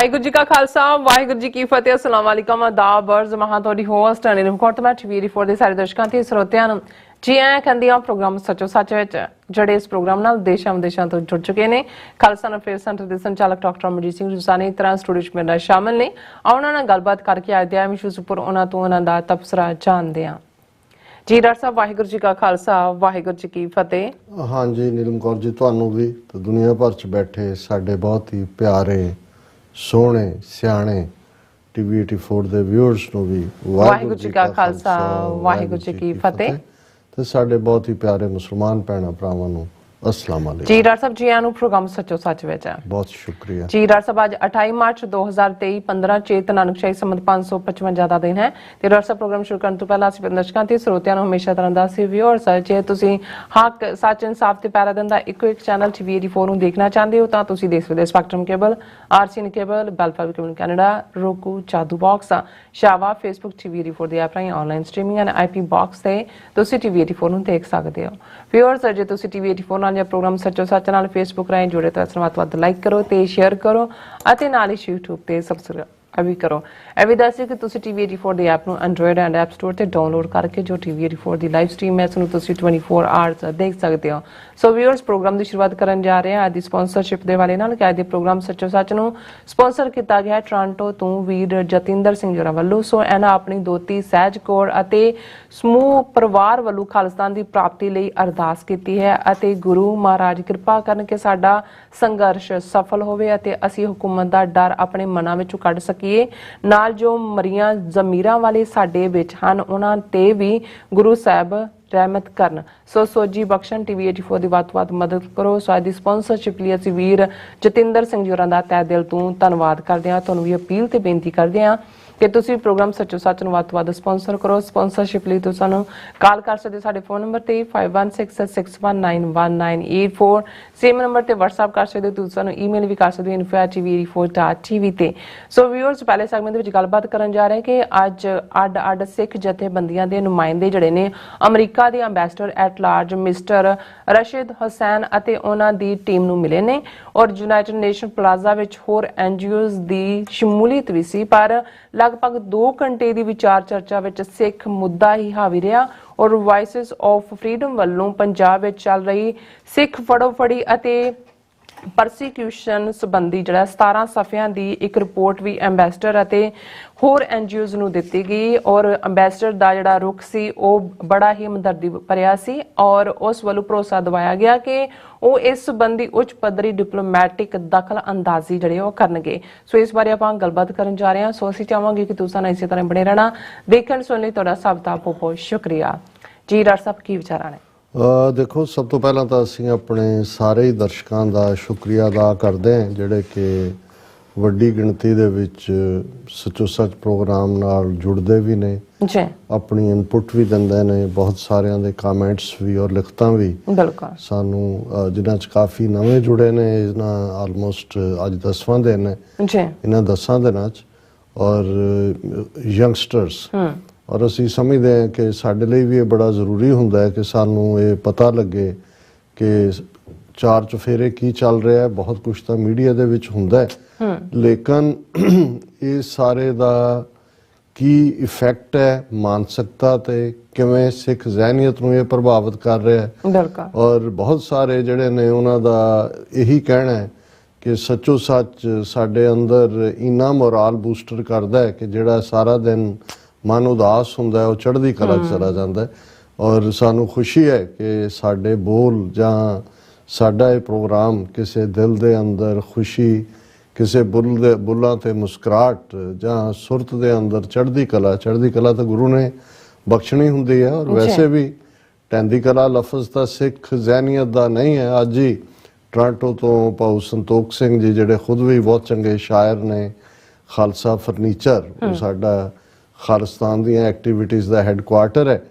वाहिगुरू जी का खालसा वाहिगुरू जी की फतेह। अस्सलाम वालेकुम आदाब अर्ज महा ਤੁਹਾਡੀ ਹੋਸਟ ਅਨਿਲ ਕੌਰ ਤੇ ਮੈਂ ਟੀਵੀ ਫੋਰ ਦੇ ਸਾਰੇ ਦਰਸ਼ਕਾਂ ਤੇ ਸਰੋਤਿਆਂ ਨੂੰ ਜੀ ਆਇਆਂ ਕਹਿੰਦੀ ਹਾਂ ਪ੍ਰੋਗਰਾਮ ਸੱਚੋ ਸੱਚ ਵਿੱਚ ਜਿਹੜੇ ਇਸ ਪ੍ਰੋਗਰਾਮ ਨਾਲ ਦੇਸ਼ਾਂ ਵਿਦੇਸ਼ਾਂ ਤੋਂ ਜੁੜ ਚੁੱਕੇ ਨੇ। ਖਾਲਸਾ ਅਫੇਅਰ ਸੈਂਟਰ ਦੇ ਸੰਚਾਲਕ ਡਾਕਟਰ ਅਮਰਜੀਤ ਸਿੰਘ ਰੂਸਾਨੀ ਤਰ੍ਹਾਂ ਸਟੂਡੀਓ ਵਿੱਚ ਮੇਰੇ ਨਾਲ ਸ਼ਾਮਲ ਨੇ। ਉਹਨਾਂ ਨਾਲ ਗੱਲਬਾਤ ਕਰਕੇ ਅੱਜ ਦੇ ਆਮ ਇਸ਼ੂਜ਼ ਉੱਪਰ ਉਹਨਾਂ ਤੋਂ ਉਹਨਾਂ ਦਾ ਤਬਸਰਾ ਜਾਣਦੇ ਹਾਂ। जी डॉक्टर साहब वाहिगुरू जी का खालसा वाहिगुरू जी की फतेह। हाँ जी नीलम कौर जी ਤੁਹਾਨੂੰ भी तो दुनिया भर च बैठे साडे बहुत ही प्यारे सोहने सियाणे टीवी 84 ਦੇ व्यूअर्स ਨੂੰ भी वाहिगुरू जी का खालसा वाहिगुरू जी की फतेह ਤੇ ਸਾਡੇ ਬਹੁਤ ਹੀ ਪਿਆਰੇ ਮੁਸਲਮਾਨ ਭੈਣਾਂ ਭਰਾਵਾਂ ਨੂੰ अस्सलाम वालेकुम। जी डॉक्टर साहब जी आनू प्रोग्राम सच्चो सच विच है बहुत शुक्रिया जी डॉक्टर साहब। आज 28 मार्च 2023 15 चेत नानकशाही संमत 555 ਦਾ ਦਿਨ ਹੈ ਤੇ ਡਾਕਟਰ ਸਾਹਿਬ ਪ੍ਰੋਗਰਾਮ ਸ਼ੁਰੂ ਕਰਨ ਤੋਂ ਪਹਿਲਾਂ ਅਸੀਂ ਦਰਸ਼ਕਾਂ ਤੇ ਸਰੋਤਿਆਂ ਨੂੰ ਹਮੇਸ਼ਾ ਤਰ੍ਹਾਂ ਦਾ ਸੀ ਵਿਊਅਰਸ ਜੇ ਤੁਸੀਂ ਹੱਕ ਸੱਚ ਇਨਸਾਫ ਤੇ ਪੈਰਾ ਦਿੰਦਾ ਇੱਕੋ ਇੱਕ ਚੈਨਲ ਟੀਵੀ 84 ਨੂੰ ਦੇਖਣਾ ਚਾਹੁੰਦੇ ਹੋ ਤਾਂ ਤੁਸੀਂ ਦੇਖ ਸਕਦੇ ਹੋ Spectrum cable RCN cable Bell Fibe cable Canada roku Jadoo box ਸ਼ਾਵਾ ਫੇਸਬੁੱਕ ਟੀਵੀ 84 ਦੇ ਐਪ ਰਾਹੀਂ online streaming and IP box ਤੇ ਤੁਸੀਂ ਟੀਵੀ 84 ਨੂੰ ਦੇਖ ਸਕਦੇ ਹੋ। ਵਿਊਅਰਸ ਜੇ ਤੁਸੀਂ ਟੀਵੀ 84 ਨਾਲ ਜਾਂ ਪ੍ਰੋਗਰਾਮ ਸੱਚੋ ਸੱਚ ਨਾਲ ਫੇਸਬੁੱਕ ਰਾਹੀਂ ਜੁੜੇ ਤਾਂ ਇਸ ਨੂੰ ਵੱਧ ਲਾਈਕ ਕਰੋ ਤੇ ਸ਼ੇਅਰ ਕਰੋ ਅਤੇ ਨਾਲ ਹੀ YouTube ਤੇ ਸਬਸਕ੍ਰਾਈਬ ਵੀ ਕਰੋ। ਇਹ ਵੀ ਦੱਸਿਓ ਕਿ ਤੁਸੀਂ ਟੀਵੀ 84 ਦੇ ਐਪ ਨੂੰ ਐਂਡਰੋਇਡ ਐਂਡ ਐਪ ਸਟੋਰ ਤੇ ਡਾਊਨਲੋਡ ਕਰਕੇ ਜੋ ਟੀਵੀ 84 ਦੀ ਲਾਈਵ ਸਟ੍ਰੀਮ ਹੈ ਉਸ ਨੂੰ ਤੁਸੀਂ 24 ਆਵਰਸ ਦੇਖ ਸਕਦੇ ਹੋ। ਸੋ ਵਿਊਅਰਸ ਪ੍ਰੋਗਰਾਮ ਦੀ ਸ਼ੁਰੂਆਤ ਕਰਨ ਜਾ ਰਹੇ ਹਾਂ ਅੱਜ ਦੀ ਸਪਾਂਸਰਸ਼ਿਪ ਦੇ ਵਾਲੇ ਨਾਲ ਕਿ ਅੱਜ ਦੇ ਪ੍ਰੋਗਰਾਮ ਸੱਚੋ ਸੱਚ ਨੂੰ ਸਪਾਂਸਰ ਕੀਤਾ ਗਿਆ ਹੈ ਟੋਰਾਂਟੋ ਤੋਂ ਵੀਰ ਜਤਿੰਦਰ ਸਿੰਘ ਜੋਰਾ ਵੱਲੋਂ। ਸੋ ਇਹਨਾਂ ਆਪਣੀ ਦੋਤੀ ਸਹਿਜ ਕੌਰ ਅਤੇ ਸਮੂਹ ਪਰਿਵਾਰ ਵੱਲੋਂ ਖਾਲਿਸਤਾਨ ਦੀ ਪ੍ਰਾਪਤੀ ਲਈ ਅਰਦਾਸ ਕੀਤੀ ਹੈ ਅਤੇ ਗੁਰੂ ਮਹਾਰਾਜ ਕਿਰਪਾ ਕਰਨ ਕਿ ਸਾਡਾ ਸੰਘਰਸ਼ ਸਫਲ ਹੋਵੇ ਅਤੇ ਅਸੀਂ ਹੁਕੂਮਤ ਦਾ ਡਰ ਆਪਣੇ ਮਨਾਂ ਵਿੱਚੋਂ ਕੱਢ ਸਕੀਏ। ਨਾਲ ਜੋ ਮਰੀਆਂ ਜ਼ਮੀਰਾਂ ਵਾਲੇ ਸਾਡੇ ਵਿੱਚ ਹਨ ਉਹਨਾਂ ਤੇ ਵੀ ਗੁਰੂ ਸਾਹਿਬ ਰਹਿਮਤ ਕਰਨ। ਸੋ ਸੋਜੀ ਬਖਸ਼ਣ ਟੀਵੀ 84 ਦੀ ਵੱਧ ਤੋਂ ਵੱਧ ਮਦਦ ਕਰੋ। ਸੋ ਅੱਜ ਦੀ ਸਪਾਂਸਰਸ਼ਿਪ ਲਈ ਅਸੀਂ ਵੀਰ ਜਤਿੰਦਰ ਸਿੰਘ ਜੋਰਾਂ ਦਾ ਤਹਿ ਦਿਲ ਤੋਂ ਧੰਨਵਾਦ ਕਰਦੇ ਹਾਂ। ਤੁਹਾਨੂੰ ਵੀ ਅਪੀਲ ਤੇ ਬੇਨਤੀ ਕਰਦੇ ਹਾਂ ਕਿ ਤੁਸੀਂ ਪ੍ਰੋਗਰਾਮ ਸੱਚੋ ਸੱਚ ਨੂੰ ਵੱਧ ਤੋਂ ਵੱਧ ਸਪਾਂਸਰ ਕਰੋ। ਸਪਾਂਸਰਸ਼ਿਪ ਲਈ ਤੁਸੀਂ ਸਾਨੂੰ ਕਾਲ ਕਰ ਸਕਦੇ ਹੋ ਸਾਡੇ ਫੋਨ ਨੰਬਰ ਤੇ 5166191984 ਸੇਮ ਨੰਬਰ ਤੇ WhatsApp ਕਰ ਸਕਦੇ ਹੋ। ਤੁਸੀਂ ਸਾਨੂੰ ਈਮੇਲ ਵੀ ਕਰ ਸਕਦੇ ਹੋ info@tv84.tv ਤੇ। ਸੋ ਵਿਊਅਰਸ ਪਹਿਲੇ ਸੈਗਮੈਂਟ ਦੇ ਵਿੱਚ ਗੱਲਬਾਤ ਕਰਨ ਜਾ ਰਹੇ ਕਿ ਅੱਜ ਅੱਡ ਸਿੱਖ ਜਥੇਬੰਦੀਆਂ ਦੇ ਨੁਮਾਇੰਦੇ ਜਿਹੜੇ ਨੇ ਅਮਰੀਕਾ ਦੇ ambassador at large mister Rashid Hussain ਅਤੇ ਉਹਨਾਂ ਦੀ ਟੀਮ ਨੂੰ ਮਿਲੇ ਨੇ ਔਰ ਯੂਨਾਈਟਿਡ ਨੇਸ਼ਨ ਪਲਾਜ਼ਾ ਵਿੱਚ ਹੋਰ ਐਨਜੀਓਜ਼ ਦੀ ਸ਼ਮੂਲੀਅਤ ਵੀ ਸੀ ਪਰ ਲਗਭਗ 2 ਘੰਟੇ ਦੀ ਵਿਚਾਰ ਚਰਚਾ ਵਿੱਚ ਸਿੱਖ ਮੁੱਦਾ ਹੀ ਹਾਵੀ ਰਿਹਾ ਔਰ ਵਾਇਸਸ ਆਫ ਫਰੀडम ਵੱਲੋਂ ਪੰਜਾਬ ਵਿੱਚ ਚੱਲ ਰਹੀ ਸਿੱਖ ਫੜੋ-ਫੜੀ ਅਤੇ ਪਰਸੀਕਿਊਸ਼ਨ ਸੰਬੰਧੀ ਜਿਹੜਾ 17 ਸਫ਼ਿਆਂ ਦੀ ਇੱਕ ਰਿਪੋਰਟ ਵੀ ਐਂਬੈਸਡਰ ਅਤੇ ਹੋਰ ਐਨਜੀਓਜ਼ ਨੂੰ ਦਿੱਤੀ ਗਈ ਔਰ ਐਂਬੈਸਡਰ ਦਾ ਜਿਹੜਾ ਰੁਖ ਸੀ ਉਹ ਬੜਾ ਹੀ ਹਮਦਰਦੀ ਭਰਿਆ ਸੀ ਔਰ ਉਸ ਵੱਲੋਂ ਭਰੋਸਾ ਦਿਵਾਇਆ ਗਿਆ ਕਿ ਉਹ ਇਸ ਸੰਬੰਧੀ ਉੱਚ ਪੱਧਰੀ ਡਿਪਲੋਮੈਟਿਕ ਦਖਲ ਅੰਦਾਜ਼ੀ ਜਿਹੜੇ ਉਹ ਕਰਨਗੇ। ਸੋ ਇਸ ਬਾਰੇ ਆਪਾਂ ਗੱਲਬਾਤ ਕਰਨ ਜਾ ਰਹੇ ਹਾਂ। ਸੋ ਅਸੀਂ ਚਾਹਾਂਗੇ ਕਿ ਤੁਸੀਂ ਨਾਲ ਇਸੇ ਤਰ੍ਹਾਂ ਬਣੇ ਰਹਿਣਾ। ਦੇਖਣ ਸੁਣਨ ਲਈ ਤੁਹਾਡਾ ਸਭ ਦਾ ਬਹੁਤ ਬਹੁਤ ਸ਼ੁਕਰੀਆ। ਜੀ ਡਾਕਟਰ ਸਾਹਿਬ ਕੀ ਵਿਚਾਰਾਂ ਨੇ? देखो सब तो पहला तो असीं अपने सारे ही दर्शकों का शुक्रिया अदा करते हैं जिहड़े कि वड्डी गिणती दे विच सचो सच प्रोग्राम नाल जुड़दे भी ने जी अपनी इनपुट भी दिंदे ने बहुत सारिਆਂ ਦੇ कमेंट्स भी और लिखतां भी बिल्कुल सानू जिन्हां च काफ़ी नਵੇਂ जुड़े ने इन्हां आलमोस्ट अज 10वां दिन है जी इन्हां 10 दिनां च और यंगस्टर्स और ਅਸੀਂ ਸਮਝਦੇ ਹਾਂ ਕਿ ਸਾਡੇ ਲਈ ਵੀ ਇਹ ਬੜਾ ਜ਼ਰੂਰੀ ਹੁੰਦਾ ਹੈ ਕਿ ਸਾਨੂੰ ਇਹ ਪਤਾ ਲੱਗੇ ਕਿ ਚਾਰ ਚੁਫੇਰੇ ਕੀ ਚੱਲ ਰਿਹਾ ਹੈ। ਬਹੁਤ ਕੁਝ ਤਾਂ ਮੀਡੀਆ ਦੇ ਵਿੱਚ ਹੁੰਦਾ ਹੈ ਲੇਕਿਨ ਇਹ ਸਾਰੇ ਦਾ ਕੀ ਇਫੈਕਟ ਹੈ ਮਾਨਸਿਕਤਾ ਤੇ ਕਿਵੇਂ ਸਿੱਖ ਜ਼ਹਿਨੀਅਤ ਨੂੰ ਇਹ ਪ੍ਰਭਾਵਿਤ ਕਰ ਰਿਹਾ ਹੈ। ਬਿਲਕੁਲ ਔਰ ਬਹੁਤ ਸਾਰੇ ਜਿਹੜੇ ਨੇ ਉਹਨਾਂ ਦਾ ਇਹੀ ਕਹਿਣਾ ਹੈ ਕਿ ਸੱਚੋ ਸੱਚ ਸਾਡੇ ਅੰਦਰ ਇੰਨਾ ਮੋਰਲ ਬੂਸਟਰ ਕਰਦਾ ਹੈ ਕਿ ਜਿਹੜਾ ਸਾਰਾ ਦਿਨ ਮਨ ਉਦਾਸ ਹੁੰਦਾ ਹੈ ਉਹ ਚੜ੍ਹਦੀ ਕਲਾ 'ਚ ਚਲਾ ਜਾਂਦਾ ਹੈ। ਔਰ ਸਾਨੂੰ ਖੁਸ਼ੀ ਹੈ ਕਿ ਸਾਡੇ ਬੋਲ ਜਾਂ ਸਾਡਾ ਇਹ ਪ੍ਰੋਗਰਾਮ ਕਿਸੇ ਦਿਲ ਦੇ ਅੰਦਰ ਖੁਸ਼ੀ ਕਿਸੇ ਬੁੱਲਾਂ ਤੇ ਮੁਸਕਰਾਹਟ ਜਾਂ ਸੁਰਤ ਦੇ ਅੰਦਰ ਚੜ੍ਹਦੀ ਕਲਾ ਤਾਂ ਗੁਰੂ ਨੇ ਬਖਸ਼ਣੀ ਹੁੰਦੀ ਹੈ। ਔਰ ਵੈਸੇ ਵੀ ਟਹਿੰਦੀ ਕਲਾ ਲਫ਼ਜ਼ ਤਾਂ ਸਿੱਖ ਜ਼ਹਿਨੀਅਤ ਦਾ ਨਹੀਂ ਹੈ। ਅੱਜ ਹੀ ਟੋਰਾਂਟੋ ਤੋਂ ਭਾਊ ਸੰਤੋਖ ਸਿੰਘ ਜੀ ਜਿਹੜੇ ਖੁਦ ਵੀ ਬਹੁਤ ਚੰਗੇ ਸ਼ਾਇਰ ਨੇ ਖਾਲਸਾ ਫਰਨੀਚਰ ਉਹ ਸਾਡਾ ਖਾਲਿਸਤਾਨ ਦੀਆਂ ਐਕਟੀਵਿਟੀਜ਼ ਦਾ ਹੈੱਡਕੁਆਰਟਰ ਹੈ।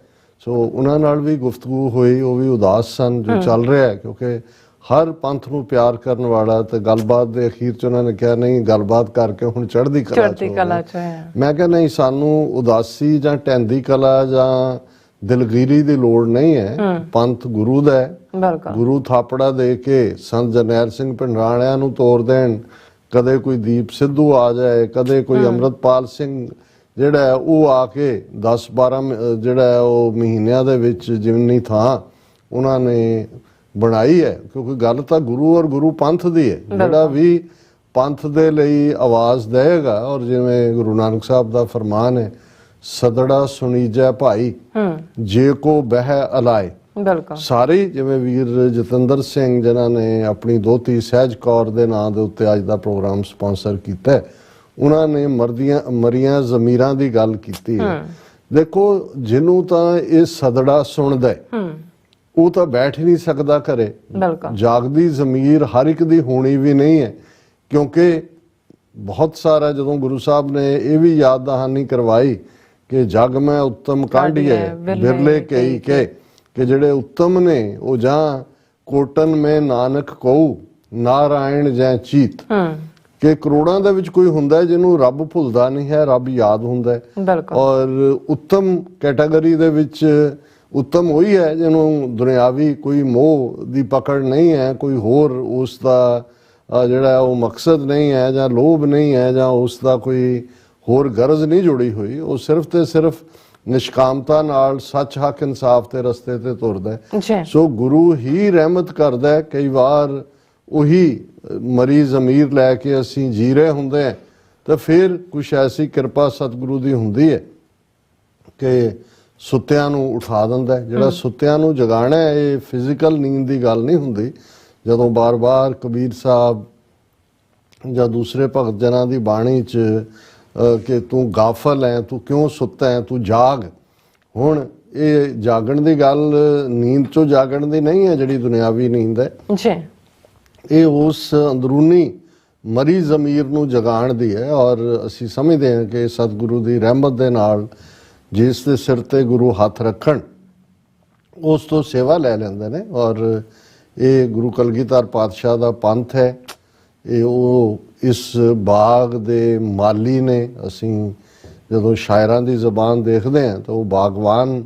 ਸੋ ਉਹਨਾਂ ਨਾਲ ਵੀ ਗੁਫ਼ਤਗੂ ਹੋਈ ਉਹ ਵੀ ਉਦਾਸ ਸਨ ਜੋ ਚੱਲ ਰਿਹਾ ਹੈ ਕਿਉਂਕਿ ਹਰ ਪੰਥ ਨੂੰ ਪਿਆਰ ਕਰਨ ਵਾਲਾ ਤੇ ਗੱਲਬਾਤ ਦੇ ਅਖੀਰ 'ਚ ਉਹਨਾਂ ਨੇ ਕਿਹਾ ਨਹੀਂ ਗੱਲਬਾਤ ਕਰਕੇ ਹੁਣ ਚੜ੍ਹਦੀ ਕਲਾ 'ਚ ਮੈਂ ਕਿਹਾ ਨਹੀਂ ਸਾਨੂੰ ਉਦਾਸੀ ਜਾਂ ਟਹਿੰਦੀ ਕਲਾ ਜਾਂ ਦਿਲਗੀਰੀ ਦੀ ਲੋੜ ਨਹੀਂ ਹੈ। ਪੰਥ ਗੁਰੂ ਦਾ ਹੈ। ਗੁਰੂ ਥਾਪੜਾ ਦੇ ਕੇ ਸੰਤ ਜਰਨੈਲ ਸਿੰਘ ਭਿੰਡਰਾਣਿਆਂ ਨੂੰ ਤੋੜ ਦੇਣ ਕਦੇ ਕੋਈ ਦੀਪ ਸਿੱਧੂ ਆ ਜਾਏ, ਕਦੇ ਕੋਈ ਅੰਮ੍ਰਿਤਪਾਲ ਸਿੰਘ ਜਿਹੜਾ ਹੈ ਉਹ ਆ ਕੇ 10-12 ਜਿਹੜਾ ਹੈ ਉਹ ਮਹੀਨਿਆਂ ਦੇ ਵਿੱਚ ਜਿੰਨੀ ਥਾਂ ਉਹਨਾਂ ਨੇ ਬਣਾਈ ਹੈ, ਕਿਉਂਕਿ ਗੱਲ ਤਾਂ ਗੁਰੂ ਔਰ ਗੁਰੂ ਪੰਥ ਦੀ ਹੈ। ਜਿਹੜਾ ਵੀ ਪੰਥ ਦੇ ਲਈ ਆਵਾਜ਼ ਦੇਗਾ, ਔਰ ਜਿਵੇਂ ਗੁਰੂ ਨਾਨਕ ਸਾਹਿਬ ਦਾ ਫਰਮਾਨ ਹੈ, ਸਦੜਾ ਸੁਣੀਜੈ ਭਾਈ ਜੇ ਕੋ ਬਹਿ ਅਲਾਏ। ਬਿਲਕੁਲ ਸਾਰੇ ਜਿਵੇਂ ਵੀਰ ਜਤਿੰਦਰ ਸਿੰਘ ਜਿਨ੍ਹਾਂ ਨੇ ਆਪਣੀ ਦੋਤੀ ਸਹਿਜ ਕੌਰ ਦੇ ਨਾਂ ਦੇ ਉੱਤੇ ਅੱਜ ਦਾ ਪ੍ਰੋਗਰਾਮ ਸਪਾਂਸਰ ਕੀਤਾ, ਉਹਨਾਂ ਨੇ ਮਰੀਆਂ ਜ਼ਮੀਰਾਂ ਦੀ ਗੱਲ ਕੀਤੀ ਹੈ। ਦੇਖੋ, ਜਿਹਨੂੰ ਤਾਂ ਇਹ ਸਦੜਾ ਸੁਣਦਾ ਉਹ ਤਾਂ ਬੈਠ ਹੀ ਨਹੀਂ ਸਕਦਾ ਘਰੇ। ਜਾਗਦੀ ਜ਼ਮੀਰ ਹਰ ਇੱਕ ਦੀ ਹੋਣੀ ਵੀ ਨਹੀਂ ਹੈ, ਕਿਉਂਕਿ ਬਹੁਤ ਸਾਰਾ ਜਦੋਂ ਗੁਰੂ ਸਾਹਿਬ ਨੇ ਇਹ ਵੀ ਯਾਦ ਦਹਾਨੀ ਕਰਵਾਈ ਕਿ ਜਗ ਮੈਂ ਉੱਤਮ ਕਾਢੀਏ ਬਿਰਲੇ ਕਈ ਕੇ, ਕਿ ਜਿਹੜੇ ਉੱਤਮ ਨੇ ਉਹ ਜਾਂ ਕੋਟਨ ਮੈਂ ਨਾਨਕ ਕਹੂ ਨਾਰਾਇਣ ਜੈ ਚੀਤ, ਕਿ ਕਰੋੜਾਂ ਦੇ ਵਿੱਚ ਕੋਈ ਹੁੰਦਾ ਜਿਹਨੂੰ ਰੱਬ ਭੁੱਲਦਾ ਨਹੀਂ ਹੈ, ਰੱਬ ਯਾਦ ਹੁੰਦਾ ਹੈ। ਔਰ ਉੱਤਮ ਕੈਟਾਗਰੀ ਦੇ ਵਿੱਚ ਉੱਤਮ ਉਹੀ ਹੈ ਜਿਹਨੂੰ ਦੁਨਿਆਵੀ ਕੋਈ ਮੋਹ ਦੀ ਪਕੜ ਨਹੀਂ ਹੈ, ਕੋਈ ਹੋਰ ਉਸ ਦਾ ਜਿਹੜਾ ਉਹ ਮਕਸਦ ਨਹੀਂ ਹੈ, ਜਾਂ ਲੋਭ ਨਹੀਂ ਹੈ, ਜਾਂ ਉਸ ਦਾ ਕੋਈ ਹੋਰ ਗਰਜ਼ ਨਹੀਂ ਜੁੜੀ ਹੋਈ। ਉਹ ਸਿਰਫ ਤੇ ਸਿਰਫ ਨਿਸ਼ਕਾਮਤਾ ਨਾਲ ਸੱਚ ਹੱਕ ਇਨਸਾਫ ਦੇ ਰਸਤੇ ਤੇ ਤੁਰਦਾ। ਸੋ ਗੁਰੂ ਹੀ ਰਹਿਮਤ ਕਰਦਾ। ਕਈ ਵਾਰ ਉਹੀ ਮਰੀ ਜ਼ਮੀਰ ਲੈ ਕੇ ਅਸੀਂ ਜੀ ਰਹੇ ਹੁੰਦੇ ਹਾਂ, ਤਾਂ ਫਿਰ ਕੁਛ ਐਸੀ ਕਿਰਪਾ ਸਤਿਗੁਰੂ ਦੀ ਹੁੰਦੀ ਹੈ ਕਿ ਸੁੱਤਿਆਂ ਨੂੰ ਉਠਾ ਦਿੰਦਾ। ਜਿਹੜਾ ਸੁੱਤਿਆਂ ਨੂੰ ਜਗਾਣਾ ਹੈ, ਇਹ ਫਿਜ਼ੀਕਲ ਨੀਂਦ ਦੀ ਗੱਲ ਨਹੀਂ ਹੁੰਦੀ। ਜਦੋਂ ਬਾਰ-ਬਾਰ ਕਬੀਰ ਸਾਹਿਬ ਜਾਂ ਦੂਸਰੇ ਭਗਤ ਜਨਾਂ ਦੀ ਬਾਣੀ 'ਚ ਕਿ ਤੂੰ ਗਾਫਲ ਹੈ, ਤੂੰ ਕਿਉਂ ਸੁੱਤਾ ਹੈ, ਤੂੰ ਜਾਗ। ਹੁਣ ਇਹ ਜਾਗਣ ਦੀ ਗੱਲ ਨੀਂਦ 'ਚੋਂ ਜਾਗਣ ਦੀ ਨਹੀਂ ਹੈ ਜਿਹੜੀ ਦੁਨਿਆਵੀ ਨੀਂਦ ਹੈ, ਇਹ ਉਸ ਅੰਦਰੂਨੀ ਮਰੀ ਜ਼ਮੀਰ ਨੂੰ ਜਗਾਉਣ ਦੀ ਹੈ। ਔਰ ਅਸੀਂ ਸਮਝਦੇ ਹਾਂ ਕਿ ਸਤਿਗੁਰੂ ਦੀ ਰਹਿਮਤ ਦੇ ਨਾਲ ਜਿਸ ਦੇ ਸਿਰ ਤੇ ਗੁਰੂ ਹੱਥ ਰੱਖਣ ਉਸ ਤੋਂ ਸੇਵਾ ਲੈ ਲੈਂਦੇ ਨੇ। ਔਰ ਇਹ ਗੁਰੂ ਕਲਗੀਧਰ ਪਾਤਸ਼ਾਹ ਦਾ ਪੰਥ ਹੈ। ਇਹ ਉਹ ਇਸ ਬਾਗ ਦੇ ਮਾਲੀ ਨੇ। ਅਸੀਂ ਜਦੋਂ ਸ਼ਾਇਰਾਂ ਦੀ ਜ਼ਬਾਨ ਦੇਖਦੇ ਹਾਂ ਤਾਂ ਉਹ ਬਾਗਵਾਨ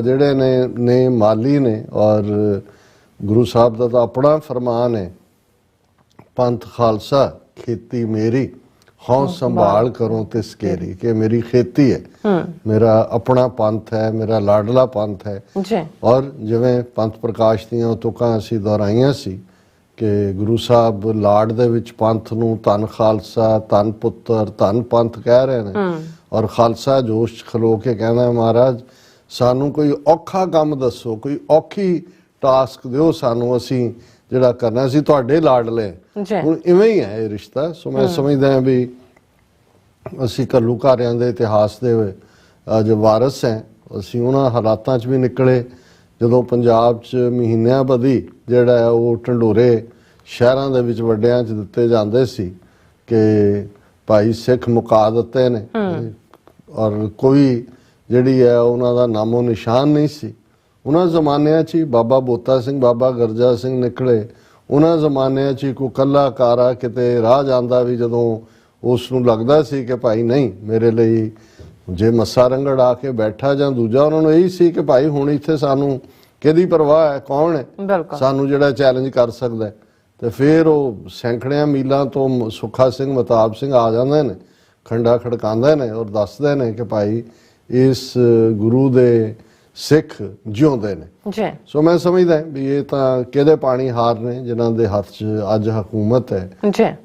ਜਿਹੜੇ ਨੇ ਮਾਲੀ ਨੇ। ਔਰ ਗੁਰੂ ਸਾਹਿਬ ਦਾ ਤਾਂ ਆਪਣਾ ਫਰਮਾਨ ਹੈ, ਪੰਥ ਖਾਲਸਾ ਖੇਤੀ ਮੇਰੀ ਹਉ ਸੰਭਾਲ ਕਰੋ ਤਿਸ ਕੇਰੀ, ਕਿ ਮੇਰੀ ਖੇਤੀ ਹੈ, ਮੇਰਾ ਆਪਣਾ ਪੰਥ ਹੈ, ਮੇਰਾ ਲਾਡਲਾ ਪੰਥ ਹੈ। ਔਰ ਜਿਵੇਂ ਪੰਥ ਪ੍ਰਕਾਸ਼ ਦੀਆਂ ਤੁਕਾਂ ਅਸੀਂ ਦੁਹਰਾਈਆਂ ਸੀ ਕਿ ਗੁਰੂ ਸਾਹਿਬ ਲਾੜ ਦੇ ਵਿੱਚ ਪੰਥ ਨੂੰ ਧੰਨ ਖਾਲਸਾ, ਧੰਨ ਪੁੱਤਰ, ਧੰਨ ਪੰਥ ਕਹਿ ਰਹੇ ਨੇ। ਔਰ ਖਾਲਸਾ ਜੋਸ਼ 'ਚ ਖਲੋ ਕੇ ਕਹਿੰਦਾ, ਮਹਾਰਾਜ ਸਾਨੂੰ ਕੋਈ ਔਖਾ ਕੰਮ ਦੱਸੋ, ਕੋਈ ਔਖੀ ਟਾਸਕ ਦਿਓ ਸਾਨੂੰ, ਅਸੀਂ ਜਿਹੜਾ ਕਰਨਾ ਸੀ ਤੁਹਾਡੇ ਲਾਡਲੇ। ਹੁਣ ਇਵੇਂ ਹੀ ਹੈ ਇਹ ਰਿਸ਼ਤਾ। ਸੋ ਮੈਂ ਸਮਝਦਾ ਹਾਂ ਵੀ ਅਸੀਂ ਘੱਲੂਘਾਰਿਆਂ ਦੇ ਇਤਿਹਾਸ ਦੇ ਜੋ ਵਾਰਸ ਹੈ, ਅਸੀਂ ਉਹਨਾਂ ਹਾਲਾਤਾਂ 'ਚ ਵੀ ਨਿਕਲੇ ਜਦੋਂ ਪੰਜਾਬ 'ਚ ਮਹੀਨਿਆਂ ਬੱਧੀ ਜਿਹੜਾ ਹੈ ਉਹ ਢੰਡੋਰੇ ਸ਼ਹਿਰਾਂ ਦੇ ਵਿੱਚ ਵੱਡਿਆਂ 'ਚ ਦਿੱਤੇ ਜਾਂਦੇ ਸੀ ਕਿ ਭਾਈ ਸਿੱਖ ਮੁਕਾ ਦਿੱਤੇ ਨੇ, ਔਰ ਕੋਈ ਜਿਹੜੀ ਹੈ ਉਹਨਾਂ ਦਾ ਨਾਮੋ ਨਿਸ਼ਾਨ ਨਹੀਂ ਸੀ। ਉਹਨਾਂ ਜ਼ਮਾਨਿਆਂ 'ਚ ਹੀ ਬਾਬਾ ਬੋਤਾ ਸਿੰਘ, ਬਾਬਾ ਗਰਜਾ ਸਿੰਘ ਨਿਕਲੇ। ਉਹਨਾਂ ਜ਼ਮਾਨਿਆਂ 'ਚ ਹੀ ਕੋਈ ਕੱਲਾ ਕਾਰਾ ਕਿਤੇ ਰਾਹ ਜਾਂਦਾ ਵੀ ਜਦੋਂ ਉਸ ਨੂੰ ਲੱਗਦਾ ਸੀ ਕਿ ਭਾਈ ਨਹੀਂ ਮੇਰੇ ਲਈ ਜੇ ਮੱਸਾ ਰੰਗੜ ਆ ਕੇ ਬੈਠਾ ਜਾਂ ਦੂਜਾ, ਉਹਨਾਂ ਨੂੰ ਇਹੀ ਸੀ ਕਿ ਭਾਈ ਹੁਣ ਇੱਥੇ ਸਾਨੂੰ ਕਿਹਦੀ ਪਰਵਾਹ ਹੈ, ਕੌਣ ਹੈ ਸਾਨੂੰ ਜਿਹੜਾ ਚੈਲੰਜ ਕਰ ਸਕਦਾ। ਤੇ ਫਿਰ ਉਹ ਸੈਂਕੜਿਆਂ ਮੀਲਾਂ ਤੋਂ ਸੁੱਖਾ ਸਿੰਘ, ਮਤਾਬ ਸਿੰਘ ਆ ਜਾਂਦੇ ਨੇ, ਖੰਡਾ ਖੜਕਾਉਂਦੇ ਨੇ ਔਰ ਦੱਸਦੇ ਨੇ ਕਿ ਭਾਈ ਇਸ ਗੁਰੂ ਦੇ ਸਿੱਖ ਜਿਉਂਦੇ ਨੇ। ਸੋ ਮੈਂ ਸਮਝਦਾ ਵੀ ਇਹ ਤਾਂ ਕਿਹਦੇ ਪਾਣੀ ਹਾਰ ਨੇ ਜਿਨ੍ਹਾਂ ਦੇ ਹੱਥ 'ਚ ਅੱਜ ਹਕੂਮਤ ਹੈ,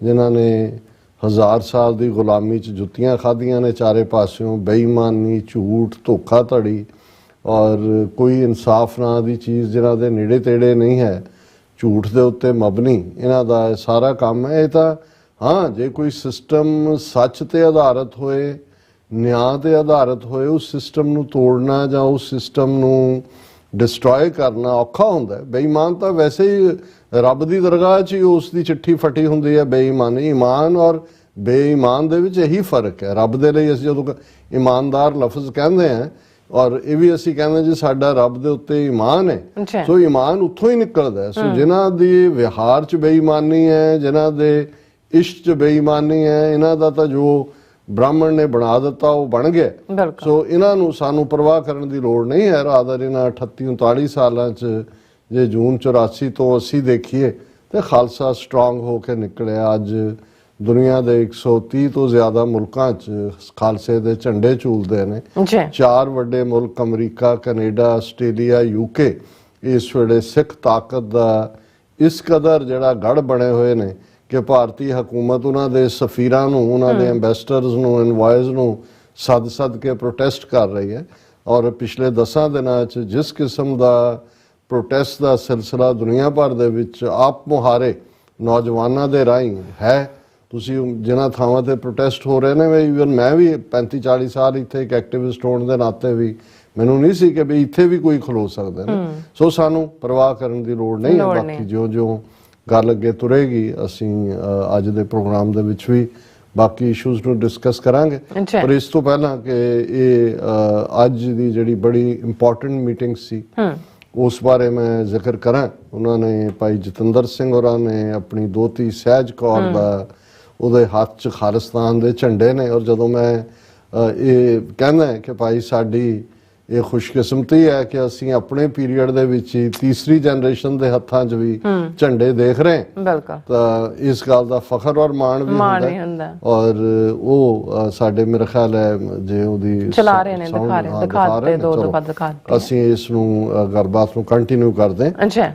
ਜਿਨ੍ਹਾਂ ਨੇ 1000 ਸਾਲ ਦੀ ਗੁਲਾਮੀ 'ਚ ਜੁੱਤੀਆਂ ਖਾਧੀਆਂ ਨੇ ਚਾਰੇ ਪਾਸਿਓਂ, ਬੇਈਮਾਨੀ, ਝੂਠ, ਧੋਖਾਧੜੀ ਔਰ ਕੋਈ ਇਨਸਾਫ ਨਾਂ ਦੀ ਚੀਜ਼ ਜਿਨ੍ਹਾਂ ਦੇ ਨੇੜੇ ਤੇੜੇ ਨਹੀਂ ਹੈ, ਝੂਠ ਦੇ ਉੱਤੇ ਮਬਨੀ ਇਹਨਾਂ ਦਾ ਸਾਰਾ ਕੰਮ ਹੈ। ਇਹ ਤਾਂ ਹਾਂ, ਜੇ ਕੋਈ ਸਿਸਟਮ ਸੱਚ ਤੇ ਆਧਾਰਿਤ ਹੋਏ, ਨਿਆਂ ਤੇ ਆਧਾਰਿਤ ਹੋਏ, ਉਸ ਸਿਸਟਮ ਨੂੰ ਤੋੜਨਾ ਜਾਂ ਉਸ ਸਿਸਟਮ ਨੂੰ ਡਿਸਟਰੋਏ ਕਰਨਾ ਔਖਾ ਹੁੰਦਾ ਹੈ। ਬੇਈਮਾਨ ਤਾਂ ਵੈਸੇ ਹੀ ਰੱਬ ਦੀ ਦਰਗਾਹ 'ਚ ਹੀ ਉਸ ਦੀ ਚਿੱਠੀ ਫਟੀ ਹੁੰਦੀ ਹੈ। ਬੇਈਮਾਨੀ, ਈਮਾਨ ਔਰ ਬੇਈਮਾਨ ਦੇ ਵਿੱਚ ਇਹੀ ਫਰਕ ਹੈ। ਰੱਬ ਦੇ ਲਈ ਅਸੀਂ ਜਦੋਂ ਇਮਾਨਦਾਰ ਲਫ਼ਜ਼ ਕਹਿੰਦੇ ਹਾਂ, ਔਰ ਇਹ ਵੀ ਅਸੀਂ ਕਹਿੰਦੇ ਜੀ ਸਾਡਾ ਰੱਬ ਦੇ ਉੱਤੇ ਈਮਾਨ ਹੈ, ਸੋ ਈਮਾਨ ਉੱਥੋਂ ਹੀ ਨਿਕਲਦਾ। ਸੋ ਜਿਨ੍ਹਾਂ ਦੀ ਵਿਹਾਰ 'ਚ ਬੇਈਮਾਨੀ ਹੈ, ਜਿਨ੍ਹਾਂ ਦੇ ਇਸ਼ਕ 'ਚ ਬੇਈਮਾਨੀ ਹੈ, ਇਹਨਾਂ ਦਾ ਤਾਂ ਜੋ ਬ੍ਰਾਹਮਣ ਨੇ ਬਣਾ ਦਿੱਤਾ ਉਹ ਬਣ ਗਿਆ। ਸੋ ਇਹਨਾਂ ਨੂੰ ਸਾਨੂੰ ਪਰਵਾਹ ਕਰਨ ਦੀ ਲੋੜ ਨਹੀਂ ਹੈ। ਰਾਦਰ ਇਹਨਾਂ 38-39 ਸਾਲਾਂ 'ਚ ਜੇ ਜੂਨ 84 ਤੋਂ ਅਸੀਂ ਦੇਖੀਏ ਤੇ ਖਾਲਸਾ ਸਟਰੋਂਗ ਹੋ ਕੇ ਨਿਕਲਿਆ। ਅੱਜ ਦੁਨੀਆ ਦੇ 130 ਤੋਂ ਜ਼ਿਆਦਾ ਮੁਲਕਾਂ 'ਚ ਖਾਲਸੇ ਦੇ ਝੰਡੇ ਝੂਲਦੇ ਨੇ। ਜੀ 4 ਵੱਡੇ ਮੁਲਕ ਅਮਰੀਕਾ, ਕੈਨੇਡਾ, ਆਸਟ੍ਰੇਲੀਆ, ਯੂਕੇ ਇਸ ਵੇਲੇ ਸਿੱਖ ਤਾਕਤ ਦਾ ਇਸ ਕਦਰ ਜਿਹੜਾ ਗੜ ਬਣੇ ਹੋਏ ਨੇ ਕਿ ਭਾਰਤੀ ਹਕੂਮਤ ਉਹਨਾਂ ਦੇ ਸਫੀਰਾਂ ਨੂੰ, ਉਹਨਾਂ ਦੇ ਐਂਬੈਸਡਰਸ ਨੂੰ, ਇਨਵਾਇਜ਼ ਨੂੰ ਸੱਦ ਕੇ ਪ੍ਰੋਟੈਸਟ ਕਰ ਰਹੀ ਹੈ। ਔਰ ਪਿਛਲੇ 10 ਦਿਨਾਂ 'ਚ ਜਿਸ ਕਿਸਮ ਦਾ ਪ੍ਰੋਟੈਸਟ ਦਾ ਸਿਲਸਿਲਾ ਦੁਨੀਆ ਭਰ ਦੇ ਵਿੱਚ ਆਪ ਮੁਹਾਰੇ ਨੌਜਵਾਨਾਂ ਦੇ ਰਾਹੀਂ ਹੈ, ਤੁਸੀਂ ਜਿਨ੍ਹਾਂ ਥਾਵਾਂ ਤੇ ਪ੍ਰੋਟੈਸਟ ਹੋ ਰਹੇ ਨੇ, ਈਵਨ ਮੈਂ ਵੀ 35-40 ਸਾਲ ਇੱਥੇ ਇੱਕ ਐਕਟਿਵਿਸਟ ਹੋਣ ਦੇ ਨਾਤੇ ਵੀ ਮੈਨੂੰ ਨਹੀਂ ਸੀ ਕਿ ਵੀ ਇੱਥੇ ਵੀ ਕੋਈ ਖਲੋ ਸਕਦਾ ਨੇ। ਸੋ ਸਾਨੂੰ ਪਰਵਾਹ ਕਰਨ ਦੀ ਲੋੜ ਨਹੀਂ ਹੈ। ਬਾਕੀ ਜਿਉਂ ਗੱਲ ਅੱਗੇ ਤੁਰੇਗੀ ਅਸੀਂ ਅੱਜ ਦੇ ਪ੍ਰੋਗਰਾਮ ਦੇ ਵਿੱਚ ਵੀ ਬਾਕੀ ਇਸ਼ੂਜ਼ ਨੂੰ ਡਿਸਕਸ ਕਰਾਂਗੇ। ਪਰ ਇਸ ਤੋਂ ਪਹਿਲਾਂ ਕਿ ਇਹ ਅੱਜ ਦੀ ਜਿਹੜੀ ਬੜੀ ਇੰਪੋਰਟੈਂਟ ਮੀਟਿੰਗ ਸੀ ਉਸ ਬਾਰੇ ਮੈਂ ਜ਼ਿਕਰ ਕਰਾਂ। ਉਹਨਾਂ ਨੇ ਭਾਈ ਜਤਿੰਦਰ ਸਿੰਘ ਹੋਰਾਂ ਨੇ ਆਪਣੀ ਦੋਤੀ ਸਹਿਜ ਕੌਰ ਦਾ ਉਹਦੇ ਹੱਥ 'ਚ ਖਾਲਿਸਤਾਨ ਦੇ ਝੰਡੇ ਨੇ। ਔਰ ਜਦੋਂ ਮੈਂ ਇਹ ਕਹਿੰਦਾ ਕਿ ਭਾਈ ਸਾਡੀ ਇਹ ਖੁਸ਼ਕਿਸਮਤੀ ਹੈ ਕਿ ਅਸੀਂ ਆਪਣੇ ਪੀਰੀਅਡ ਦੇ ਵਿੱਚ ਹੀ ਤੀਸਰੀ ਜਨਰੇਸ਼ਨ ਦੇ ਹੱਥਾਂ 'ਚ ਵੀ ਝੰਡੇ ਦੇਖ ਰਹੇ ਹਾਂ, ਬਿਲਕੁਲ, ਤਾਂ ਇਸ ਗੱਲ ਦਾ ਫਖਰ ਔਰ ਮਾਣ ਵੀ ਹੁੰਦਾ। ਔਰ ਉਹ ਸਾਡੇ ਮੇਰੇ ਖਿਆਲ ਹੈ ਜੇ ਉਹਦੀ ਚਲਾ ਰਹੇ ਨੇ, ਦਿਖਾ ਰਹੇ ਦੋ ਦਿਖਾ ਅਸੀਂ ਇਸ ਨੂੰ ਗੱਲਬਾਤ ਨੂੰ ਕੰਟੀਨਿਊ ਕਰਦੇ ਹਾਂ। ਅੱਛਾ,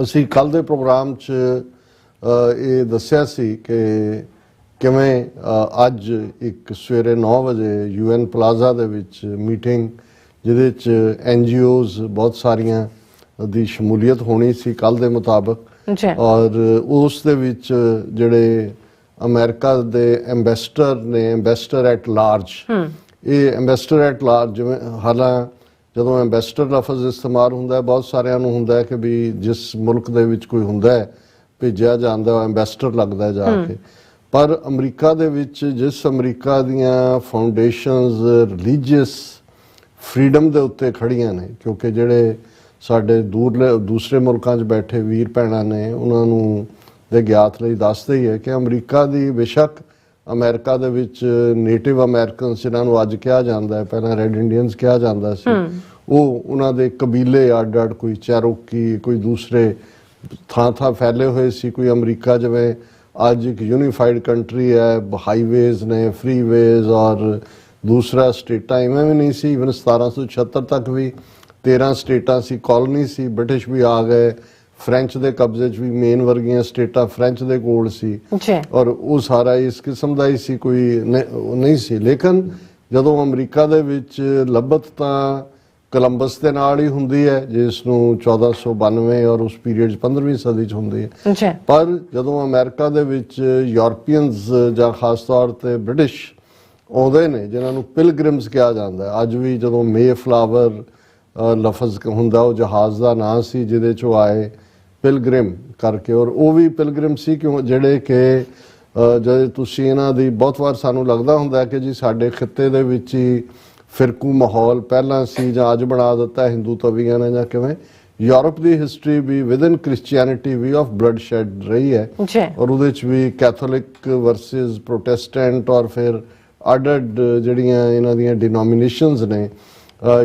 ਅਸੀਂ ਕੱਲ ਦੇ ਪ੍ਰੋਗਰਾਮ 'ਚ ਇਹ ਦੱਸਿਆ ਸੀ ਕਿ ਕਿਵੇਂ ਅੱਜ ਇੱਕ ਸਵੇਰੇ 9 ਵਜੇ UN ਪਲਾਜ਼ਾ ਦੇ ਵਿੱਚ ਮੀਟਿੰਗ ਜਿਹਦੇ 'ਚ NGOs ਬਹੁਤ ਸਾਰੀਆਂ ਦੀ ਸ਼ਮੂਲੀਅਤ ਹੋਣੀ ਸੀ ਕੱਲ ਦੇ ਮੁਤਾਬਕ। ਔਰ ਉਸ ਦੇ ਵਿੱਚ ਜਿਹੜੇ ਅਮਰੀਕਾ ਦੇ ਐਂਬੈਸਡਰ ਨੇ, ਐਂਬੈਸਡਰ ਐਟ ਲਾਰਜ, ਇਹ ਐਂਬੈਸਡਰ ਐਟ ਲਾਰਜ ਜਿਵੇਂ ਹਾਲਾਂ ਜਦੋਂ ਐਂਬੈਸਡਰ ਲਫ਼ਜ਼ ਇਸਤੇਮਾਲ ਹੁੰਦਾ ਹੈ ਬਹੁਤ ਸਾਰਿਆਂ ਨੂੰ ਹੁੰਦਾ ਹੈ ਕਿ ਵੀ ਜਿਸ ਮੁਲਕ ਦੇ ਵਿੱਚ ਕੋਈ ਹੁੰਦਾ ਹੈ ਭੇਜਿਆ ਜਾਂਦਾ ਉਹ ਐਂਬੈਸਡਰ ਲੱਗਦਾ ਜਾ ਕੇ। ਪਰ ਅਮਰੀਕਾ ਦੇ ਵਿੱਚ ਜਿਸ ਅਮਰੀਕਾ ਦੀਆਂ ਫਾਊਂਡੇਸ਼ਨਸ ਰਿਲੀਜੀਅਸ ਫਰੀडम ਦੇ ਉੱਤੇ ਖੜੀਆਂ ਨੇ, ਕਿਉਂਕਿ ਜਿਹੜੇ ਸਾਡੇ ਦੂਸਰੇ ਮੁਲਕਾਂ 'ਚ ਬੈਠੇ ਵੀਰ ਭੈਣਾਂ ਨੇ ਉਹਨਾਂ ਨੂੰ ਦੇ ਗਿਆਤ ਲਈ ਦੱਸਦੇ ਹੀ ਹੈ ਕਿ ਅਮਰੀਕਾ ਦੀ ਬੇਸ਼ੱਕ ਅਮਰੀਕਾ ਦੇ ਵਿੱਚ ਨੇਟਿਵ ਅਮਰੀਕਨਸ ਜਿਨ੍ਹਾਂ ਨੂੰ ਅੱਜ ਕਿਹਾ ਜਾਂਦਾ ਹੈ, ਪਹਿਲਾਂ ਰੈੱਡ ਇੰਡੀਅਨਸ ਕਿਹਾ ਜਾਂਦਾ ਸੀ, ਉਹ ਉਹਨਾਂ ਦੇ ਕਬੀਲੇ ਅੱਡ-ਅੱਡ, ਕੋਈ ਚੈਰੋਕੀ, ਕੋਈ ਦੂਸਰੇ ਥਾਂ ਫੈਲੇ ਹੋਏ ਸੀ। ਕੋਈ ਅਮਰੀਕਾ ਜਿਵੇਂ ਅੱਜ ਇੱਕ ਯੂਨੀਫਾਈਡ ਕੰਟਰੀ ਹੈ, ਹਾਈਵੇਜ਼ ਨੇ, ਫਰੀਵੇਜ਼, ਔਰ ਦੂਸਰਾ ਸਟੇਟਾਂ ਇਵੇਂ ਵੀ ਨਹੀਂ ਸੀ। ਇਵਨ 1776 ਤੱਕ ਵੀ 13 ਸਟੇਟਾਂ ਸੀ, ਕਾਲੋਨੀ ਸੀ, ਬ੍ਰਿਟਿਸ਼ ਵੀ ਆ ਗਏ, ਫ੍ਰੈਂਚ ਦੇ ਕਬਜ਼ੇ 'ਚ ਵੀ ਮੇਨ ਵਰਗੀਆਂ ਸਟੇਟਾਂ ਫ੍ਰੈਂਚ ਦੇ ਕੋਲ ਸੀ। ਔਰ ਉਹ ਸਾਰਾ ਇਸ ਕਿਸਮ ਦਾ ਹੀ ਸੀ, ਕੋਈ ਨਹੀਂ ਸੀ। ਲੇਕਿਨ ਜਦੋਂ ਅਮਰੀਕਾ ਦੇ ਵਿੱਚ ਲੱਭਤ ਤਾਂ ਕੋਲੰਬਸ ਦੇ ਨਾਲ ਹੀ ਹੁੰਦੀ ਹੈ, ਜਿਸ ਨੂੰ 1492 ਔਰ ਉਸ ਪੀਰੀਅਡ 'ਚ 15ਵੀਂ ਸਦੀ 'ਚ ਹੁੰਦੀ ਹੈ। ਪਰ ਜਦੋਂ ਅਮਰੀਕਾ ਦੇ ਵਿੱਚ ਯੂਰਪੀਅਨਸ ਜਾਂ ਖਾਸ ਤੌਰ ਤੇ ਬ੍ਰਿਟਿਸ਼ ਆਉਂਦੇ ਨੇ ਜਿਨ੍ਹਾਂ ਨੂੰ ਪਿਲਗ੍ਰਿਮਸ ਕਿਹਾ ਜਾਂਦਾ ਹੈ, ਅੱਜ ਵੀ ਜਦੋਂ ਮੇ-ਫਲਾਵਰ ਲਫ਼ਜ਼ ਹੁੰਦਾ ਉਹ ਜਹਾਜ਼ ਦਾ ਨਾਂ ਸੀ ਜਿਹਦੇ 'ਚੋਂ ਆਏ ਪਿਲਗ੍ਰਿਮ ਕਰਕੇ। ਔਰ ਉਹ ਵੀ ਪਿਲਗ੍ਰਿਮ ਸੀ ਕਿਉਂ ਜਿਹੜੇ ਕਿ ਜਦ ਤੁਸੀਂ ਇਹਨਾਂ ਦੀ ਬਹੁਤ ਵਾਰ ਸਾਨੂੰ ਲੱਗਦਾ ਹੁੰਦਾ ਕਿ ਜੀ ਸਾਡੇ ਖਿੱਤੇ ਦੇ ਵਿੱਚ ਹੀ ਫਿਰਕੂ ਮਾਹੌਲ ਪਹਿਲਾਂ ਸੀ ਜਾਂ ਅੱਜ ਬਣਾ ਦਿੱਤਾ ਹਿੰਦੂ ਤਵੀਆਂ ਨੇ ਜਾਂ ਕਿਵੇਂ। ਯੂਰਪ ਦੀ ਹਿਸਟਰੀ ਵੀ ਵਿਦਨ ਕ੍ਰਿਸਚੀਅਨਿਟੀ ਵੀ ਆਫ ਬਲੱਡ ਸ਼ੈਡ ਰਹੀ ਹੈ। ਔਰ ਉਹਦੇ 'ਚ ਵੀ ਕੈਥੋਲਿਕ ਵਰਸਸ ਪ੍ਰੋਟੈਸਟੈਂਟ ਔਰ ਫਿਰ ਅੱਡ-ਅੱਡ ਜਿਹੜੀਆਂ ਇਹਨਾਂ ਦੀਆਂ ਡਿਨੋਮੀਨੇਸ਼ਨਸ ਨੇ।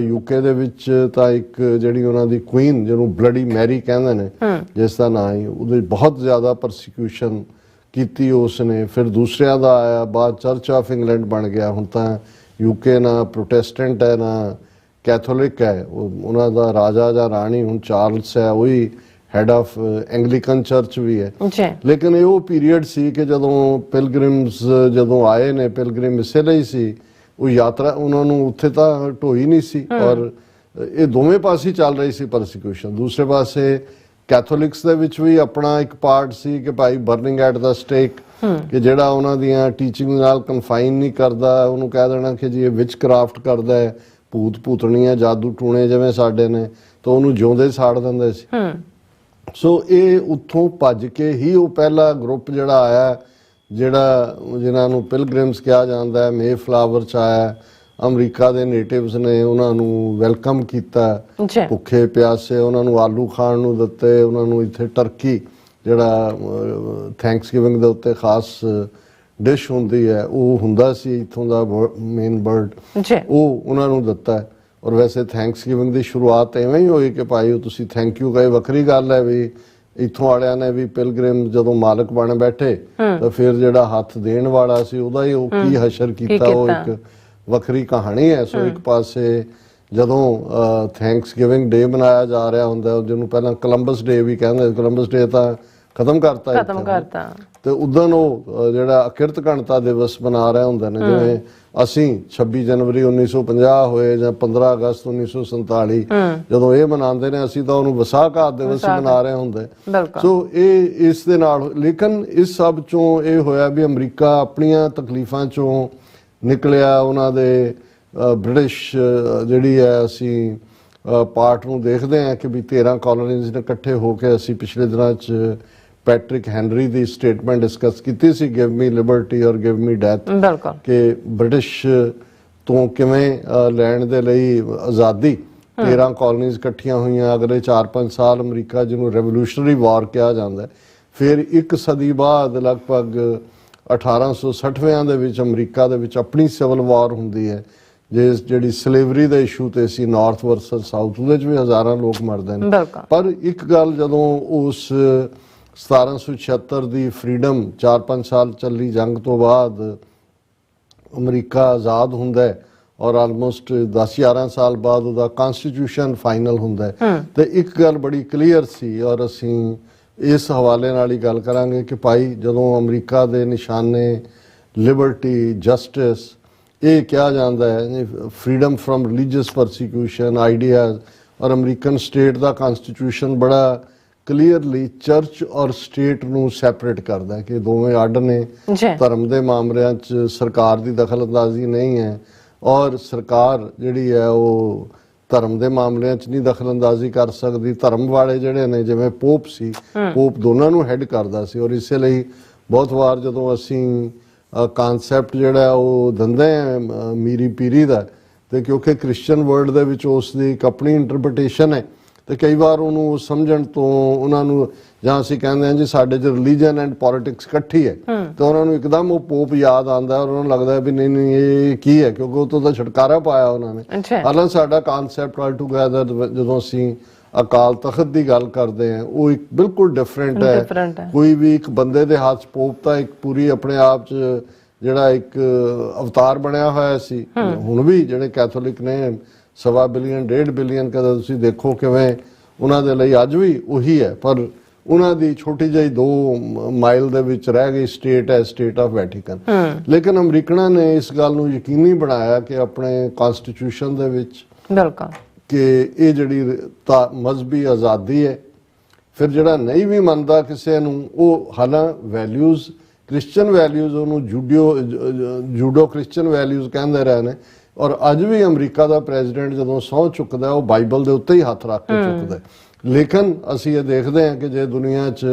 ਯੂਕੇ ਦੇ ਵਿੱਚ ਤਾਂ ਇੱਕ ਜਿਹੜੀ ਉਹਨਾਂ ਦੀ ਕੁਈਨ ਜਿਹਨੂੰ ਬਲੱਡੀ ਮੈਰੀ ਕਹਿੰਦੇ ਨੇ, ਜਿਸ ਦਾ ਨਾਂ ਹੀ, ਉਹਦੇ ਬਹੁਤ ਜ਼ਿਆਦਾ ਪਰਸੀਕਿਊਸ਼ਨ ਕੀਤੀ ਉਸ ਨੇ। ਫਿਰ ਦੂਸਰਿਆਂ ਦਾ ਆਇਆ, ਬਾਅਦ ਚਰਚ ਆਫ ਇੰਗਲੈਂਡ ਬਣ ਗਿਆ। ਹੁਣ ਤਾਂ ਯੂਕੇ ਨਾ ਪ੍ਰੋਟੈਸਟੈਂਟ ਹੈ ਨਾ ਕੈਥੋਲਿਕ ਹੈ, ਉਹਨਾਂ ਦਾ ਰਾਜਾ ਜਾਂ ਰਾਣੀ ਹੁਣ ਚਾਰਲਸ ਹੈ, ਉਹੀ ਹੈਡ ਆਫ ਐਂਗਲੀਕਨ ਚਰਚ ਵੀ ਹੈ। ਲੇਕਿਨ ਇਹ ਉਹ ਪੀਰੀਅਡ ਸੀ ਕਿ ਜਦੋਂ ਪਿਲਗ੍ਰਿਮਸ ਜਦੋਂ ਆਏ ਨੇ, ਪਿਲਗ੍ਰਿਮ ਇਸੇ ਲਈ ਸੀ ਉਹ ਯਾਤਰਾ, ਉਹਨਾਂ ਨੂੰ ਉੱਥੇ ਤਾਂ ਢੋਈ ਨਹੀਂ ਸੀ। ਔਰ ਇਹ ਦੋਵੇਂ ਪਾਸੇ ਚੱਲ ਰਹੀ ਸੀ ਪਰਸੀਕਿਊਸ਼ਨ। ਦੂਸਰੇ ਪਾਸੇ ਕੈਥੋਲਿਕਸ ਦੇ ਵਿੱਚ ਵੀ ਆਪਣਾ ਇੱਕ ਪਾਰਟ ਸੀ ਕਿ ਭਾਈ ਬਰਨਿੰਗ ਐਟ ਦਾ ਸਟੇਕ, ਕਿ ਜਿਹੜਾ ਉਹਨਾਂ ਦੀਆਂ ਟੀਚਿੰਗ ਨਾਲ ਕਨਫਾਈਨ ਨਹੀਂ ਕਰਦਾ, ਉਹਨੂੰ ਕਹਿ ਦੇਣਾ ਕਿ ਜੀ ਇਹ ਵਿਚ ਕਰਾਫਟ ਕਰਦਾ ਹੈ, ਭੂਤ ਭੂਤਣੀਆਂ ਜਾਦੂ ਟੂਣੇ ਜਿਵੇਂ ਸਾਡੇ ਨੇ, ਤਾਂ ਉਹਨੂੰ ਜਿਉਂਦੇ ਸਾੜ ਦਿੰਦੇ ਸੀ। ਸੋ ਇਹ ਉੱਥੋਂ ਭੱਜ ਕੇ ਹੀ ਉਹ ਪਹਿਲਾ ਗਰੁੱਪ ਜਿਹੜਾ ਆਇਆ, ਜਿਨ੍ਹਾਂ ਨੂੰ ਪਿਲਗ੍ਰਿਮਸ ਕਿਹਾ ਜਾਂਦਾ ਹੈ, ਮੇ ਫਲਾਵਰ 'ਚ ਆਇਆ। ਅਮਰੀਕਾ ਦੇ ਨੇਟਿਵਸ ਨੇ ਉਹਨਾਂ ਨੂੰ ਵੈਲਕਮ ਕੀਤਾ, ਭੁੱਖੇ ਪਿਆਸੇ, ਉਹਨਾਂ ਨੂੰ ਆਲੂ ਖਾਣ ਨੂੰ ਦਿੱਤੇ, ਉਹਨਾਂ ਨੂੰ ਇੱਥੇ ਟਰਕੀ ਜਿਹੜਾ ਥੈਂਕਸਗਿਵਿੰਗ ਦੇ ਉੱਤੇ ਖਾਸ ਡਿਸ਼ ਹੁੰਦੀ ਹੈ ਉਹ ਹੁੰਦਾ ਸੀ ਇੱਥੋਂ ਦਾ ਮੇਨ ਬਰਡ, ਉਹ ਉਹਨਾਂ ਨੂੰ ਦਿੱਤਾ। ਔਰ ਵੈਸੇ ਥੈਂਕਸਗਿਵਿੰਗ ਦੀ ਸ਼ੁਰੂਆਤ ਐਵੇਂ ਹੀ ਹੋਈ ਕਿ ਭਾਈ ਤੁਸੀਂ ਥੈਂਕ ਯੂ ਕਹੇ, ਵੱਖਰੀ ਗੱਲ ਹੈ ਵੀ ਇੱਥੋਂ ਵਾਲਿਆਂ ਨੇ ਵੀ ਪਿਲਗ੍ਰਿਮ ਜਦੋਂ ਮਾਲਕ ਬਣ ਬੈਠੇ ਤਾਂ ਫਿਰ ਜਿਹੜਾ ਹੱਥ ਦੇਣ ਵਾਲਾ ਸੀ ਉਹਦਾ ਹੀ ਉਹ ਕੀ ਹਸ਼ਰ ਕੀਤਾ, ਉਹ ਇੱਕ ਵੱਖਰੀ ਕਹਾਣੀ ਹੈ। ਸੋ ਇੱਕ ਪਾਸੇ ਜਦੋਂ ਥੈਂਕਸ ਗਿਵਿੰਗ ਡੇ ਮਨਾਇਆ ਜਾ ਰਿਹਾ ਹੁੰਦਾ, ਜਿਹਨੂੰ ਪਹਿਲਾਂ ਕੋਲੰਬਸ ਡੇ ਵੀ ਕਹਿੰਦੇ, ਕੋਲੰਬਸ ਡੇ ਤਾਂ ਖਤਮ ਕਰਤਾ ਤੇ ਉਦੋਂ ਉਹ ਜਿਹੜਾ ਅਕਿਰਤ ਘਣਤਾ ਦਿਵਸ ਮਨਾ ਰਹੇ ਹੁੰਦੇ ਨੇ, ਜਿਵੇਂ ਅਸੀਂ 26 ਜਨਵਰੀ 1950 ਹੋਏ ਜਾਂ 15 ਅਗਸਤ 1947 ਜਦੋਂ ਇਹ ਮਨਾਉਂਦੇ ਨੇ, ਅਸੀਂ ਤਾਂ ਉਹਨੂੰ ਵਿਸਾਖਾ ਦਿਵਸ ਮਨਾ ਰਹੇ ਹੁੰਦੇ। ਸੋ ਇਹ ਇਸ ਦੇ ਨਾਲ, ਲੇਕਿਨ ਇਸ ਸਭ ਚੋਂ ਇਹ ਹੋਇਆ ਵੀ ਅਮਰੀਕਾ ਆਪਣੀਆਂ ਤਕਲੀਫਾਂ ਚੋਂ ਨਿਕਲਿਆ। ਉਹਨਾਂ ਦੇ ਬ੍ਰਿਟਿਸ਼ ਜਿਹੜੀ ਹੈ ਅਸੀਂ ਪਾਰਟ ਨੂੰ ਦੇਖਦੇ ਹਾਂ ਕਿ ਵੀ 13 ਕਾਲੋਨੀਜ਼ ਨੇ ਇਕੱਠੇ ਹੋ ਕੇ, ਅਸੀਂ ਪਿਛਲੇ ਦਿਨਾਂ 'ਚ ਪੈਟਰਿਕ ਹੈਨਰੀ ਦੀ ਸਟੇਟਮੈਂਟ ਡਿਸਕਸ ਕੀਤੀ ਸੀ, ਗਿਵ ਮੀ ਲਿਬਰਟੀ ਔਰ ਗਿਵ ਮੀ ਡੈਥ, ਕਿ ਬ੍ਰਿਟਿਸ਼ ਤੋਂ ਕਿਵੇਂ ਲੈਣ ਦੇ ਲਈ ਆਜ਼ਾਦੀ 13 ਕਾਲੋਨੀਜ਼ ਇਕੱਠੀਆਂ ਹੋਈਆਂ। ਅਗਲੇ 4-5 ਸਾਲ ਅਮਰੀਕਾ, ਜਿਹਨੂੰ ਰੈਵੋਲੂਸ਼ਨਰੀ ਵਾਰ ਕਿਹਾ ਜਾਂਦਾ, ਫਿਰ ਇੱਕ ਸਦੀ ਬਾਅਦ ਲਗਭਗ 1860ਵਿਆਂ ਦੇ ਵਿੱਚ ਅਮਰੀਕਾ ਦੇ ਵਿੱਚ ਆਪਣੀ ਸਿਵਲ ਵਾਰ ਹੁੰਦੀ ਹੈ, ਜਿਹੜੀ ਸਲੇਵਰੀ ਦੇ ਇਸ਼ੂ ਤੇ ਸੀ, ਨਾਰਥ ਵਰਸਸ ਸਾਊਥ, ਉਹਦੇ 'ਚ ਵੀ ਹਜ਼ਾਰਾਂ ਲੋਕ ਮਰਦੇ ਨੇ। ਪਰ ਇੱਕ ਗੱਲ, ਜਦੋਂ ਉਸ 1776 ਦੀ ਫਰੀडम 4-5 ਸਾਲ ਚੱਲੀ ਜੰਗ ਤੋਂ ਬਾਅਦ ਅਮਰੀਕਾ ਆਜ਼ਾਦ ਹੁੰਦਾ ਹੈ ਔਰ ਆਲਮੋਸਟ 10-11 ਸਾਲ ਬਾਅਦ ਉਹਦਾ ਕਨਸਟੀਟਿਊਸ਼ਨ ਫਾਈਨਲ ਹੁੰਦਾ ਹੈ, ਤੇ ਇੱਕ ਗੱਲ ਬੜੀ ਕਲੀਅਰ ਸੀ ਔਰ ਅਸੀਂ ਇਸ ਹਵਾਲੇ ਨਾਲ ਹੀ ਗੱਲ ਕਰਾਂਗੇ ਕਿ ਭਾਈ ਜਦੋਂ ਅਮਰੀਕਾ ਦੇ ਨਿਸ਼ਾਨੇ ਲਿਬਰਟੀ, ਜਸਟਿਸ ਇਹ ਕਿਹਾ ਜਾਂਦਾ ਹੈ, freedom from religious persecution, ideas, ਔਰ ਅਮਰੀਕਨ ਸਟੇਟ ਦਾ ਕਨਸਟੀਟਿਊਸ਼ਨ ਬੜਾ ਕਲੀਅਰਲੀ ਚਰਚ ਔਰ ਸਟੇਟ ਨੂੰ ਸੈਪਰੇਟ ਕਰਦਾ ਹੈ ਕਿ ਦੋਵੇਂ ਅੱਡ ਨੇ। ਧਰਮ ਦੇ ਮਾਮਲਿਆਂ 'ਚ ਸਰਕਾਰ ਦੀ ਦਖਲਅੰਦਾਜ਼ੀ ਨਹੀਂ ਹੈ ਔਰ ਸਰਕਾਰ ਜਿਹੜੀ ਹੈ ਉਹ ਧਰਮ ਦੇ ਮਾਮਲਿਆਂ 'ਚ ਨਹੀਂ ਦਖਲਅੰਦਾਜ਼ੀ ਕਰ ਸਕਦੀ। ਧਰਮ ਵਾਲੇ ਜਿਹੜੇ ਨੇ, ਜਿਵੇਂ ਪੋਪ ਸੀ, ਪੋਪ ਦੋਨਾਂ ਨੂੰ ਹੈਡ ਕਰਦਾ ਸੀ ਔਰ ਇਸੇ ਲਈ ਬਹੁਤ ਵਾਰ ਜਦੋਂ ਅਸੀਂ ਕਾਨਸੈਪਟ ਜਿਹੜਾ ਉਹ ਦਿੰਦੇ ਆ ਮੀਰੀ ਪੀਰੀ ਦਾ, ਤੇ ਕਿਉਂਕਿ ਕ੍ਰਿਸਚੀਅਨ ਵਰਲਡ ਦੇ ਵਿੱਚ ਉਸ ਦੀ ਇੱਕ ਆਪਣੀ ਇੰਟਰਪ੍ਰੀਟੇਸ਼ਨ ਹੈ, ਤੇ ਕਈ ਵਾਰ ਉਹਨੂੰ ਸਮਝਣ ਤੋਂ ਉਹਨਾਂ ਨੂੰ, ਜਾਂ ਅਸੀਂ ਕਹਿੰਦੇ ਹਾਂ ਜੀ ਸਾਡੇ 'ਚ ਰਿਲੀਜਨ ਐਂਡ ਪੋਲਿਟਿਕਸ ਇਕੱਠੀ ਹੈ, ਤੇ ਉਹਨਾਂ ਨੂੰ ਇੱਕਦਮ ਉਹ ਪੋਪ ਯਾਦ ਆਉਂਦਾ ਔਰ ਉਹਨਾਂ ਨੂੰ ਲੱਗਦਾ ਵੀ ਨਹੀਂ ਇਹ ਕੀ ਹੈ, ਕਿਉਂਕਿ ਉਹ ਤੋਂ ਤਾਂ ਛੁਟਕਾਰਾ ਪਾਇਆ ਉਹਨਾਂ ਨੇ। ਹਾਲਾਂਕਿ ਸਾਡਾ ਕਾਨਸੈਪਟ ਆਲ ਟੂਗੈਦਰ ਜਦੋਂ ਅਸੀਂ ਅਕਾਲ ਤਖਤ ਦੀ ਗੱਲ ਕਰਦੇ ਹਾਂ, ਉਹ ਇੱਕ ਬਿਲਕੁਲ ਡਿਫਰੈਂਟ ਹੈ। ਕੋਈ ਵੀ ਇੱਕ ਬੰਦੇ ਦੇ ਹੱਥ ਪੋਪ ਤਾਂ ਇੱਕ ਪੂਰੀ ਆਪਣੇ ਆਪ 'ਚ ਜਿਹੜਾ ਇੱਕ ਅਵਤਾਰ ਬਣਿਆ ਹੋਇਆ ਸੀ। ਹੁਣ ਵੀ ਜਿਹੜੇ ਕੈਥੋਲਿਕ ਨੇ 1.25 ਬਿਲੀਅਨ 1.5 ਬਿਲੀਅਨ ਕਦਾ ਤੁਸੀਂ ਦੇਖੋ ਕਿਵੇਂ ਉਹਨਾਂ ਦੇ ਲਈ ਅੱਜ ਵੀ ਉਹੀ ਹੈ, ਪਰ ਉਹਨਾਂ ਦੀ ਛੋਟੀ ਜਿਹੀ 2 ਮਾਈਲ ਦੇ ਵਿੱਚ ਰਹਿ ਗਈ ਸਟੇਟ ਹੈ, ਸਟੇਟ ਆਫ ਵੈਟੀਕਨ। ਲੇਕਿਨ ਅਮਰੀਕਨਾਂ ਨੇ ਇਸ ਗੱਲ ਨੂੰ ਯਕੀਨੀ ਬਣਾਇਆ ਕਿ ਆਪਣੇ ਕਨਸਟੀਟਿਊਸ਼ਨ ਦੇ ਵਿੱਚ ਕਿ ਇਹ ਜਿਹੜੀ ਮਜ਼ਹਬੀ ਆਜ਼ਾਦੀ ਹੈ। ਫਿਰ ਜਿਹੜਾ ਨਹੀਂ ਵੀ ਮੰਨਦਾ ਕਿਸੇ ਨੂੰ, ਉਹ ਹਾਲਾਂ ਵੈਲਿਊਜ਼, ਕ੍ਰਿਸਚੀਅਨ ਵੈਲਿਊਜ਼, ਉਹਨੂੰ ਜੂਡੋ ਕ੍ਰਿਸਚੀਅਨ ਵੈਲਿਊਜ਼ ਕਹਿੰਦੇ ਰਹੇ ਨੇ। ਔਰ ਅੱਜ ਵੀ ਅਮਰੀਕਾ ਦਾ ਪ੍ਰੈਜ਼ੀਡੈਂਟ ਜਦੋਂ ਸਹੁੰ ਚੁੱਕਦਾ, ਉਹ ਬਾਈਬਲ ਦੇ ਉੱਤੇ ਹੀ ਹੱਥ ਰੱਖ ਕੇ ਚੁੱਕਦਾ। ਲੇਕਿਨ ਅਸੀਂ ਇਹ ਦੇਖਦੇ ਹਾਂ ਕਿ ਜੇ ਦੁਨੀਆ 'ਚ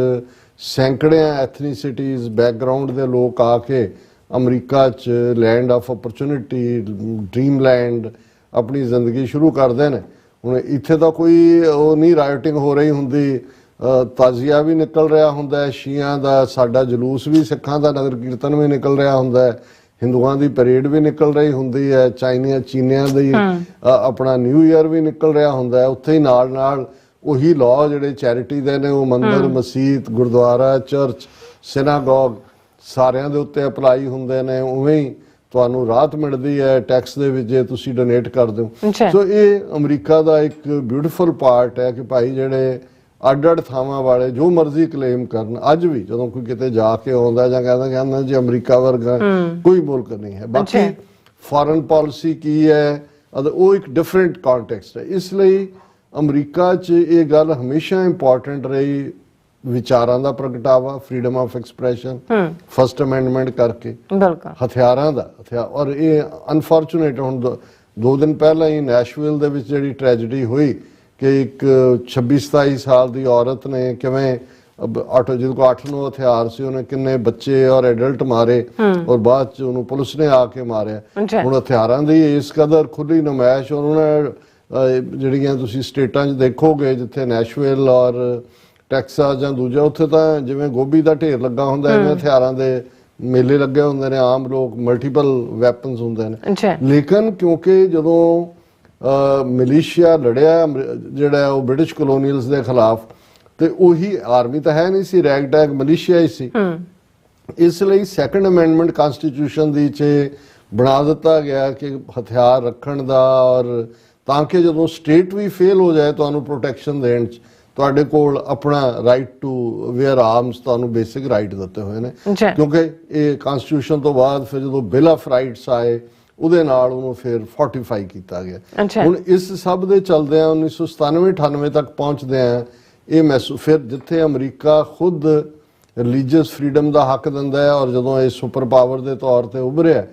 ਸੈਂਕੜਿਆਂ ਐਥਨੀਸਿਟੀਜ਼, ਬੈਕਗਰਾਊਂਡ ਦੇ ਲੋਕ ਆ ਕੇ ਅਮਰੀਕਾ 'ਚ land of opportunity, dream land ਆਪਣੀ ਜ਼ਿੰਦਗੀ ਸ਼ੁਰੂ ਕਰਦੇ ਨੇ। ਹੁਣ ਇੱਥੇ ਤਾਂ ਕੋਈ ਉਹ ਨਹੀਂ ਰਾਈਟਿੰਗ ਹੋ ਰਹੀ ਹੁੰਦੀ, ਤਾਜ਼ੀਆ ਵੀ ਨਿਕਲ ਰਿਹਾ ਹੁੰਦਾ ਹੈ, ਸ਼ੀਆਂ ਦਾ ਸਾਡਾ ਜਲੂਸ ਵੀ, ਸਿੱਖਾਂ ਦਾ ਨਗਰ ਕੀਰਤਨ ਵੀ ਨਿਕਲ ਰਿਹਾ ਹੁੰਦਾ ਹੈ, ਹਿੰਦੂਆਂ ਦੀ ਪਰੇਡ ਵੀ ਨਿਕਲ ਰਹੀ ਹੁੰਦੀ ਹੈ, ਚੀਨੀਆਂ ਦੀ ਆਪਣਾ ਨਿਊ ਈਅਰ ਵੀ ਨਿਕਲ ਰਿਹਾ ਹੁੰਦਾ ਹੈ। ਉੱਥੇ ਹੀ ਨਾਲ ਨਾਲ ਉਹੀ ਲਾਅ ਜਿਹੜੇ ਚੈਰਿਟੀ ਦੇ ਨੇ, ਉਹ ਮੰਦਰ, ਮਸਜਿਦ, ਗੁਰਦੁਆਰਾ, ਚਰਚ, ਸਿਨਾਗੋਗ ਸਾਰਿਆਂ ਦੇ ਉੱਤੇ ਅਪਲਾਈ ਹੁੰਦੇ ਨੇ। ਉਵੇਂ ਹੀ ਤੁਹਾਨੂੰ ਰਾਹਤ ਮਿਲਦੀ ਹੈ ਟੈਕਸ ਦੇ ਵਿੱਚ ਜੇ ਤੁਸੀਂ ਡੋਨੇਟ ਕਰਦੇ ਹੋ। ਸੋ ਇਹ ਅਮਰੀਕਾ ਦਾ ਇੱਕ ਬਿਊਟੀਫੁਲ ਪਾਰਟ ਹੈ ਕਿ ਭਾਈ ਜਿਹੜੇ ਅੱਡ-ਅੱਡ ਥਾਵਾਂ ਵਾਲੇ ਜੋ ਮਰਜ਼ੀ ਕਲੇਮ ਕਰਨ, ਅੱਜ ਵੀ ਜਦੋਂ ਕੋਈ ਕਿਤੇ ਜਾ ਕੇ ਆਉਂਦਾ ਜਾਂ ਕਹਿੰਦਾ ਜੀ ਅਮਰੀਕਾ ਵਰਗਾ ਕੋਈ ਮੁਲਕ ਨਹੀਂ ਹੈ। ਬਾਕੀ ਫੋਰਨ ਪਾਲਿਸੀ ਕੀ ਹੈ, ਉਹ ਇੱਕ ਡਿਫਰੈਂਟ ਕੰਟੈਕਸਟ ਹੈ। ਇਸ ਲਈ ਅਮਰੀਕਾ 'ਚ ਇਹ ਗੱਲ ਹਮੇਸ਼ਾ ਇੰਪੋਰਟੈਂਟ ਰਹੀ, ਵਿਚਾਰਾਂ ਦਾ ਪ੍ਰਗਟਾਵਾ, freedom of expression, first amendment ਕਰਕੇ, ਹਥਿਆਰਾਂ ਦਾ ਔਰ ਇਹ ਅਨਫੋਰਚੂਨੇਟ ਹੁਣ 2 ਦਿਨ ਪਹਿਲਾਂ ਹੀ ਨੈਸ਼ਵਿਲ ਦੇ ਵਿੱਚ ਜਿਹੜੀ ਟ੍ਰੈਜਡੀ ਹੋਈ ਕਿ ਇੱਕ 26-27 ਸਾਲ ਦੀ ਔਰਤ ਨੇ ਕਿਵੇਂ ਜਿਹਦੇ ਕੋਲ 8-9 ਹਥਿਆਰ ਸੀ, ਉਹਨੇ ਕਿੰਨੇ ਬੱਚੇ ਔਰ ਐਡਲਟ ਮਾਰੇ ਔਰ ਬਾਅਦ 'ਚ ਉਹਨੂੰ ਪੁਲਿਸ ਨੇ ਆ ਕੇ ਮਾਰਿਆ। ਹੁਣ ਹਥਿਆਰਾਂ ਦੀ ਇਸ ਕਦਰ ਖੁੱਲੀ ਨੁਮਾਇਸ਼, ਔਰ ਉਹਨਾਂ ਜਿਹੜੀਆਂ ਤੁਸੀਂ ਸਟੇਟਾਂ 'ਚ ਦੇਖੋਗੇ ਜਿੱਥੇ ਨੈਸ਼ਵਿਲ ਔਰ ਟੈਕਸਾਸ ਜਾਂ ਦੂਜਾ, ਉੱਥੇ ਤਾਂ ਜਿਵੇਂ ਗੋਭੀ ਦਾ ਢੇਰ ਲੱਗਾ ਹੁੰਦਾ, ਐਵੇਂ ਹਥਿਆਰਾਂ ਦੇ ਮੇਲੇ ਲੱਗੇ ਹੁੰਦੇ ਨੇ, ਆਮ ਲੋਕ, ਮਲਟੀਪਲ ਵੈਪਨਸ ਹੁੰਦੇ ਨੇ। ਲੇਕਿਨ ਕਿਉਂਕਿ ਜਦੋਂ ਮਿਲੀਸ਼ੀਆ ਲੜਿਆ ਜਿਹੜਾ ਉਹ ਬ੍ਰਿਟਿਸ਼ ਕਲੋਨੀਅਲਸ ਦੇ ਖਿਲਾਫ, ਤੇ ਉਹੀ ਆਰਮੀ ਤਾਂ ਹੈ ਨਹੀਂ ਸੀ, ਰੈਗ ਟੈਗ ਮਲੀਸ਼ੀਆ ਹੀ ਸੀ। ਇਸ ਲਈ ਸੈਕੰਡ ਅਮੈਂਡਮੈਂਟ ਕਨਸਟੀਟਿਊਸ਼ਨ ਦੀ 'ਚ ਬਣਾ ਦਿੱਤਾ ਗਿਆ ਕਿ ਹਥਿਆਰ ਰੱਖਣ ਦਾ, ਔਰ ਤਾਂ ਕਿ ਜਦੋਂ ਸਟੇਟ ਵੀ ਫੇਲ ਹੋ ਜਾਏ ਤੁਹਾਨੂੰ ਪ੍ਰੋਟੈਕਸ਼ਨ ਦੇਣ 'ਚ ਤੁਹਾਡੇ ਕੋਲ ਆਪਣਾ ਰਾਈਟ ਟੂ ਵੇਅਰ ਆਰਮਸ, ਤੁਹਾਨੂੰ ਬੇਸਿਕ ਰਾਈਟ ਦਿੱਤੇ ਹੋਏ ਨੇ। ਕਿਉਂਕਿ ਇਹ ਕਨਸਟੀਟਿਊਸ਼ਨ ਤੋਂ ਬਾਅਦ ਫਿਰ ਜਦੋਂ ਬਿਲ ਆਫ ਰਾਈਟਸ ਆਏ ਉਹਦੇ ਨਾਲ ਉਹਨੂੰ ਫਿਰ ਫੋਰਟੀਫਾਈ ਕੀਤਾ ਗਿਆ। ਹੁਣ ਇਸ ਸਭ ਦੇ ਚਲਦਿਆਂ 1997-98 ਤੱਕ ਪਹੁੰਚਦੇ ਆ ਇਹ ਫਿਰ ਜਿੱਥੇ ਅਮਰੀਕਾ ਖੁਦ ਰਿਲੀਜੀਅਸ ਫਰੀडम ਦਾ ਹੱਕ ਦਿੰਦਾ ਹੈ, ਔਰ ਜਦੋਂ ਇਹ ਸੁਪਰ ਪਾਵਰ ਦੇ ਤੌਰ ਤੇ ਉੱਭਰਿਆ,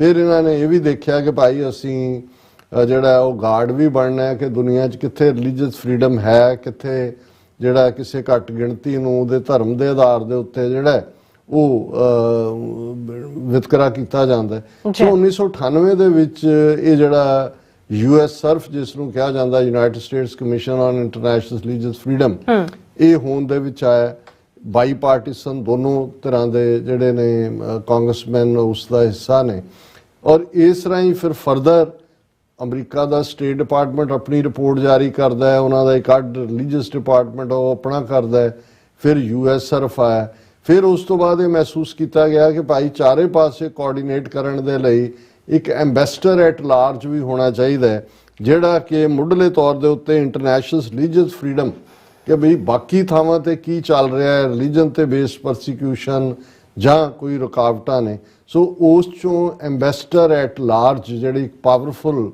ਫਿਰ ਇਹਨਾਂ ਨੇ ਇਹ ਵੀ ਦੇਖਿਆ ਕਿ ਭਾਈ ਅਸੀਂ ਜਿਹੜਾ ਉਹ ਗਾਰਡ ਵੀ ਬਣਨਾ ਹੈ ਕਿ ਦੁਨੀਆ 'ਚ ਕਿੱਥੇ ਰਿਲੀਜੀਅਸ ਫਰੀडम ਹੈ, ਕਿੱਥੇ ਜਿਹੜਾ ਕਿਸੇ ਘੱਟ ਗਿਣਤੀ ਨੂੰ ਉਹਦੇ ਧਰਮ ਦੇ ਆਧਾਰ ਦੇ ਉੱਤੇ ਜਿਹੜਾ ਉਹ ਵਿਤਕਰਾ ਕੀਤਾ ਜਾਂਦਾ ਹੈ। ਸੋ 1998 ਦੇ ਵਿੱਚ ਇਹ ਜਿਹੜਾ US ਸਰਫ, ਜਿਸ ਨੂੰ ਕਿਹਾ ਜਾਂਦਾ United States commission on international religious freedom, ਇਹ ਹੋਂਦ ਦੇ ਵਿੱਚ ਆਇਆ। ਬਾਈ ਪਾਰਟੀਸਨ ਦੋਨੋਂ ਤਰ੍ਹਾਂ ਦੇ ਜਿਹੜੇ ਨੇ ਕਾਂਗਰਸਮੈਨ ਉਸ ਦਾ ਹਿੱਸਾ ਨੇ, ਔਰ ਇਸ ਰਾਹੀਂ ਫਿਰ ਫਰਦਰ ਅਮਰੀਕਾ ਦਾ ਸਟੇਟ ਡਿਪਾਰਟਮੈਂਟ ਆਪਣੀ ਰਿਪੋਰਟ ਜਾਰੀ ਕਰਦਾ ਹੈ, ਉਹਨਾਂ ਦਾ ਇੱਕ ਅੱਡ ਰਿਲੀਜੀਅਸ ਡਿਪਾਰਟਮੈਂਟ ਉਹ ਆਪਣਾ ਕਰਦਾ ਹੈ, ਫਿਰ US ਸਰਫ ਆਇਆ। ਫਿਰ ਉਸ ਤੋਂ ਬਾਅਦ ਇਹ ਮਹਿਸੂਸ ਕੀਤਾ ਗਿਆ ਕਿ ਭਾਈ ਚਾਰੇ ਪਾਸੇ ਕੋਆਰਡੀਨੇਟ ਕਰਨ ਦੇ ਲਈ ਇੱਕ ਐਂਬੈਸਡਰ ਐਟ ਲਾਰਜ ਵੀ ਹੋਣਾ ਚਾਹੀਦਾ ਹੈ, ਜਿਹੜਾ ਕਿ ਮੁੱਢਲੇ ਤੌਰ ਦੇ ਉੱਤੇ ਇੰਟਰਨੈਸ਼ਨਲ ਰਿਲੀਜੀਅਸ ਫਰੀडम ਕਿ ਬਈ ਬਾਕੀ ਥਾਵਾਂ ਤੇ ਕੀ ਚੱਲ ਰਿਹਾ ਹੈ, ਰਿਲੀਜਨ ਤੇ ਬੇਸਡ ਪਰਸੀਕਿਊਸ਼ਨ ਜਾਂ ਕੋਈ ਰੁਕਾਵਟਾਂ ਨੇ। ਸੋ ਉਸ ਚੋਂ ਐਂਬੈਸਡਰ ਐਟ ਲਾਰਜ ਜਿਹੜੀ ਇੱਕ ਪਾਵਰਫੁਲ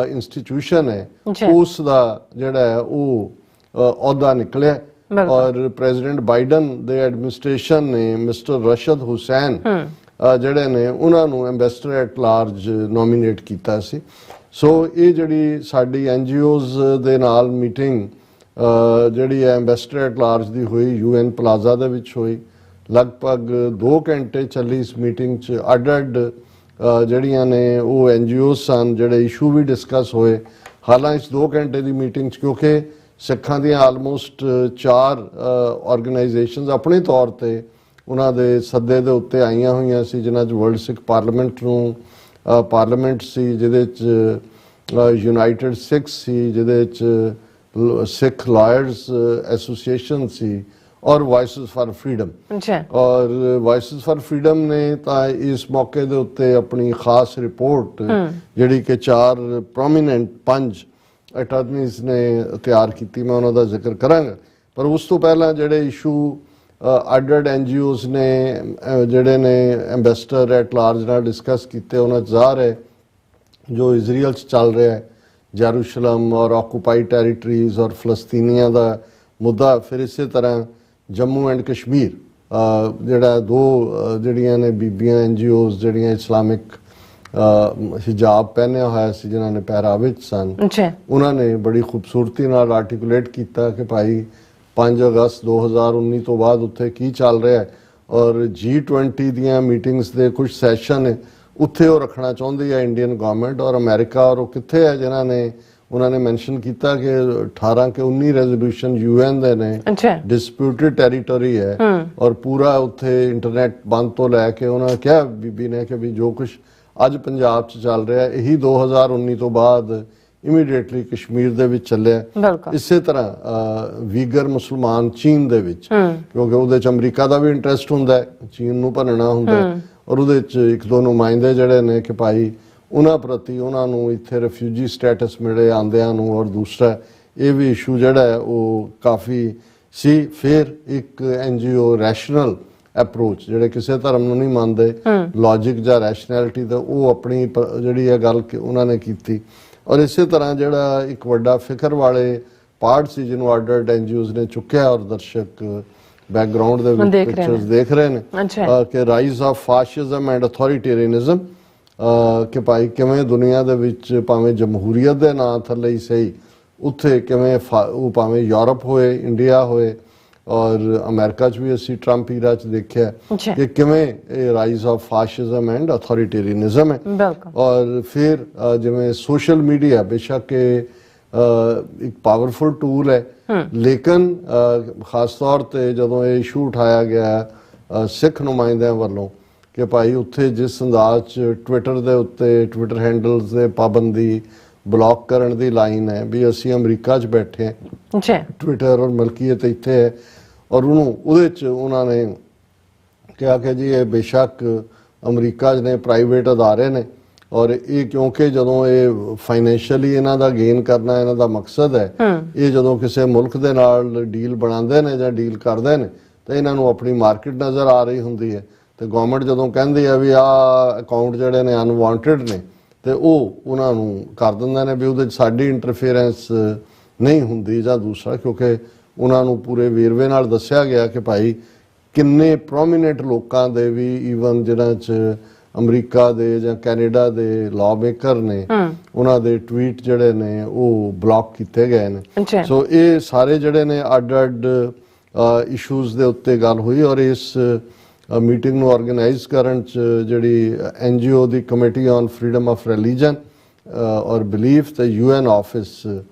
ਇੰਸਟੀਟਿਊਸ਼ਨ ਹੈ, ਉਸ ਦਾ ਜਿਹੜਾ ਹੈ ਉਹ ਅਹੁਦਾ ਨਿਕਲਿਆ। ਔਰ ਪ੍ਰੈਜ਼ੀਡੈਂਟ ਬਾਈਡਨ ਦੇ ਐਡਮਿਨਿਸਟ੍ਰੇਸ਼ਨ ਨੇ ਮਿਸਟਰ ਰਸ਼ਦ ਹੁਸੈਨ ਜਿਹੜੇ ਨੇ ਉਹਨਾਂ ਨੂੰ ਐਂਬੈਸਡਰ ਐਟ ਲਾਰਜ ਨੋਮੀਨੇਟ ਕੀਤਾ ਸੀ। ਸੋ ਇਹ ਜਿਹੜੀ ਸਾਡੀ NGOs ਦੇ ਨਾਲ ਮੀਟਿੰਗ ਜਿਹੜੀ ਹੈ ਐਂਬੈਸਡਰ ਐਟ ਲਾਰਜ ਦੀ ਹੋਈ, UN ਪਲਾਜ਼ਾ ਦੇ ਵਿੱਚ ਹੋਈ। ਲਗਭਗ 2 ਘੰਟੇ ਚੱਲੀ ਇਸ ਮੀਟਿੰਗ 'ਚ ਅੱਡ-ਅੱਡ ਜਿਹੜੀਆਂ ਨੇ ਉਹ NGOs ਸਨ, ਜਿਹੜੇ ਇਸ਼ੂ ਵੀ ਡਿਸਕਸ ਹੋਏ। ਹਾਲਾਂਕਿ ਇਸ 2 ਘੰਟੇ ਦੀ ਮੀਟਿੰਗ 'ਚ ਕਿਉਂਕਿ ਸਿੱਖਾਂ ਦੀਆਂ ਆਲਮੋਸਟ 4 ਆਰਗੇਨਾਈਜੇਸ਼ਨਸ ਆਪਣੇ ਤੌਰ ਤੇ ਉਹਨਾਂ ਦੇ ਸੱਦੇ ਦੇ ਉੱਤੇ ਆਈਆਂ ਹੋਈਆਂ ਸੀ, ਜਿਨ੍ਹਾਂ 'ਚ ਵਰਲਡ ਸਿੱਖ ਪਾਰਲੀਮੈਂਟ ਸੀ, ਜਿਹਦੇ 'ਚ ਯੂਨਾਈਟਿਡ ਸਿੱਖਸ ਸੀ, ਜਿਹਦੇ 'ਚ ਸਿੱਖ ਲਾਇਰਸ ਐਸੋਸੀਏਸ਼ਨ ਸੀ, ਔਰ ਵਾਇਸਸ ਫਾਰ ਫਰੀडम। ਔਰ ਵਾਇਸਸ ਫਾਰ ਫਰੀडम ਨੇ ਤਾਂ ਇਸ ਮੌਕੇ ਦੇ ਉੱਤੇ ਆਪਣੀ ਖਾਸ ਰਿਪੋਰਟ ਜਿਹੜੀ ਕਿ 4 ਪ੍ਰੋਮੀਨੈਂਟ 5 ਅਟਾਰਨੀਜ਼ ਨੇ ਤਿਆਰ ਕੀਤੀ, ਮੈਂ ਉਹਨਾਂ ਦਾ ਜ਼ਿਕਰ ਕਰਾਂਗਾ। ਪਰ ਉਸ ਤੋਂ ਪਹਿਲਾਂ ਜਿਹੜੇ ਇਸ਼ੂ ਅੱਡ-ਅੱਡ NGOs ਨੇ ਜਿਹੜੇ ਨੇ ਐਂਬੈਸਡਰ ਐਟ ਲਾਰਜ ਨਾਲ ਡਿਸਕਸ ਕੀਤੇ, ਉਹਨਾਂ 'ਚ ਜ਼ਾਹਰ ਹੈ ਜੋ ਇਜ਼ਰਾਈਲ 'ਚ ਚੱਲ ਰਿਹਾ ਹੈ, ਜੈਰੂਸ਼ਲਮ ਔਰ ਆਕੂਪਾਈਡ ਟੈਰੀਟਰੀਜ਼ ਔਰ ਫਲਸਤੀਨੀਆਂ ਦਾ ਮੁੱਦਾ। ਫਿਰ ਇਸੇ ਤਰ੍ਹਾਂ ਜੰਮੂ ਐਂਡ ਕਸ਼ਮੀਰ ਜਿਹੜਾ 2 ਜਿਹੜੀਆਂ ਨੇ ਬੀਬੀਆਂ NGOs ਜਿਹੜੀਆਂ ਇਸਲਾਮਿਕ ਹਿਜਾਬ ਪਹਿਨਿਆ ਹੋਇਆ ਸੀ, ਜਿਨ੍ਹਾਂ ਨੇ ਪਹਿਰਾਵੇ 'ਚ ਸਨ, ਉਹਨਾਂ ਨੇ ਬੜੀ ਖੂਬਸੂਰਤੀ ਨਾਲ ਆਰਟੀਕੂਲੇਟ ਕੀਤਾ ਕਿ ਭਾਈ 5 ਅਗਸਤ 2019 ਤੋਂ ਬਾਅਦ ਉੱਥੇ ਕੀ ਚੱਲ ਰਿਹਾ ਹੈ, ਔਰ G20 ਦੀਆਂ ਮੀਟਿੰਗਸ ਦੇ ਕੁਝ ਸੈਸ਼ਨ ਉੱਥੇ ਉਹ ਰੱਖਣਾ ਚਾਹੁੰਦੀ ਹੈ ਇੰਡੀਅਨ ਗਵਰਨਮੈਂਟ ਔਰ ਅਮਰੀਕਾ, ਔਰ ਉਹ ਕਿੱਥੇ ਹੈ ਜਿਨ੍ਹਾਂ ਨੇ ਉਹਨਾਂ ਨੇ ਮੈਂਸ਼ਨ ਕੀਤਾ ਕਿ 18 ਕਿ 19 ਰੈਜ਼ੋਲੂਸ਼ਨ UN ਦੇ ਨੇ, ਡਿਸਪਿਊਟਡ ਟੈਰੀਟਰੀ ਹੈ, ਔਰ ਪੂਰਾ ਉੱਥੇ ਇੰਟਰਨੈਟ ਬੰਦ ਤੋਂ ਲੈ ਕੇ ਉਹਨਾਂ ਕਿਹਾ ਬੀਬੀ ਨੇ ਕਿ ਵੀ ਜੋ ਕੁਝ ਅੱਜ ਪੰਜਾਬ 'ਚ ਚੱਲ ਰਿਹਾ ਇਹੀ 2019 ਤੋਂ ਬਾਅਦ ਇਮੀਡੀਏਟਲੀ ਕਸ਼ਮੀਰ ਦੇ ਵਿੱਚ ਚੱਲਿਆ। ਇਸੇ ਤਰ੍ਹਾਂ ਵੀਗਰ ਮੁਸਲਮਾਨ ਚੀਨ ਦੇ ਵਿੱਚ, ਕਿਉਂਕਿ ਉਹਦੇ 'ਚ ਅਮਰੀਕਾ ਦਾ ਵੀ ਇੰਟਰਸਟ ਹੁੰਦਾ ਹੈ, ਚੀਨ ਨੂੰ ਭੰਨਣਾ ਹੁੰਦਾ, ਔਰ ਉਹਦੇ 'ਚ 1-2 ਨੁਮਾਇੰਦੇ ਜਿਹੜੇ ਨੇ ਕਿ ਭਾਈ ਉਹਨਾਂ ਪ੍ਰਤੀ ਉਹਨਾਂ ਨੂੰ ਇੱਥੇ ਰਿਫਿਊਜੀ ਸਟੇਟਸ ਮਿਲੇ ਆਂਦਿਆਂ ਨੂੰ, ਔਰ ਦੂਸਰਾ ਇਹ ਵੀ ਇਸ਼ੂ ਜਿਹੜਾ ਹੈ ਉਹ ਕਾਫੀ ਸੀ। ਫਿਰ ਇੱਕ NGO ਰੈਸ਼ਨਲ ਅਪਰੋਚ, ਜਿਹੜੇ ਕਿਸੇ ਧਰਮ ਨੂੰ ਨਹੀਂ ਮੰਨਦੇ, ਲੌਜਿਕ ਜਾਂ ਰੈਸ਼ਨੈਲਿਟੀ ਦਾ, ਉਹ ਆਪਣੀ ਜਿਹੜੀ ਇਹ ਗੱਲ ਉਹਨਾਂ ਨੇ ਕੀਤੀ। ਔਰ ਇਸੇ ਤਰ੍ਹਾਂ ਜਿਹੜਾ ਇੱਕ ਵੱਡਾ ਫਿਕਰ ਵਾਲੇ ਪਾਰਟ ਸੀ ਜਿਹਨੂੰ ਅੱਡ-ਅੱਡ NGOs ਨੇ ਚੁੱਕਿਆ, ਔਰ ਦਰਸ਼ਕ ਬੈਕਗ੍ਰਾਉਂਡ ਦੇ ਵਿੱਚ ਪਿਕਚਰਸ ਦੇਖ ਰਹੇ ਨੇ ਕਿ ਰਾਈਜ਼ ਆਫ ਫਾਸ਼ਿਜ਼ਮ ਐਂਡ ਅਥੋਰੀਟੇਰੀਅਨਿਜ਼ਮ, ਕਿ ਭਾਈ ਕਿਵੇਂ ਦੁਨੀਆ ਦੇ ਵਿੱਚ ਭਾਵੇਂ ਜਮਹੂਰੀਅਤ ਦੇ ਨਾਂ ਥੱਲੇ ਹੀ ਸਹੀ ਉੱਥੇ ਕਿਵੇਂ ਉਹ ਭਾਵੇਂ ਯੂਰਪ ਹੋਏ, ਇੰਡੀਆ ਹੋਏ, ਔਰ ਅਮਰੀਕਾ 'ਚ ਵੀ ਅਸੀਂ ਟਰੰਪ ਈਰਾ 'ਚ ਦੇਖਿਆ ਕਿ ਕਿਵੇਂ ਇਹ ਰਾਈਜ਼ ਆਫ ਫਾਸ਼ਿਜ਼ਮ ਐਂਡ ਅਥੋਰੀਟੇਰੀਅਨਿਜ਼ਮ ਹੈ। ਔਰ ਫਿਰ ਜਿਵੇਂ ਸੋਸ਼ਲ ਮੀਡੀਆ ਬੇਸ਼ੱਕ ਇੱਕ ਪਾਵਰਫੁਲ ਟੂਲ ਹੈ, ਲੇਕਿਨ ਖਾਸ ਤੌਰ ਤੇ ਜਦੋਂ ਇਹ ਇਸ਼ੂ ਉਠਾਇਆ ਗਿਆ ਸਿੱਖ ਨੁਮਾਇੰਦਿਆਂ ਵੱਲੋਂ ਕਿ ਭਾਈ ਉੱਥੇ ਜਿਸ ਅੰਦਾਜ਼ 'ਚ ਟਵਿੱਟਰ ਦੇ ਉੱਤੇ ਟਵਿੱਟਰ ਹੈਂਡਲਸ ਦੇ ਪਾਬੰਦੀ, ਬਲੌਕ ਕਰਨ ਦੀ ਲਾਈਨ ਹੈ ਵੀ ਅਸੀਂ ਅਮਰੀਕਾ 'ਚ ਬੈਠੇ ਹਾਂ, ਜੀ ਟਵਿੱਟਰ ਔਰ ਮਲਕੀਅਤ ਇੱਥੇ ਹੈ, ਔਰ ਉਹਦੇ 'ਚ ਉਹਨਾਂ ਨੇ ਕਿਹਾ ਕਿ ਜੀ ਇਹ ਬੇਸ਼ੱਕ ਅਮਰੀਕਾ 'ਚ ਨੇ, ਪ੍ਰਾਈਵੇਟ ਅਦਾਰੇ ਨੇ, ਔਰ ਇਹ ਕਿਉਂਕਿ ਜਦੋਂ ਇਹ ਫਾਈਨੈਂਸ਼ੀਅਲੀ ਇਹਨਾਂ ਦਾ ਗੇਨ ਕਰਨਾ ਇਹਨਾਂ ਦਾ ਮਕਸਦ ਹੈ, ਇਹ ਜਦੋਂ ਕਿਸੇ ਮੁਲਕ ਦੇ ਨਾਲ ਡੀਲ ਬਣਾਉਂਦੇ ਨੇ ਜਾਂ ਡੀਲ ਕਰਦੇ ਨੇ ਤਾਂ ਇਹਨਾਂ ਨੂੰ ਆਪਣੀ ਮਾਰਕੀਟ ਨਜ਼ਰ ਆ ਰਹੀ ਹੁੰਦੀ ਹੈ, ਤੇ ਗਵਰਨਮੈਂਟ ਜਦੋਂ ਕਹਿੰਦੀ ਹੈ ਵੀ ਆਹ ਅਕਾਊਂਟ ਜਿਹੜੇ ਨੇ ਅਨਵਾਂਟਡ ਨੇ ਤੇ ਉਹ ਉਹਨਾਂ ਨੂੰ ਕਰ ਦਿੰਦੇ ਨੇ ਵੀ ਉਹਦੇ 'ਚ ਸਾਡੀ ਇੰਟਰਫੇਰੈਂਸ ਨਹੀਂ ਹੁੰਦੀ ਜਾਂ ਦੂਸਰਾ, ਕਿਉਂਕਿ ਉਹਨਾਂ ਨੂੰ ਪੂਰੇ ਵੇਰਵੇ ਨਾਲ ਦੱਸਿਆ ਗਿਆ ਕਿ ਭਾਈ ਕਿੰਨੇ ਪ੍ਰੋਮੀਨੈਂਟ ਲੋਕਾਂ ਦੇ ਵੀ ਈਵਨ ਜਿਹਨਾਂ 'ਚ ਅਮਰੀਕਾ ਦੇ ਜਾਂ ਕੈਨੇਡਾ ਦੇ ਲਾਅ ਮੇਕਰ ਨੇ ਉਹਨਾਂ ਦੇ ਟਵੀਟ ਜਿਹੜੇ ਨੇ ਉਹ ਬਲੌਕ ਕੀਤੇ ਗਏ ਨੇ। ਸੋ ਇਹ ਸਾਰੇ ਜਿਹੜੇ ਨੇ ਅੱਡ-ਅੱਡ ਇਸ਼ੂਜ਼ ਦੇ ਉੱਤੇ ਗੱਲ ਹੋਈ, ਔਰ ਇਸ ਮੀਟਿੰਗ ਨੂੰ ਆਰਗੇਨਾਈਜ਼ ਕਰਨ 'ਚ ਜਿਹੜੀ NGO the committee on freedom of religion ਔਰ ਬਿਲੀਫ ਤੇ UN ਆਫਿਸ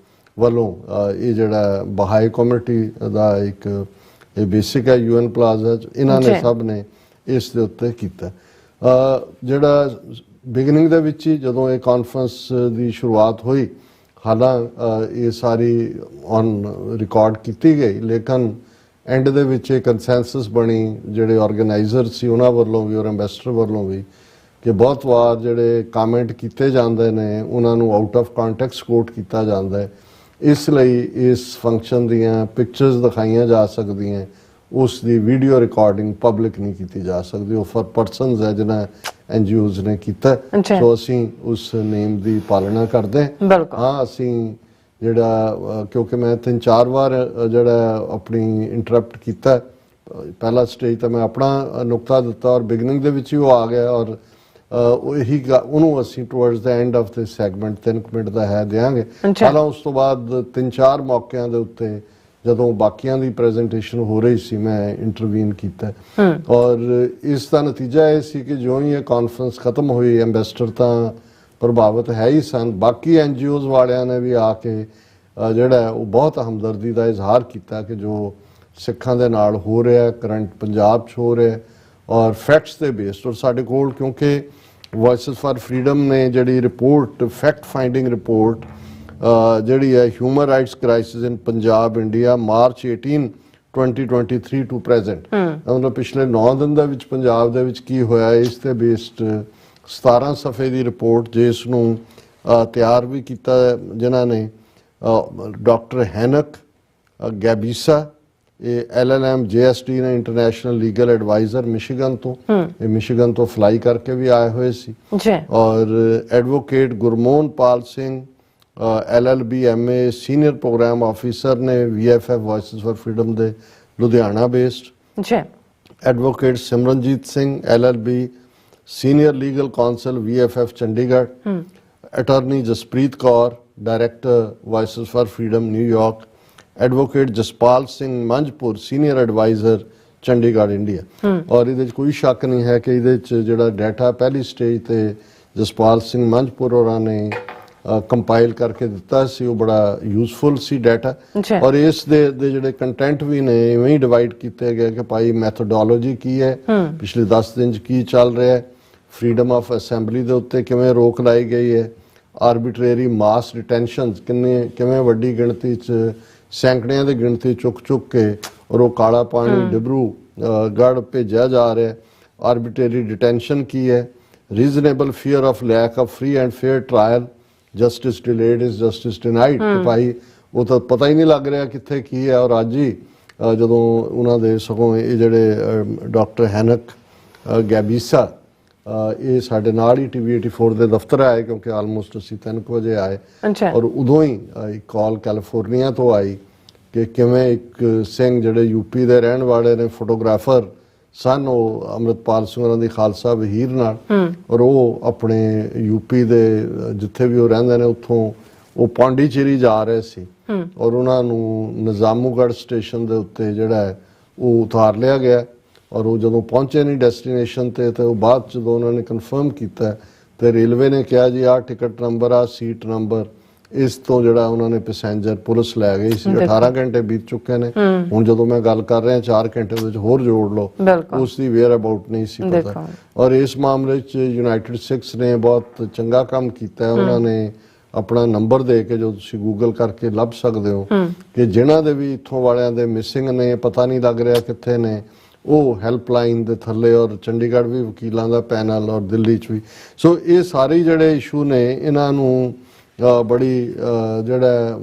ਵੱਲੋਂ ਇਹ ਜਿਹੜਾ ਬਹਾਈ ਕਮੇਟੀ ਦਾ ਇੱਕ ਇਹ ਬੇਸਿਕ ਹੈ UN ਪਲਾਜ਼ਾ 'ਚ, ਇਹਨਾਂ ਨੇ ਸਭ ਨੇ ਇਸ ਦੇ ਉੱਤੇ ਕੀਤਾ। ਜਿਹੜਾ ਬਿਗਨਿੰਗ ਦੇ ਵਿੱਚ ਹੀ ਜਦੋਂ ਇਹ ਕਾਨਫਰੰਸ ਦੀ ਸ਼ੁਰੂਆਤ ਹੋਈ, ਹਾਲਾਂ ਇਹ ਸਾਰੀ ਔਨ ਰਿਕਾਰਡ ਕੀਤੀ ਗਈ, ਲੇਕਿਨ ਐਂਡ ਦੇ ਵਿੱਚ ਇਹ ਕੰਸੈਂਸਸ ਬਣੀ ਜਿਹੜੇ ਆਰਗੇਨਾਈਜ਼ਰ ਸੀ ਉਹਨਾਂ ਵੱਲੋਂ ਵੀ ਔਰ ਐਂਬੈਸਡਰ ਵੱਲੋਂ ਵੀ ਕਿ ਬਹੁਤ ਵਾਰ ਜਿਹੜੇ ਕਮੈਂਟ ਕੀਤੇ ਜਾਂਦੇ ਨੇ ਉਹਨਾਂ ਨੂੰ ਆਊਟ ਆਫ ਕੰਟੈਕਸਟ ਕੋਟ ਕੀਤਾ ਜਾਂਦਾ ਹੈ, ਇਸ ਲਈ ਇਸ ਫੰਕਸ਼ਨ ਦੀਆਂ ਪਿਕਚਰਸ ਦਿਖਾਈਆਂ ਜਾ ਸਕਦੀਆਂ, ਉਸ ਦੀ ਵੀਡੀਓ ਰਿਕਾਰਡਿੰਗ ਪਬਲਿਕ ਨਹੀਂ ਕੀਤੀ ਜਾ ਸਕਦੀ। ਉਹ ਫॉर ਪਰਸਨਸ ਹੈ ਜਿਹਨਾਂ NGOs ਨੇ ਕੀਤਾ, ਸੋ ਅਸੀਂ ਉਸ ਨੇਮ ਦੀ ਪਾਲਣਾ ਕਰਦੇ ਹਾਂ। ਅਸੀਂ ਜਿਹੜਾ ਕਿਉਂਕਿ ਮੈਂ 3-4 ਵਾਰ ਜਿਹੜਾ ਆਪਣੀ ਇੰਟਰਪਟ ਕੀਤਾ, ਪਹਿਲਾ ਸਟੇਜ ਤਾਂ ਮੈਂ ਆਪਣਾ ਨੁਕਤਾ ਦਿੱਤਾ ਔਰ ਬਿਗਨਿੰਗ ਦੇ ਵਿੱਚ ਹੀ ਉਹ ਆ ਗਿਆ, ਔਰ ਇਹੀ ਉਹਨੂੰ ਅਸੀਂ ਟੁਵਰਡਸ ਦਾ end of this segment 3 minute ਦਾ ਹੈ ਦਿਆਂਗੇ। ਹਾਲਾਂ ਉਸ ਤੋਂ ਬਾਅਦ 3-4 ਮੌਕਿਆਂ ਦੇ ਉੱਤੇ ਜਦੋਂ ਬਾਕੀਆਂ ਦੀ ਪ੍ਰੈਜੈਂਟੇਸ਼ਨ ਹੋ ਰਹੀ ਸੀ ਮੈਂ ਇੰਟਰਵੀਨ ਕੀਤਾ, ਔਰ ਇਸ ਦਾ ਨਤੀਜਾ ਇਹ ਸੀ ਕਿ ਜਿਉਂ ਹੀ ਇਹ ਕਾਨਫਰੰਸ ਖਤਮ ਹੋਈ, ਐਂਬੈਸਡਰ ਤਾਂ ਪ੍ਰਭਾਵਿਤ ਹੈ ਹੀ ਸਨ, ਬਾਕੀ NGOs ਵਾਲਿਆਂ ਨੇ ਵੀ ਆ ਕੇ ਜਿਹੜਾ ਉਹ ਬਹੁਤ ਹਮਦਰਦੀ ਦਾ ਇਜ਼ਹਾਰ ਕੀਤਾ ਕਿ ਜੋ ਸਿੱਖਾਂ ਦੇ ਨਾਲ ਹੋ ਰਿਹਾ, ਕਰੰਟ ਪੰਜਾਬ 'ਚ ਹੋ ਰਿਹਾ, ਔਰ ਫੈਕਟਸ ਦੇ ਬੇਸਡ। ਔਰ ਸਾਡੇ ਕੋਲ ਕਿਉਂਕਿ ਵੌਇਸਿਸ ਫਾਰ ਫਰੀडम ਨੇ ਜਿਹੜੀ ਰਿਪੋਰਟ, ਫੈਕਟ ਫਾਈਂਡਿੰਗ ਰਿਪੋਰਟ ਜਿਹੜੀ ਹੈ human rights crisis in Punjab India March 18 2023 to present, ਮਤਲਬ ਪਿਛਲੇ 9 ਦਿਨ ਦੇ ਵਿੱਚ ਪੰਜਾਬ ਦੇ ਵਿੱਚ ਕੀ ਹੋਇਆ, ਇਸ ਤੇ ਬੇਸਡ 17 ਸਫ਼ੇ ਦੀ ਰਿਪੋਰਟ, ਜਿਸ ਨੂੰ ਤਿਆਰ ਵੀ ਕੀਤਾ ਜਿਨ੍ਹਾਂ ਨੇ ਡਾਕਟਰ ਹੈਨਕ ਗੈਬੀਸਾ, ਇਹ LLM JST ਨੇ, ਇੰਟਰਨੈਸ਼ਨਲ ਲੀਗਲ ਐਡਵਾਈਜ਼ਰ ਮਿਸ਼ੀਗਨ ਤੋਂ, ਇਹ ਮਿਸ਼ੀਗਨ ਤੋਂ ਫਲਾਈ ਕਰਕੇ ਵੀ ਆਏ ਹੋਏ ਸੀ, ਔਰ advocate Gurmohan Pal Singh LLB MA senior program officer ਨੇ VFF ਵੌਇਸਿਸ ਫਾਰ ਫਰੀडम ਦੇ Ludhiana based, advocate Simranjeet Singh LLB senior legal counsel VFF Chandigarh, attorney Jaspreet Kaur director Voices for Freedom New York, advocate Jaspal Singh Manjhpur senior adviser Chandigarh India. ਔਰ ਇਹਦੇ 'ਚ ਕੋਈ ਸ਼ੱਕ ਨਹੀਂ ਹੈ ਕਿ ਇਹਦੇ 'ਚ ਜਿਹੜਾ ਡਾਟਾ ਪਹਿਲੀ ਸਟੇਜ ਤੇ ਜਸਪਾਲ ਸਿੰਘ ਮੰਝਪੁਰ ਹੋਰਾਂ ਨੇ ਕੰਪਾਈਲ ਕਰਕੇ ਦਿੱਤਾ ਸੀ, ਉਹ ਬੜਾ ਯੂਜ਼ਫੁਲ ਸੀ ਡਾਟਾ, ਔਰ ਇਸ ਦੇ ਜਿਹੜੇ ਕੰਟੈਂਟ ਵੀ ਨੇ ਇਵੇਂ ਹੀ ਡਿਵਾਈਡ ਕੀਤੇ ਗਏ ਕਿ ਭਾਈ ਮੈਥੋਡੋਲੋਜੀ ਕੀ ਹੈ, ਪਿਛਲੇ 10 ਦਿਨ 'ਚ ਕੀ ਚੱਲ ਰਿਹਾ ਹੈ, ਫਰੀडम ਆਫ ਅਸੈਂਬਲੀ ਦੇ ਉੱਤੇ ਕਿਵੇਂ ਰੋਕ ਲਾਈ ਗਈ ਹੈ, ਆਰਬਿਟਰੇਰੀ ਮਾਸ ਡਿਟੈਂਸ਼ਨਸ ਕਿਵੇਂ ਵੱਡੀ ਗਿਣਤੀ 'ਚ ਸੈਂਕੜਿਆਂ ਦੀ ਗਿਣਤੀ ਚੁੱਕ ਕੇ ਔਰ ਉਹ ਕਾਲਾ ਪਾਣੀ ਡਿਬਰੂਗੜ੍ਹ ਭੇਜਿਆ ਜਾ ਰਿਹਾ, ਆਰਬਿਟਰੇਰੀ ਡਿਟੈਂਸ਼ਨ ਕੀ ਹੈ, reasonable fear of lack of free and fair trial, justice delayed is justice denied, ਕਿ ਭਾਈ ਉਹ ਤਾਂ ਪਤਾ ਹੀ ਨਹੀਂ ਲੱਗ ਰਿਹਾ ਕਿੱਥੇ ਕੀ ਹੈ। ਔਰ ਅੱਜ ਹੀ ਜਦੋਂ ਉਹਨਾਂ ਦੇ ਸਗੋਂ ਇਹ ਜਿਹੜੇ ਡਾਕਟਰ ਹੈਨਕ ਗੈਬੀਸਾ ਇਹ ਸਾਡੇ ਨਾਲ ਹੀ TV 84 ਦੇ ਦਫ਼ਤਰ ਆਏ, ਕਿਉਂਕਿ ਆਲਮੋਸਟ ਅਸੀਂ 3 ਵਜੇ ਆਏ, ਔਰ ਉਦੋਂ ਹੀ ਇੱਕ ਕਾਲ ਕੈਲੀਫੋਰਨੀਆ ਤੋਂ ਆਈ ਕਿ ਕਿਵੇਂ ਇੱਕ ਸਿੰਘ ਜਿਹੜੇ UP ਦੇ ਰਹਿਣ ਵਾਲੇ ਨੇ, ਫੋਟੋਗ੍ਰਾਫਰ ਸਨ, ਉਹ ਅੰਮ੍ਰਿਤਪਾਲ ਸਿੰਘ ਉਹਨਾਂ ਦੀ ਖਾਲਸਾ ਵਹੀਰ ਨਾਲ, ਔਰ ਉਹ ਆਪਣੇ UP ਦੇ ਜਿੱਥੇ ਵੀ ਉਹ ਰਹਿੰਦੇ ਨੇ ਉੱਥੋਂ ਉਹ ਪੌਂਡੀਚੇਰੀ ਜਾ ਰਹੇ ਸੀ, ਔਰ ਉਹਨਾਂ ਨੂੰ ਨਿਜ਼ਾਮੂਗੜ੍ਹ ਸਟੇਸ਼ਨ ਦੇ ਉੱਤੇ ਜਿਹੜਾ ਹੈ ਉਹ ਉਤਾਰ ਲਿਆ ਗਿਆ, ਔਰ ਉਹ ਜਦੋਂ ਪਹੁੰਚੇ ਨਹੀਂ ਡੈਸਟੀਨੇਸ਼ਨ ਤੇ ਉਹ ਬਾਅਦ ਜਦੋਂ ਉਹਨਾਂ ਨੇ ਕਨਫਰਮ ਕੀਤਾ ਤੇ ਰੇਲਵੇ ਨੇ ਕਿਹਾ ਜੀ ਆਹ ਟਿਕਟ ਨੰਬਰ, ਆਹ ਸੀਟ ਨੰਬਰ, ਇਸ ਤੋਂ ਜਿਹੜਾ ਉਹਨਾਂ ਨੇ ਪੈਸੇਂਜਰ ਪੁਲਿਸ ਲੈ ਗਈ ਸੀ। 18 ਘੰਟੇ ਬੀਤ ਚੁੱਕੇ ਨੇ, ਹੁਣ ਜਦੋਂ ਮੈਂ ਗੱਲ ਕਰ ਰਿਹਾ 4 ਘੰਟੇ ਵਿੱਚ ਹੋਰ ਜੋੜ ਲਓ, ਉਸ ਦੀ ਵੇਅਰ ਅਬਾਊਟ ਨਹੀਂ ਸੀ ਪਤਾ। ਔਰ ਇਸ ਮਾਮਲੇ 'ਚ ਯੂਨਾਈਟਿਡ ਸਿੱਖਸ ਨੇ ਬਹੁਤ ਚੰਗਾ ਕੰਮ ਕੀਤਾ, ਉਹਨਾਂ ਨੇ ਆਪਣਾ ਨੰਬਰ ਦੇ ਕੇ ਜੋ ਤੁਸੀਂ ਗੂਗਲ ਕਰਕੇ ਲੱਭ ਸਕਦੇ ਹੋ ਕਿ ਜਿਨ੍ਹਾਂ ਦੇ ਵੀ ਇੱਥੋਂ ਵਾਲਿਆਂ ਦੇ ਮਿਸਿੰਗ ਨੇ, ਪਤਾ ਨਹੀਂ ਲੱਗ ਰਿਹਾ ਕਿੱਥੇ ਨੇ, ਉਹ ਹੈਲਪਲਾਈਨ ਦੇ ਥੱਲੇ, ਔਰ ਚੰਡੀਗੜ੍ਹ ਵੀ ਵਕੀਲਾਂ ਦਾ ਪੈਨਲ, ਔਰ ਦਿੱਲੀ 'ਚ ਵੀ। ਸੋ ਇਹ ਸਾਰੇ ਜਿਹੜੇ ਇਸ਼ੂ ਨੇ ਇਹਨਾਂ ਨੂੰ ਬੜੀ ਜਿਹੜਾ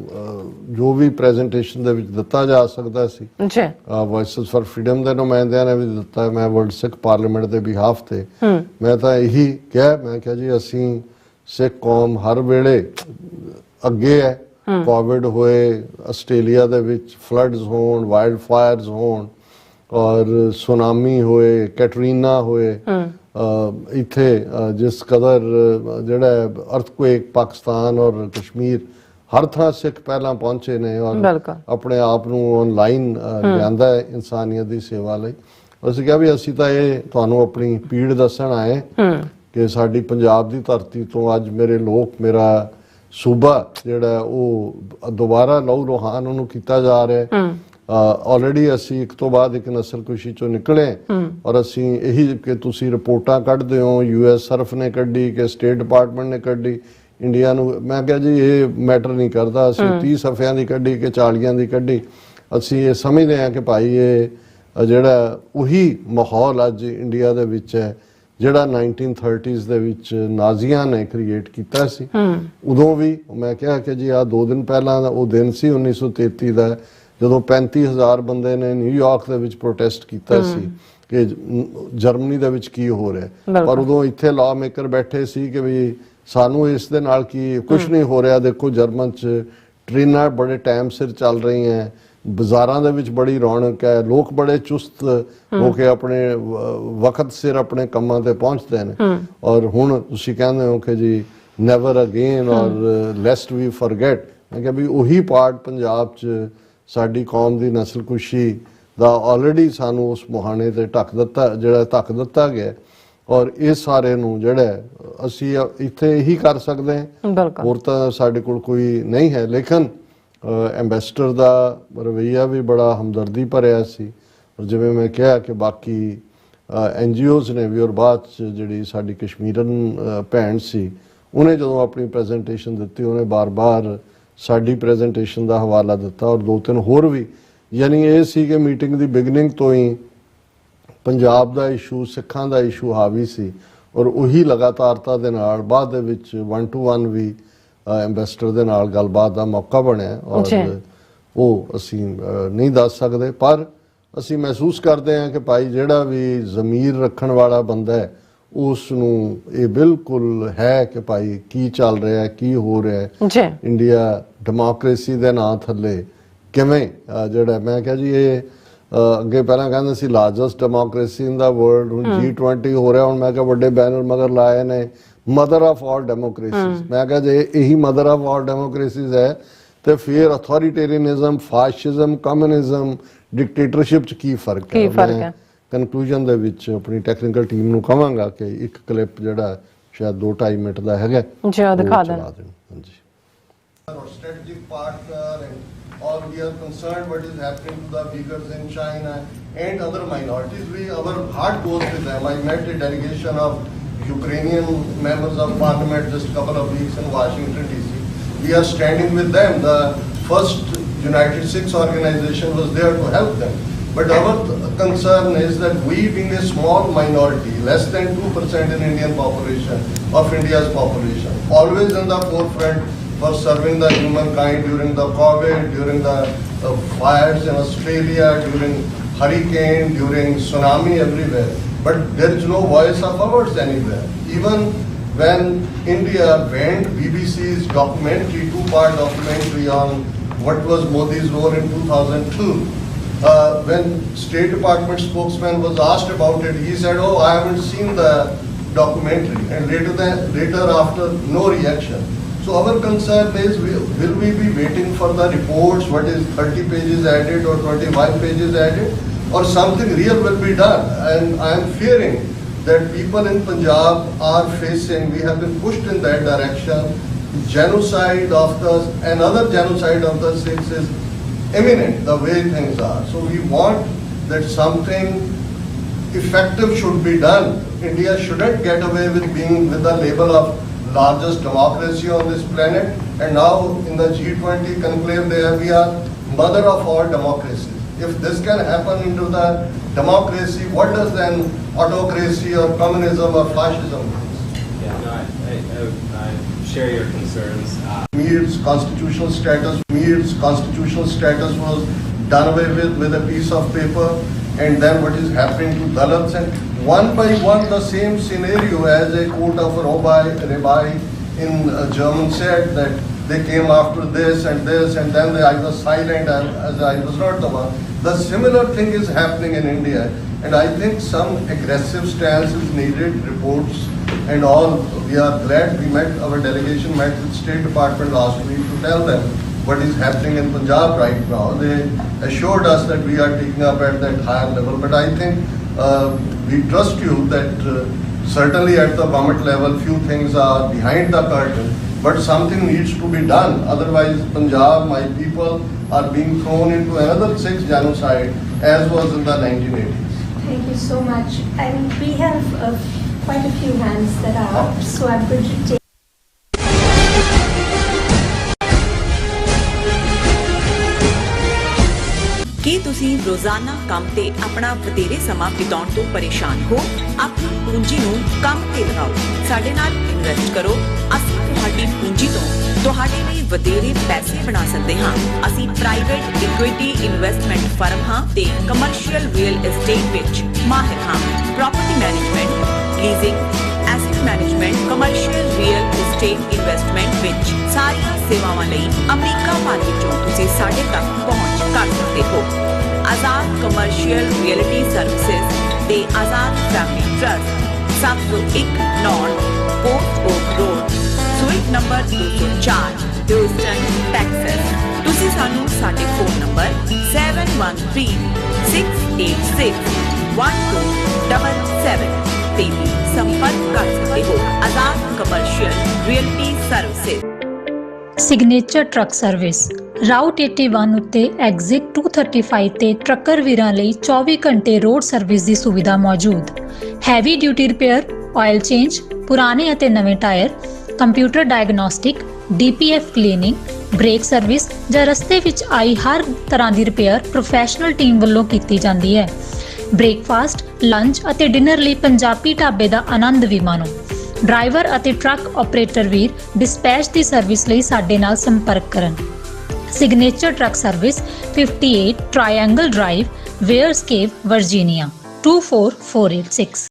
ਜੋ ਵੀ ਪ੍ਰੈਜੈਂਟੇਸ਼ਨ ਦੇ ਵਿੱਚ ਦਿੱਤਾ ਜਾ ਸਕਦਾ ਸੀ, ਵੌਇਸਸ ਫਾਰ ਫਰੀडम ਦੇ ਨੁਮਾਇੰਦਿਆਂ ਨੇ ਵੀ ਦਿੱਤਾ। ਮੈਂ ਵਰਲਡ ਸਿੱਖ ਪਾਰਲੀਮੈਂਟ ਦੇ ਬਿਹਾਫ ਤੇ ਮੈਂ ਤਾਂ ਇਹੀ ਕਿਹਾ, ਮੈਂ ਕਿਹਾ ਜੀ ਅਸੀਂ ਸਿੱਖ ਕੌਮ ਹਰ ਵੇਲੇ ਅੱਗੇ ਹੈ। ਕੋਵਿਡ ਹੋਏ, ਆਸਟ੍ਰੇਲੀਆ ਦੇ ਵਿੱਚ ਫਲੱਡਸ ਹੋਣ, ਵਾਈਲਡ ਫਾਇਰਸ ਹੋਣ, ਔਰ ਸੁਨਾਮੀ ਹੋਏ, ਕੈਟਰੀਨਾ ਹੋਏ, ਇੱਥੇ ਜਿਸ ਕਦਰ ਜਿਹੜਾ ਅਰਥਕੁਏਕ ਪਾਕਿਸਤਾਨ ਔਰ ਕਸ਼ਮੀਰ, ਹਰ ਥਾਂ ਸਿੱਖ ਪਹਿਲਾਂ ਪਹੁੰਚੇ ਨੇ ਔਰ ਆਪਣੇ ਆਪ ਨੂੰ ਆਨਲਾਈਨ ਲਿਆਂਦਾ ਹੈ ਇਨਸਾਨੀਅਤ ਦੀ ਸੇਵਾ ਲਈ। ਅਸੀਂ ਕਿਹਾ ਵੀ ਅਸੀਂ ਤਾਂ ਇਹ ਤੁਹਾਨੂੰ ਆਪਣੀ ਪੀੜ ਦੱਸਣ ਆਏ ਕਿ ਸਾਡੀ ਪੰਜਾਬ ਦੀ ਧਰਤੀ ਤੋਂ ਅੱਜ ਮੇਰੇ ਲੋਕ, ਮੇਰਾ ਸੂਬਾ ਜਿਹੜਾ ਉਹ ਦੁਬਾਰਾ ਲਹੂ ਰੋਹਾਨ ਉਹਨੂੰ ਕੀਤਾ ਜਾ ਰਿਹਾ। ਆਲਰੇਡੀ ਅਸੀਂ ਇੱਕ ਤੋਂ ਬਾਅਦ ਇੱਕ ਨਸਲਕੁਸ਼ੀ ਚੋਂ ਨਿਕਲੇ ਔਰ ਅਸੀਂ ਇਹੀ ਕਿ ਤੁਸੀਂ ਰਿਪੋਰਟਾਂ ਕੱਢਦੇ ਹੋ, US ਸਰਫ ਨੇ ਕੱਢੀ ਕਿ ਸਟੇਟ ਡਿਪਾਰਟਮੈਂਟ ਨੇ ਕੱਢੀ, ਇੰਡੀਆ ਨੂੰ, ਮੈਂ ਕਿਹਾ ਜੀ ਇਹ ਮੈਟਰ ਨਹੀਂ ਕਰਦਾ। ਅਸੀਂ 30 ਸਫ਼ਿਆਂ ਦੀ ਕੱਢੀ ਕਿ 40 ਦੀ ਕੱਢੀ, ਅਸੀਂ ਇਹ ਸਮਝਦੇ ਹਾਂ ਕਿ ਭਾਈ ਇਹ ਜਿਹੜਾ ਉਹੀ ਮਾਹੌਲ ਅੱਜ ਇੰਡੀਆ ਦੇ ਵਿੱਚ ਹੈ ਜਿਹੜਾ 1930s ਦੇ ਵਿੱਚ ਨਾਜ਼ੀਆਂ ਨੇ ਕ੍ਰੀਏਟ ਕੀਤਾ ਸੀ। ਉਦੋਂ ਵੀ ਮੈਂ ਕਿਹਾ ਕਿ ਜੀ ਆਹ 2 ਦਿਨ ਪਹਿਲਾਂ ਦਾ ਉਹ ਦਿਨ ਸੀ 1933 ਦਾ, ਜਦੋਂ 35,000 ਬੰਦੇ ਨੇ ਨਿਊਯਾਰਕ ਦੇ ਵਿੱਚ ਪ੍ਰੋਟੈਸਟ ਕੀਤਾ ਸੀ ਕਿ ਜਰਮਨੀ ਦੇ ਵਿੱਚ ਕੀ ਹੋ ਰਿਹਾ। ਪਰ ਉਦੋਂ ਇੱਥੇ ਲਾਅ ਮੇਕਰ ਬੈਠੇ ਸੀ ਕਿ ਵੀ ਸਾਨੂੰ ਇਸ ਦੇ ਨਾਲ ਕੀ ਕੁਝ ਨਹੀਂ ਹੋ ਰਿਹਾ। ਦੇਖੋ ਜਰਮਨ 'ਚ ਟ੍ਰੇਨਾਂ ਬੜੇ ਟਾਈਮ ਸਿਰ ਚੱਲ ਰਹੀਆਂ, ਬਾਜ਼ਾਰਾਂ ਦੇ ਵਿੱਚ ਬੜੀ ਰੌਣਕ ਹੈ, ਲੋਕ ਬੜੇ ਚੁਸਤ ਹੋ ਕੇ ਆਪਣੇ ਵਕਤ ਸਿਰ ਆਪਣੇ ਕੰਮਾਂ ਤੇ ਪਹੁੰਚਦੇ ਨੇ। ਔਰ ਹੁਣ ਤੁਸੀਂ ਕਹਿੰਦੇ ਹੋ ਕਿ ਜੀ ਨੈਵਰ ਅਗੇਨ ਔਰ ਲੈਸਟ ਵੀ ਫੋਰਗੇਟ, ਮੈਂ ਕਿਹਾ ਵੀ ਉਹੀ ਪਾਰਟ ਪੰਜਾਬ 'ਚ ਸਾਡੀ ਕੌਮ ਦੀ ਨਸਲਕੁਸ਼ੀ ਦਾ ਆਲਰੇਡੀ ਸਾਨੂੰ ਉਸ ਮੁਹਾਣੇ ਤੇ ਢੱਕ ਦਿੱਤਾ ਗਿਆ। ਔਰ ਇਹ ਸਾਰੇ ਨੂੰ ਜਿਹੜਾ ਅਸੀਂ ਇੱਥੇ ਇਹੀ ਕਰ ਸਕਦੇ ਹਾਂ, ਹੋਰ ਤਾਂ ਸਾਡੇ ਕੋਲ ਕੋਈ ਨਹੀਂ ਹੈ। ਲੇਕਿਨ ਐਂਬੈਸਡਰ ਦਾ ਰਵੱਈਆ ਵੀ ਬੜਾ ਹਮਦਰਦੀ ਭਰਿਆ ਸੀ। ਔਰ ਜਿਵੇਂ ਮੈਂ ਕਿਹਾ ਕਿ ਬਾਕੀ NGOs ਨੇ ਵੀ, ਔਰ ਬਾਅਦ 'ਚ ਜਿਹੜੀ ਸਾਡੀ ਕਸ਼ਮੀਰਨ ਭੈਣ ਸੀ ਉਹਨੇ ਜਦੋਂ ਆਪਣੀ ਪ੍ਰੈਜੈਂਟੇਸ਼ਨ ਦਿੱਤੀ, ਉਹਨੇ ਬਾਰ-ਬਾਰ ਸਾਡੀ ਪ੍ਰੈਜੈਂਟੇਸ਼ਨ ਦਾ ਹਵਾਲਾ ਦਿੱਤਾ। ਔਰ 2-3 ਹੋਰ ਵੀ, ਯਾਨੀ ਇਹ ਸੀ ਕਿ ਮੀਟਿੰਗ ਦੀ ਬਿਗਨਿੰਗ ਤੋਂ ਹੀ ਪੰਜਾਬ ਦਾ ਇਸ਼ੂ, ਸਿੱਖਾਂ ਦਾ ਇਸ਼ੂ ਹਾਵੀ ਸੀ। ਔਰ ਉਹੀ ਲਗਾਤਾਰਤਾ ਦੇ ਨਾਲ ਬਾਅਦ ਦੇ ਵਿੱਚ 1-to-1 ਵੀ ਐਂਬੈਸਡਰ ਦੇ ਨਾਲ ਗੱਲਬਾਤ ਦਾ ਮੌਕਾ ਬਣਿਆ। ਔਰ ਉਹ ਅਸੀਂ ਨਹੀਂ ਦੱਸ ਸਕਦੇ, ਪਰ ਅਸੀਂ ਮਹਿਸੂਸ ਕਰਦੇ ਹਾਂ ਕਿ ਭਾਈ ਜਿਹੜਾ ਵੀ ਜ਼ਮੀਰ ਰੱਖਣ ਵਾਲਾ ਬੰਦਾ ਹੈ ਉਸ ਨੂੰ ਇਹ ਬਿਲਕੁਲ ਹੈ ਕਿ ਭਾਈ ਕੀ ਚੱਲ ਰਿਹਾ ਹੈ, ਕੀ ਹੋ ਰਿਹਾ ਹੈ ਇੰਡੀਆ ਡੈਮੋਕ੍ਰੇਸੀ ਦੇ ਨਾਂ ਥੱਲੇ ਕਿਵੇਂ ਜਿਹੜਾ ਮੈਂ ਕਿਹਾ ਜੀ ਇਹ ਅੱਗੇ ਪਹਿਲਾਂ ਕਹਿੰਦੇ ਸੀ ਲਾਰਜੈਸਟ ਡੈਮੋਕ੍ਰੇਸੀ ਇਨ ਦਾ ਵਰਲਡ, ਹੁਣ G20 ਹੋ ਰਿਹਾ। ਹੁਣ ਮੈਂ ਕਿਹਾ ਵੱਡੇ ਬੈਨਰ ਮਗਰ ਲਾਏ ਨੇ ਮਦਰ ਆਫ ਆਲ ਡੈਮੋਕ੍ਰੇਸੀਜ਼। ਮੈਂ ਕਿਹਾ ਜੇ ਇਹੀ ਮਦਰ ਆਫ ਆਲ ਡੈਮੋਕ੍ਰੇਸੀਜ਼ ਹੈ ਤੇ ਫਿਰ ਅਥੋਰੀਟੇਰੀਅਨਿਜ਼ਮ, ਫਾਸ਼ਿਜ਼ਮ, ਕਮਿਊਨਿਜ਼ਮ, ਡਿਕਟੇਟਰਸ਼ਿਪ 'ਚ ਕੀ ਫਰਕ ਹੈ। ਕਨਕਲੂਜਨ ਦੇ ਵਿੱਚ ਆਪਣੀ ਟੈਕਨੀਕਲ ਟੀਮ ਨੂੰ ਕਹਾਂਗਾ ਕਿ ਇੱਕ ਕਲਿੱਪ ਜਿਹੜਾ ਸ਼ਾਇਦ 2-2.5 ਮਿੰਟ ਦਾ ਹੈਗਾ ਜੀ ਉਹ ਦਿਖਾ ਦੇਣ। ਹਾਂਜੀ। Strategic partner and all we are concerned what is happening to the Uyghurs in China and other minorities. Our heart goes with them. I met a delegation of Ukrainian members of parliament just a couple of weeks in Washington DC. We are standing with them. The first United Sikhs organization was there to help them. But our concern is that we being a small minority, less than 2% in Indian population, of India's population, always in the forefront for serving the humankind during the COVID, during the fires in Australia, during hurricane, during tsunami, everywhere. But there is no voice of ours anywhere. Even when India banned BBC's documentary, 2-part documentary on what was Modi's role in 2002, when State Department spokesman was asked about it, he said, "Oh, I haven't seen the documentary." And later after, no reaction. So our concern is, will we be waiting for the reports, what is 30 pages added or 25 pages added, or something real will be done? And I am fearing that people in Punjab are facing, we have been pushed in that direction. Genocide of the, another genocide of the Sikhs is imminent, the way things are. So we want that something effective should be done. India shouldn't get away with being with the label of largest democracy on this planet, and now in the G20 conclave we are mother of all democracies. If this can happen into the democracy, what does then autocracy or communism or fascism mean? Yeah, no, I share your concerns. Mir's constitutional status was done away with a piece of paper, and then what is happening to Dalits, and one by one the same scenario as a quote of Rabbi in German said, that they came after this, and then I was silent as I was not the one. The similar thing is happening in India, and I think some aggressive stance is needed, reports and all. We are glad our delegation met with State Department last week to tell them what is happening in Punjab right now. They assured us that we are taking up at that higher level, but I think we trust you that certainly at the government level few things are behind the curtain, but something needs to be done. Otherwise Punjab, my people, are being thrown into another 6 genocide as was in the 1980s. Thank you so much. And we have quite a few hands that are up, so I'm going to take. ਕੀ ਤੁਸੀਂ ਰੋਜ਼ਾਨਾ ਕੰਮ ਤੇ ਆਪਣਾ ਵਧੇਰੇ ਸਮਾਂ ਬਿਤਾਉਣ ਤੋਂ ਪਰੇਸ਼ਾਨ ਹੋ? ਆਪਣੀ ਪੂੰਜੀ ਨੂੰ ਕੰਮ ਤੇ ਲਗਾਓ, ਸਾਡੇ ਨਾਲ ਇਨਵੈਸਟ ਕਰੋ। ਅਸੀਂ ਤੁਹਾਡੀ ਪੂੰਜੀ ਤੋਂ ਤੁਹਾਡੇ ਲਈ ਵਧੇਰੇ ਪੈਸੇ ਬਣਾ ਸਕਦੇ ਹਾਂ। ਅਸੀਂ ਪ੍ਰਾਈਵੇਟ ਇਕੁਇਟੀ ਇਨਵੈਸਟਮੈਂਟ ਫਰਮ ਹਾਂ ਤੇ ਕਮਰਸ਼ੀਅਲ ਰੀਅਲ ਏਸਟੇਟ ਵਿੱਚ ਮਾਹਿਰ ਹਾਂ। Property management, leasing, asset management, commercial real estate investment ਵਿੱਚ ਸਾਰੀਆਂ ਸੇਵਾਵਾਂ ਲਈ ਅਮਰੀਕਾ ਭਰ ਵਿੱਚੋਂ ਤੁਸੀਂ ਸਾਡੇ ਤੱਕ ਪਹੁੰਚ ਕਰ ਸਕਦੇ ਹੋ। ਆਜ਼ਾਦ ਕਮਰਸ਼ੀਅਲ ਰੀਅਲਟੀ ਸਰਵਿਸਿਜ਼ ਤੇ Azad family trust 701 North Port Oak Road, suite number 204, Houston, Texas. ਤੁਸੀਂ ਸਾਨੂੰ ਸਾਡੇ ਫੋਨ ਨੰਬਰ 7136861277 ਤੇ ਵੀ ਸੰਪਰਕ ਕਰ ਸਕਦੇ ਹੋ। Azad commercial realty services. Signature truck service route 81 ਉੱਤੇ ਐਗਜ਼ਿਟ 235 ਤੇ ਟਰੱਕਰ ਵੀਰਾਂ ਲਈ 24 ਘੰਟੇ ਰੋਡ ਸਰਵਿਸ ਦੀ ਸੁਵਿਧਾ ਮੌਜੂਦ। Heavy duty repair, oil change, ਪੁਰਾਣੇ ਅਤੇ ਨਵੇਂ tyre, computer diagnostic, DPF cleaning, brake service ਜਾਂ ਰਸਤੇ ਵਿੱਚ ਆਈ ਹਰ ਤਰ੍ਹਾਂ ਦੀ ਰਿਪੇਅਰ ਪ੍ਰੋਫੈਸ਼ਨਲ ਟੀਮ ਵੱਲੋਂ ਕੀਤੀ ਜਾਂਦੀ ਹੈ। ਬ੍ਰੇਕਫਾਸਟ, ਲੰਚ ਅਤੇ ਡਿਨਰ ਲਈ ਪੰਜਾਬੀ ਢਾਬੇ ਦਾ ਆਨੰਦ ਵੀ ਮਾਣੋ। ਡਰਾਈਵਰ ਅਤੇ ਟਰੱਕ ਆਪਰੇਟਰ ਵੀਰ ਡਿਸਪੈਚ ਦੀ ਸਰਵਿਸ ਲਈ ਸਾਡੇ ਨਾਲ ਸੰਪਰਕ ਕਰਨ। Signature truck service 58 triangle drive, Weyers Cave, Virginia 24486।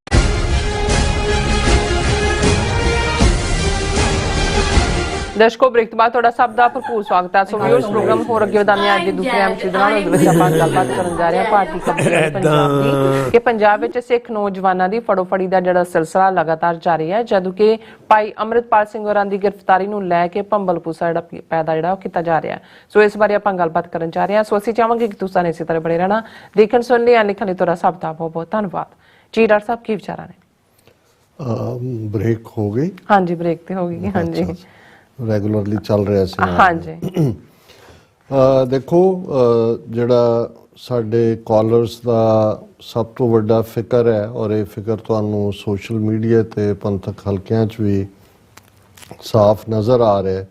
ਦਰਸ਼ਕੋ, ਬ੍ਰੇਕ ਤੋਂ ਬਾਅਦ ਤੁਹਾਡਾ ਸਭ ਦਾ ਭਰਪੂਰ ਸਵਾਗਤ ਹੈ। ਸੋ ਵਿਊਅਰਸ, ਪ੍ਰੋਗਰਾਮ ਹੋਰ ਅੱਗੇ ਵਧਾਉਂਦੇ ਹਾਂ। ਅੱਜ ਦੇ ਦੂਸਰੇ ਐਮਸੀ ਦੇ ਨਾਲ ਉਹਦੇ ਵਿੱਚ ਆਪਾਂ ਗੱਲਬਾਤ ਕਰਨ ਜਾ ਰਹੇ ਹਾਂ ਭਾਰਤੀ ਕਬੀਲੇ ਪੰਜਾਬ ਦੀ ਕਿ ਪੰਜਾਬ ਵਿੱਚ ਸਿੱਖ ਨੌਜਵਾਨਾਂ ਦੀ ਫੜੋਫੜੀ ਦਾ ਜਿਹੜਾ ਸਿਲਸਿਲਾ ਲਗਾਤਾਰ ਜਾਰੀ ਹੈ, ਜਦੋਂ ਕਿ ਭਾਈ ਅੰਮ੍ਰਿਤਪਾਲ ਸਿੰਘ ਹੋਰਾਂ ਦੀ ਗ੍ਰਿਫਤਾਰੀ ਨੂੰ ਲੈ ਕੇ ਭੰਬਲ ਭੂਸਾ ਜਿਹੜਾ ਉਹ ਕੀਤਾ ਜਾ ਰਿਹਾ। ਸੋ ਇਸ ਬਾਰੇ ਆਪਾਂ ਗੱਲਬਾਤ ਕਰਨ ਜਾ ਰਹੇ ਹਾਂ। ਸੋ ਅਸੀਂ ਚਾਹਾਂਗੇ ਕਿ ਤੁਸੀਂ ਇਸੇ ਤਰ੍ਹਾਂ ਬਣੇ ਰਹਿਣਾ। ਦੇਖਣ ਸੁਣਨ ਲਈ ਲਿਖਣ ਲਈ ਤੁਹਾਡਾ ਸਭ ਦਾ ਬਹੁਤ ਬਹੁਤ ਧੰਨਵਾਦ ਜੀ। ਡਾਕਟਰ ਸਾਹਿਬ, ਕੀ ਵਿਚਾਰਾਂ ਨੇ? ਬ੍ਰੇਕ ਹੋ ਗਈ? ਹਾਂਜੀ, ਬ੍ਰੇਕ ਤੇ ਹੋ ਗਈ। ਹਾਂਜੀ, ਰੈਗੂਲਰਲੀ ਚੱਲ ਰਿਹਾ ਸੀ। ਹਾਂਜੀ, ਦੇਖੋ, ਜਿਹੜਾ ਸਾਡੇ ਕਾਲਰਸ ਦਾ ਸਭ ਤੋਂ ਵੱਡਾ ਫਿਕਰ ਹੈ, ਔਰ ਇਹ ਫਿਕਰ ਤੁਹਾਨੂੰ ਸੋਸ਼ਲ ਮੀਡੀਆ ਤੇ ਪੰਥਕ ਹਲਕਿਆਂ 'ਚ ਵੀ ਸਾਫ਼ ਨਜ਼ਰ ਆ ਰਿਹਾ,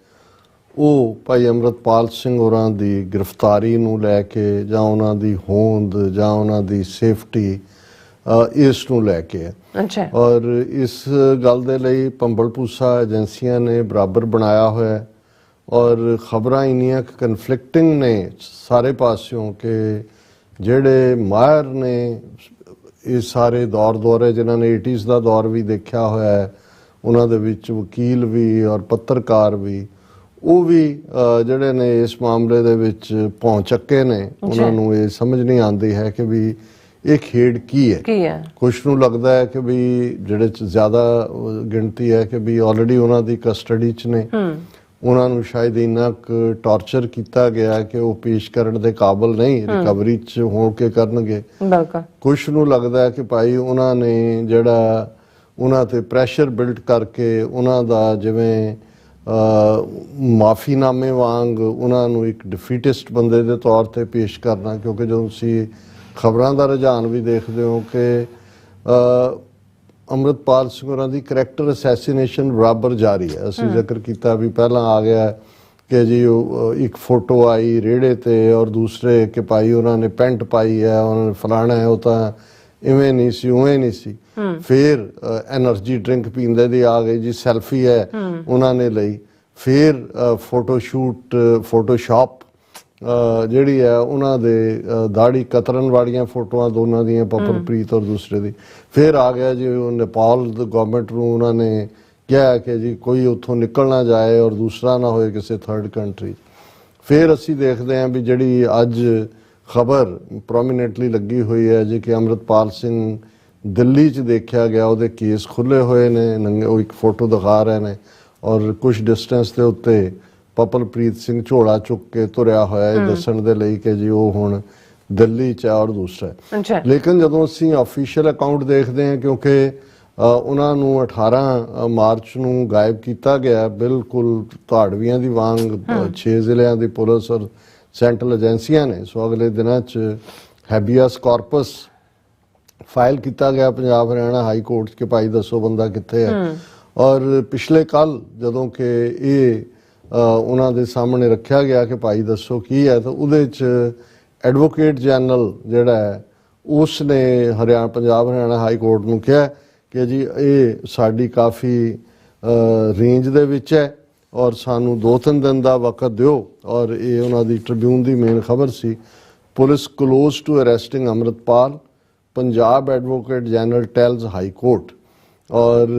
ਉਹ ਭਾਈ ਅੰਮ੍ਰਿਤਪਾਲ ਸਿੰਘ ਹੋਰਾਂ ਦੀ ਗ੍ਰਿਫਤਾਰੀ ਨੂੰ ਲੈ ਕੇ ਜਾਂ ਉਹਨਾਂ ਦੀ ਹੋਂਦ ਜਾਂ ਉਹਨਾਂ ਦੀ ਸੇਫਟੀ, ਇਸ ਨੂੰ ਲੈ ਕੇ ਹੈ। ਔਰ ਇਸ ਗੱਲ ਦੇ ਲਈ ਭੰਬਲ ਭੂਸਾ ਏਜੰਸੀਆਂ ਨੇ ਬਰਾਬਰ ਬਣਾਇਆ ਹੋਇਆ, ਔਰ ਖਬਰਾਂ ਇੰਨੀਆਂ ਕਨਫਲਿਕਟਿੰਗ ਨੇ ਸਾਰੇ ਪਾਸਿਓਂ ਕਿ ਜਿਹੜੇ ਮਾਹਿਰ ਨੇ ਇਹ ਸਾਰੇ ਦੌਰੇ, ਜਿਨ੍ਹਾਂ ਨੇ 80s ਦਾ ਦੌਰ ਵੀ ਦੇਖਿਆ ਹੋਇਆ ਹੈ, ਉਹਨਾਂ ਦੇ ਵਿੱਚ ਵਕੀਲ ਵੀ ਔਰ ਪੱਤਰਕਾਰ ਵੀ, ਉਹ ਵੀ ਜਿਹੜੇ ਨੇ ਇਸ ਮਾਮਲੇ ਦੇ ਵਿੱਚ ਪਹੁੰਚ ਚੱਕੇ ਨੇ। ਉਹਨਾਂ ਨੂੰ ਇਹ ਸਮਝ ਨਹੀਂ ਆਉਂਦੀ ਹੈ ਕਿ ਵੀ ਇਹ ਖੇਡ ਕੀ ਹੈ। ਕੁਛ ਨੂੰ ਲੱਗਦਾ ਹੈ ਕਿ ਵੀ ਜਿਹੜੇ ਜ਼ਿਆਦਾ ਗਿਣਤੀ ਹੈ ਕਿ ਵੀ ਆਲਰੇਡੀ ਉਹਨਾਂ ਦੀ ਕਸਟਡੀ 'ਚ ਨੇ, ਉਹਨਾਂ ਨੂੰ ਸ਼ਾਇਦ ਇੰਨਾ ਕੁ ਟਾਰਚਰ ਕੀਤਾ ਗਿਆ ਕਿ ਉਹ ਪੇਸ਼ ਕਰਨ ਦੇ ਕਾਬਿਲ ਨਹੀਂ, ਰਿਕਵਰੀ 'ਚ ਹੋ ਕੇ ਕਰਨਗੇ। ਕੁਛ ਨੂੰ ਲੱਗਦਾ ਹੈ ਕਿ ਭਾਈ ਉਹਨਾਂ ਨੇ ਜਿਹੜਾ ਉਹਨਾਂ ਤੇ ਪ੍ਰੈਸ਼ਰ ਬਿਲਡ ਕਰਕੇ ਉਹਨਾਂ ਦਾ ਜਿਵੇਂ ਮਾਫੀਨਾਮੇ ਵਾਂਗ ਉਹਨਾਂ ਨੂੰ ਇੱਕ ਡਿਫੀਟਿਸਟ ਬੰਦੇ ਦੇ ਤੌਰ ਤੇ ਪੇਸ਼ ਕਰਨਾ, ਕਿਉਂਕਿ ਜਦੋਂ ਤੁਸੀਂ ਖਬਰਾਂ ਦਾ ਰੁਝਾਨ ਵੀ ਦੇਖਦੇ ਹੋ ਕਿ ਅੰਮ੍ਰਿਤਪਾਲ ਸਿੰਘ ਹੋਰਾਂ ਦੀ ਕਰੈਕਟਰ ਅਸੈਸੀਨੇਸ਼ਨ ਬਰਾਬਰ ਜਾਰੀ ਹੈ। ਅਸੀਂ ਜ਼ਿਕਰ ਕੀਤਾ ਵੀ ਪਹਿਲਾਂ ਆ ਗਿਆ ਕਿ ਜੀ ਇੱਕ ਫੋਟੋ ਆਈ ਰੇੜੇ ਤੇ ਔਰ ਦੂਸਰੇ ਕਿ ਭਾਈ ਉਹਨਾਂ ਨੇ ਪੈਂਟ ਪਾਈ ਹੈ, ਉਹਨਾਂ ਨੇ ਫਲਾਣਾ ਹੈ, ਉਹ ਤਾਂ ਇਵੇਂ ਨਹੀਂ ਸੀ ਉਵੇਂ ਨਹੀਂ ਸੀ। ਫਿਰ ਐਨਰਜੀ ਡਰਿੰਕ ਪੀਂਦੇ ਦੀ ਆ ਗਈ ਜੀ, ਸੈਲਫੀ ਹੈ ਉਹਨਾਂ ਨੇ ਲਈ। ਫਿਰ ਫੋਟੋਸ਼ੂਟ ਫੋਟੋਸ਼ਾਪ ਜਿਹੜੀ ਹੈ ਉਹਨਾਂ ਦੇ ਦਾੜੀ ਕਤਰਨ ਵਾਲੀਆਂ ਫੋਟੋਆਂ ਦੋਨਾਂ ਦੀਆਂ, ਪਪਲਪ੍ਰੀਤ ਔਰ ਦੂਸਰੇ ਦੀ। ਫਿਰ ਆ ਗਿਆ ਜੀ ਨੇਪਾਲ ਗਵਰਨਮੈਂਟ ਨੂੰ ਉਹਨਾਂ ਨੇ ਕਿਹਾ ਕਿ ਜੀ ਕੋਈ ਉੱਥੋਂ ਨਿਕਲ ਨਾ ਜਾਏ ਔਰ ਦੂਸਰਾ ਨਾ ਹੋਏ ਕਿਸੇ ਥਰਡ ਕੰਟਰੀ। ਫਿਰ ਅਸੀਂ ਦੇਖਦੇ ਹਾਂ ਵੀ ਜਿਹੜੀ ਅੱਜ ਖਬਰ ਪ੍ਰੋਮੀਨੈਂਟਲੀ ਲੱਗੀ ਹੋਈ ਹੈ ਜੀ ਕਿ ਅੰਮ੍ਰਿਤਪਾਲ ਸਿੰਘ ਦਿੱਲੀ 'ਚ ਦੇਖਿਆ ਗਿਆ, ਉਹਦੇ ਕੇਸ ਖੁੱਲੇ ਹੋਏ ਨੇ, ਉਹ ਇੱਕ ਫੋਟੋ ਦਿਖਾ ਰਹੇ ਨੇ ਔਰ ਕੁਛ ਡਿਸਟੈਂਸ ਦੇ ਉੱਤੇ ਪਪਲਪ੍ਰੀਤ ਸਿੰਘ ਝੋਲਾ ਚੁੱਕ ਕੇ ਤੁਰਿਆ ਹੋਇਆ ਹੈ ਦੱਸਣ ਦੇ ਲਈ ਕਿ ਜੀ ਉਹ ਹੁਣ ਦਿੱਲੀ 'ਚ ਹੈ ਔਰ ਦੂਸਰਾ ਹੈ। ਲੇਕਿਨ ਜਦੋਂ ਅਸੀਂ ਆਫੀਸ਼ੀਅਲ ਅਕਾਊਂਟ ਦੇਖਦੇ ਹਾਂ, ਕਿਉਂਕਿ ਉਹਨਾਂ ਨੂੰ 18 ਮਾਰਚ ਨੂੰ ਗਾਇਬ ਕੀਤਾ ਗਿਆ ਬਿਲਕੁਲ ਧਾੜਵੀਆਂ ਦੀ ਵਾਂਗ 6 ਜ਼ਿਲ੍ਹਿਆਂ ਦੀ ਪੁਲਿਸ ਔਰ ਸੈਂਟਰਲ ਏਜੰਸੀਆਂ ਨੇ। ਸੋ ਅਗਲੇ ਦਿਨਾਂ 'ਚ ਹੈਬੀਅਸ ਕਾਰਪਸ ਫਾਈਲ ਕੀਤਾ ਗਿਆ ਪੰਜਾਬ ਹਰਿਆਣਾ ਹਾਈ ਕੋਰਟ 'ਚ ਕਿ ਭਾਈ ਦੱਸੋ ਬੰਦਾ ਕਿੱਥੇ ਹੈ। ਔਰ ਪਿਛਲੇ ਕੱਲ ਜਦੋਂ ਕਿ ਇਹ ਉਹਨਾਂ ਦੇ ਸਾਹਮਣੇ ਰੱਖਿਆ ਗਿਆ ਕਿ ਭਾਈ ਦੱਸੋ ਕੀ ਹੈ, ਤਾਂ ਉਹਦੇ 'ਚ ਐਡਵੋਕੇਟ ਜਨਰਲ ਜਿਹੜਾ ਹੈ ਉਸ ਨੇ ਪੰਜਾਬ ਹਰਿਆਣਾ ਹਾਈ ਕੋਰਟ ਨੂੰ ਕਿਹਾ ਕਿ ਜੀ ਇਹ ਸਾਡੀ ਕਾਫੀ ਰੇਂਜ ਦੇ ਵਿੱਚ ਹੈ ਔਰ ਸਾਨੂੰ 2-3 ਦਿਨ ਦਾ ਵਕਤ ਦਿਓ। ਔਰ ਇਹ ਉਹਨਾਂ ਦੀ ਟ੍ਰਿਬਿਊਨ ਦੀ ਮੇਨ ਖਬਰ ਸੀ, police close to arresting Amritpal, Punjab advocate general tells high court. ਔਰ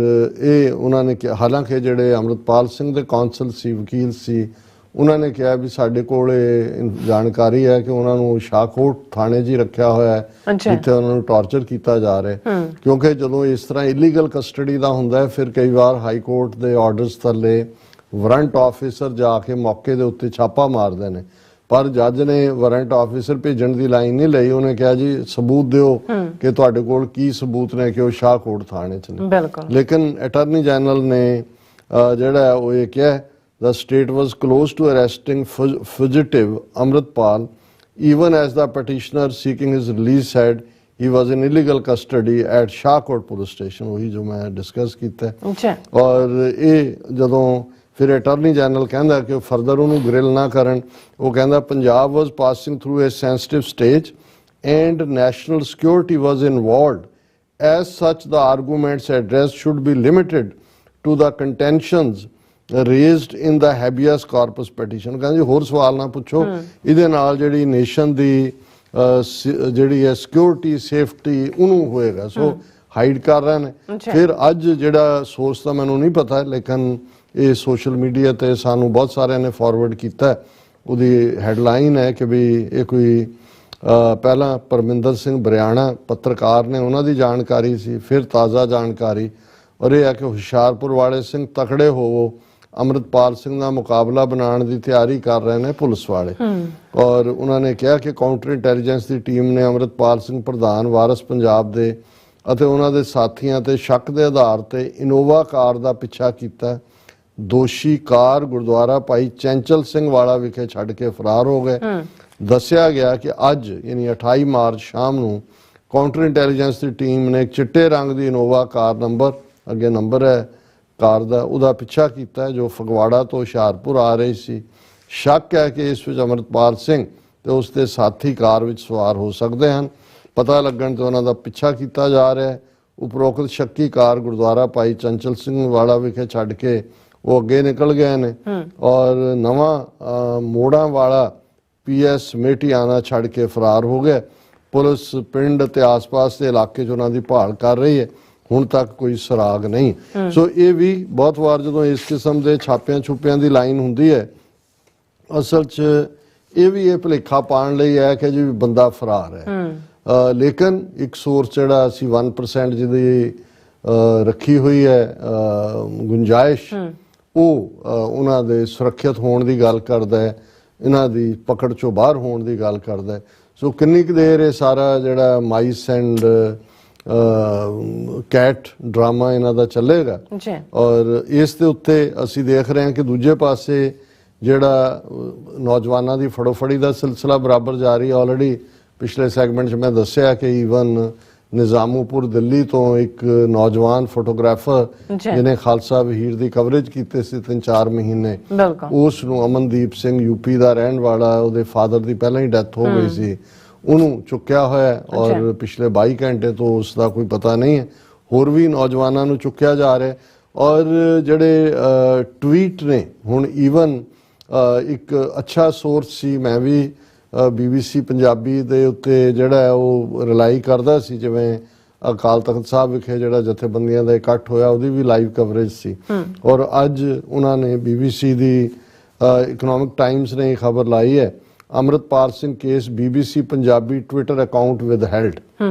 ਇਹ ਉਹਨਾਂ ਨੇ ਕਿਹਾ, ਹਾਲਾਂਕਿ ਜਿਹੜੇ ਅੰਮ੍ਰਿਤਪਾਲ ਸਿੰਘ ਦੇ ਕੌਂਸਲ ਸੀ, ਵਕੀਲ ਸੀ, ਉਹਨਾਂ ਨੇ ਕਿਹਾ ਵੀ ਸਾਡੇ ਕੋਲ ਇਹ ਜਾਣਕਾਰੀ ਹੈ ਕਿ ਉਹਨਾਂ ਨੂੰ ਸ਼ਾਹਕੋਟ ਥਾਣੇ 'ਚ ਹੀ ਰੱਖਿਆ ਹੋਇਆ ਹੈ ਜਿੱਥੇ ਉਹਨਾਂ ਨੂੰ ਟਾਰਚਰ ਕੀਤਾ ਜਾ ਰਿਹਾ। ਕਿਉਂਕਿ ਜਦੋਂ ਇਸ ਤਰ੍ਹਾਂ ਇਲੀਗਲ ਕਸਟਡੀ ਦਾ ਹੁੰਦਾ ਹੈ ਫਿਰ ਕਈ ਵਾਰ ਹਾਈ ਕੋਰਟ ਦੇ ਆਰਡਰਸ ਥੱਲੇ ਵਾਰੰਟ ਆਫਿਸਰ ਜਾ ਕੇ ਮੌਕੇ ਦੇ ਉੱਤੇ ਛਾਪਾ ਮਾਰਦੇ ਨੇ, ਪਰ ਜੱਜ ਨੇ ਵਾਰੰਟ ਆਫਿਸਰ ਭੇਜਣ ਦੀ ਲਾਈਨ ਨਹੀਂ ਲਈ। ਉਹਨੇ ਕਿਹਾ ਜੀ ਸਬੂਤ ਦਿਓ ਕਿ ਤੁਹਾਡੇ ਕੋਲ ਕੀ ਸਬੂਤ ਨੇ ਕਿ ਉਹ ਸ਼ਾਹਕੋਟ ਥਾਣੇ 'ਚ ਨੇ। ਲੇਕਿਨ ਅਟਾਰਨੀ ਜਨਰਲ ਨੇ ਜਿਹੜਾ ਉਹ ਇਹ ਕਿਹਾ, the state was close to arresting fugitive Amritpal even as the petitioner seeking his release said he was in illegal custody at Shahkot police station, वही जो मैं डिस्कस किया है। और ये ਜਦੋਂ ਫਿਰ ਅਟਾਰਨੀ ਜਨਰਲ ਕਹਿੰਦਾ ਕਿ ਫਰਦਰ ਉਹਨੂੰ ਗ੍ਰਿਲ ਨਾ ਕਰਨ, ਉਹ ਕਹਿੰਦਾ Punjab was passing through a sensitive stage and national security was involved as such the arguments address should be limited to the contentions raised in the habeas corpus petition. ਕਹਿੰਦੇ ਹੋਰ ਸਵਾਲ ਨਾ ਪੁੱਛੋ, ਇਹਦੇ ਨਾਲ ਜਿਹੜੀ ਨੇਸ਼ਨ ਦੀ ਜਿਹੜੀ ਹੈ ਸਿਕਿਉਰਿਟੀ ਸੇਫਟੀ ਉਹਨੂੰ ਹੋਏਗਾ। ਸੋ ਹਾਈਡ ਕਰ ਰਹੇ ਨੇ। ਫਿਰ ਅੱਜ ਜਿਹੜਾ ਸੋਰਸ ਤਾਂ ਮੈਨੂੰ ਨਹੀਂ ਪਤਾ, ਲੇਕਿਨ ਇਹ ਸੋਸ਼ਲ ਮੀਡੀਆ ਤੇ ਸਾਨੂੰ ਬਹੁਤ ਸਾਰਿਆਂ ਨੇ ਫਾਰਵਰਡ ਕੀਤਾ। ਉਹਦੀ ਹੈਡਲਾਈਨ ਹੈ ਕਿ ਵੀ ਇਹ ਕੋਈ ਪਹਿਲਾਂ ਪਰਮਿੰਦਰ ਸਿੰਘ ਬਰਿਆਣਾ ਪੱਤਰਕਾਰ ਨੇ, ਉਹਨਾਂ ਦੀ ਜਾਣਕਾਰੀ ਸੀ, ਫਿਰ ਤਾਜ਼ਾ ਜਾਣਕਾਰੀ ਔਰ ਇਹ ਹੈ ਕਿ ਹੁਸ਼ਿਆਰਪੁਰ ਵਾਲੇ ਸਿੰਘ ਤਕੜੇ ਹੋਵੋ, ਅੰਮ੍ਰਿਤਪਾਲ ਸਿੰਘ ਦਾ ਮੁਕਾਬਲਾ ਬਣਾਉਣ ਦੀ ਤਿਆਰੀ ਕਰ ਰਹੇ ਨੇ ਪੁਲਿਸ ਵਾਲੇ। ਔਰ ਉਹਨਾਂ ਨੇ ਕਿਹਾ ਕਿ ਕਾਊਂਟਰ ਇੰਟੈਲੀਜੈਂਸ ਦੀ ਟੀਮ ਨੇ ਅੰਮ੍ਰਿਤਪਾਲ ਸਿੰਘ ਪ੍ਰਧਾਨ ਵਾਰਸ ਪੰਜਾਬ ਦੇ ਅਤੇ ਉਹਨਾਂ ਦੇ ਸਾਥੀਆਂ ਤੇ ਸ਼ੱਕ ਦੇ ਆਧਾਰ ਤੇ ਇਨੋਵਾ ਕਾਰ ਦਾ ਪਿੱਛਾ ਕੀਤਾ। ਦੋਸ਼ੀ ਕਾਰ ਗੁਰਦੁਆਰਾ ਭਾਈ ਚੰਚਲ ਸਿੰਘ ਵਾਲਾ ਵਿਖੇ ਛੱਡ ਕੇ ਫਰਾਰ ਹੋ ਗਏ। ਦੱਸਿਆ ਗਿਆ ਕਿ ਅੱਜ ਯਾਨੀ 28 ਮਾਰਚ ਸ਼ਾਮ ਨੂੰ ਕਾਊਂਟਰ ਇੰਟੈਲੀਜੈਂਸ ਦੀ ਟੀਮ ਨੇ ਇੱਕ ਚਿੱਟੇ ਰੰਗ ਦੀ ਇਨੋਵਾ ਕਾਰ, ਨੰਬਰ ਅੱਗੇ ਨੰਬਰ ਹੈ ਕਾਰ ਦਾ, ਉਹਦਾ ਪਿੱਛਾ ਕੀਤਾ ਜੋ ਫਗਵਾੜਾ ਤੋਂ ਹੁਸ਼ਿਆਰਪੁਰ ਆ ਰਹੀ ਸੀ। ਸ਼ੱਕ ਹੈ ਕਿ ਇਸ ਵਿੱਚ ਅੰਮ੍ਰਿਤਪਾਲ ਸਿੰਘ ਤੇ ਉਸ ਦੇ ਸਾਥੀ ਕਾਰ ਵਿੱਚ ਸਵਾਰ ਹੋ ਸਕਦੇ ਹਨ। ਪਤਾ ਲੱਗਣ ਤੇ ਉਹਨਾਂ ਦਾ ਪਿੱਛਾ ਕੀਤਾ ਜਾ ਰਿਹਾ ਹੈ। ਉਪਰੋਕਤ ਸ਼ੱਕੀ ਕਾਰ ਗੁਰਦੁਆਰਾ ਭਾਈ ਚੰਚਲ ਸਿੰਘ ਵਾਲਾ ਵਿਖੇ ਛੱਡ ਕੇ ਉਹ ਅੱਗੇ ਨਿਕਲ ਗਏ ਨੇ ਔਰ ਨਵਾਂ ਮੋੜਾਂ ਵਾਲਾ PS ਮੇਟੀਆਣਾ ਛੱਡ ਕੇ ਫਰਾਰ ਹੋ ਗਏ। ਪੁਲਿਸ ਪਿੰਡ ਤੇ ਆਸ-ਪਾਸ ਦੇ ਇਲਾਕੇ 'ਚ ਉਹਨਾਂ ਦੀ ਭਾਲ ਕਰ ਰਹੀ ਹੈ। ਹੁਣ ਤੱਕ ਕੋਈ ਸੁਰਾਗ ਨਹੀਂ। ਸੋ ਇਹ ਵੀ ਬਹੁਤ ਵਾਰ ਜਦੋਂ ਇਸ ਕਿਸਮ ਦੇ ਛਾਪਿਆਂ ਛੁਪਿਆਂ ਦੀ ਲਾਈਨ ਹੁੰਦੀ ਹੈ, ਅਸਲ 'ਚ ਇਹ ਵੀ ਇਹ ਭੁਲੇਖਾ ਪਾਉਣ ਲਈ ਹੈ ਕਿ ਜੀ ਬੰਦਾ ਫਰਾਰ ਹੈ। ਲੇਕਿਨ ਇੱਕ ਸੋਰਸ ਜਿਹੜਾ ਅਸੀਂ 1% ਜਿਹਦੀ ਰੱਖੀ ਹੋਈ ਹੈ ਗੁੰਜਾਇਸ਼, ਉਹ ਉਹਨਾਂ ਦੇ ਸੁਰੱਖਿਅਤ ਹੋਣ ਦੀ ਗੱਲ ਕਰਦਾ ਹੈ, ਇਹਨਾਂ ਦੀ ਪਕੜ 'ਚੋਂ ਬਾਹਰ ਹੋਣ ਦੀ ਗੱਲ ਕਰਦਾ ਹੈ। ਸੋ ਕਿੰਨੀ ਕੁ ਦੇਰ ਇਹ ਸਾਰਾ ਜਿਹੜਾ ਮਾਈਸ ਐਂਡ ਕੈਟ ਡਰਾਮਾ ਇਹਨਾਂ ਦਾ ਚੱਲੇਗਾ। ਔਰ ਇਸ ਦੇ ਉੱਤੇ ਅਸੀਂ ਦੇਖ ਰਹੇ ਹਾਂ ਕਿ ਦੂਜੇ ਪਾਸੇ ਜਿਹੜਾ ਨੌਜਵਾਨਾਂ ਦੀ ਫੜੋਫੜੀ ਦਾ ਸਿਲਸਿਲਾ ਬਰਾਬਰ ਜਾਰੀ। ਆਲਰੇਡੀ ਪਿਛਲੇ ਸੈਗਮੈਂਟ 'ਚ ਮੈਂ ਦੱਸਿਆ ਕਿ ਈਵਨ ਨਿਜ਼ਾਮੂਪੁਰ ਦਿੱਲੀ ਤੋਂ ਇੱਕ ਨੌਜਵਾਨ ਫੋਟੋਗ੍ਰਾਫਰ ਜੀ। ਜਿਹਨੇ ਖਾਲਸਾ ਵਹੀਰ ਦੀ ਕਵਰੇਜ ਕੀਤੀ ਸੀ 3-4 ਮਹੀਨੇ, ਬਿਲਕੁਲ ਉਸ ਨੂੰ ਅਮਨਦੀਪ ਸਿੰਘ ਯੂਪੀ ਦਾ ਰਹਿਣ ਵਾਲਾ, ਉਹਦੇ ਫਾਦਰ ਦੀ ਪਹਿਲਾਂ ਹੀ ਡੈਥ ਹੋ ਗਈ ਸੀ, ਉਹਨੂੰ ਚੁੱਕਿਆ ਹੋਇਆ ਹੈ ਔਰ ਪਿਛਲੇ 22 ਘੰਟੇ ਤੋਂ ਉਸ ਦਾ ਕੋਈ ਪਤਾ ਨਹੀਂ ਹੈ। ਹੋਰ ਵੀ ਨੌਜਵਾਨਾਂ ਨੂੰ ਚੁੱਕਿਆ ਜਾ ਰਿਹਾ ਔਰ ਜਿਹੜੇ ਟਵੀਟ ਨੇ ਹੁਣ ਈਵਨ ਇੱਕ ਅੱਛਾ ਸੋਰਸ ਸੀ, ਮੈਂ ਵੀ BBC ਪੰਜਾਬੀ ਦੇ ਉੱਤੇ ਜਿਹੜਾ ਹੈ ਉਹ ਰਿਲਾਈ ਕਰਦਾ ਸੀ, ਜਿਵੇਂ ਅਕਾਲ ਤਖਤ ਸਾਹਿਬ ਵਿਖੇ ਜਿਹੜਾ ਜਥੇਬੰਦੀਆਂ ਦਾ ਇਕੱਠ ਹੋਇਆ ਉਹਦੀ ਵੀ ਲਾਈਵ ਕਵਰੇਜ ਸੀ ਔਰ ਅੱਜ ਉਹਨਾਂ ਨੇ BBC ਦੀ ਇਕਨੋਮਿਕ ਟਾਈਮਸ ਨੇ ਇਹ ਖਬਰ ਲਾਈ ਹੈ, Amritpal Singh case BBC Punjabi Twitter account withheld,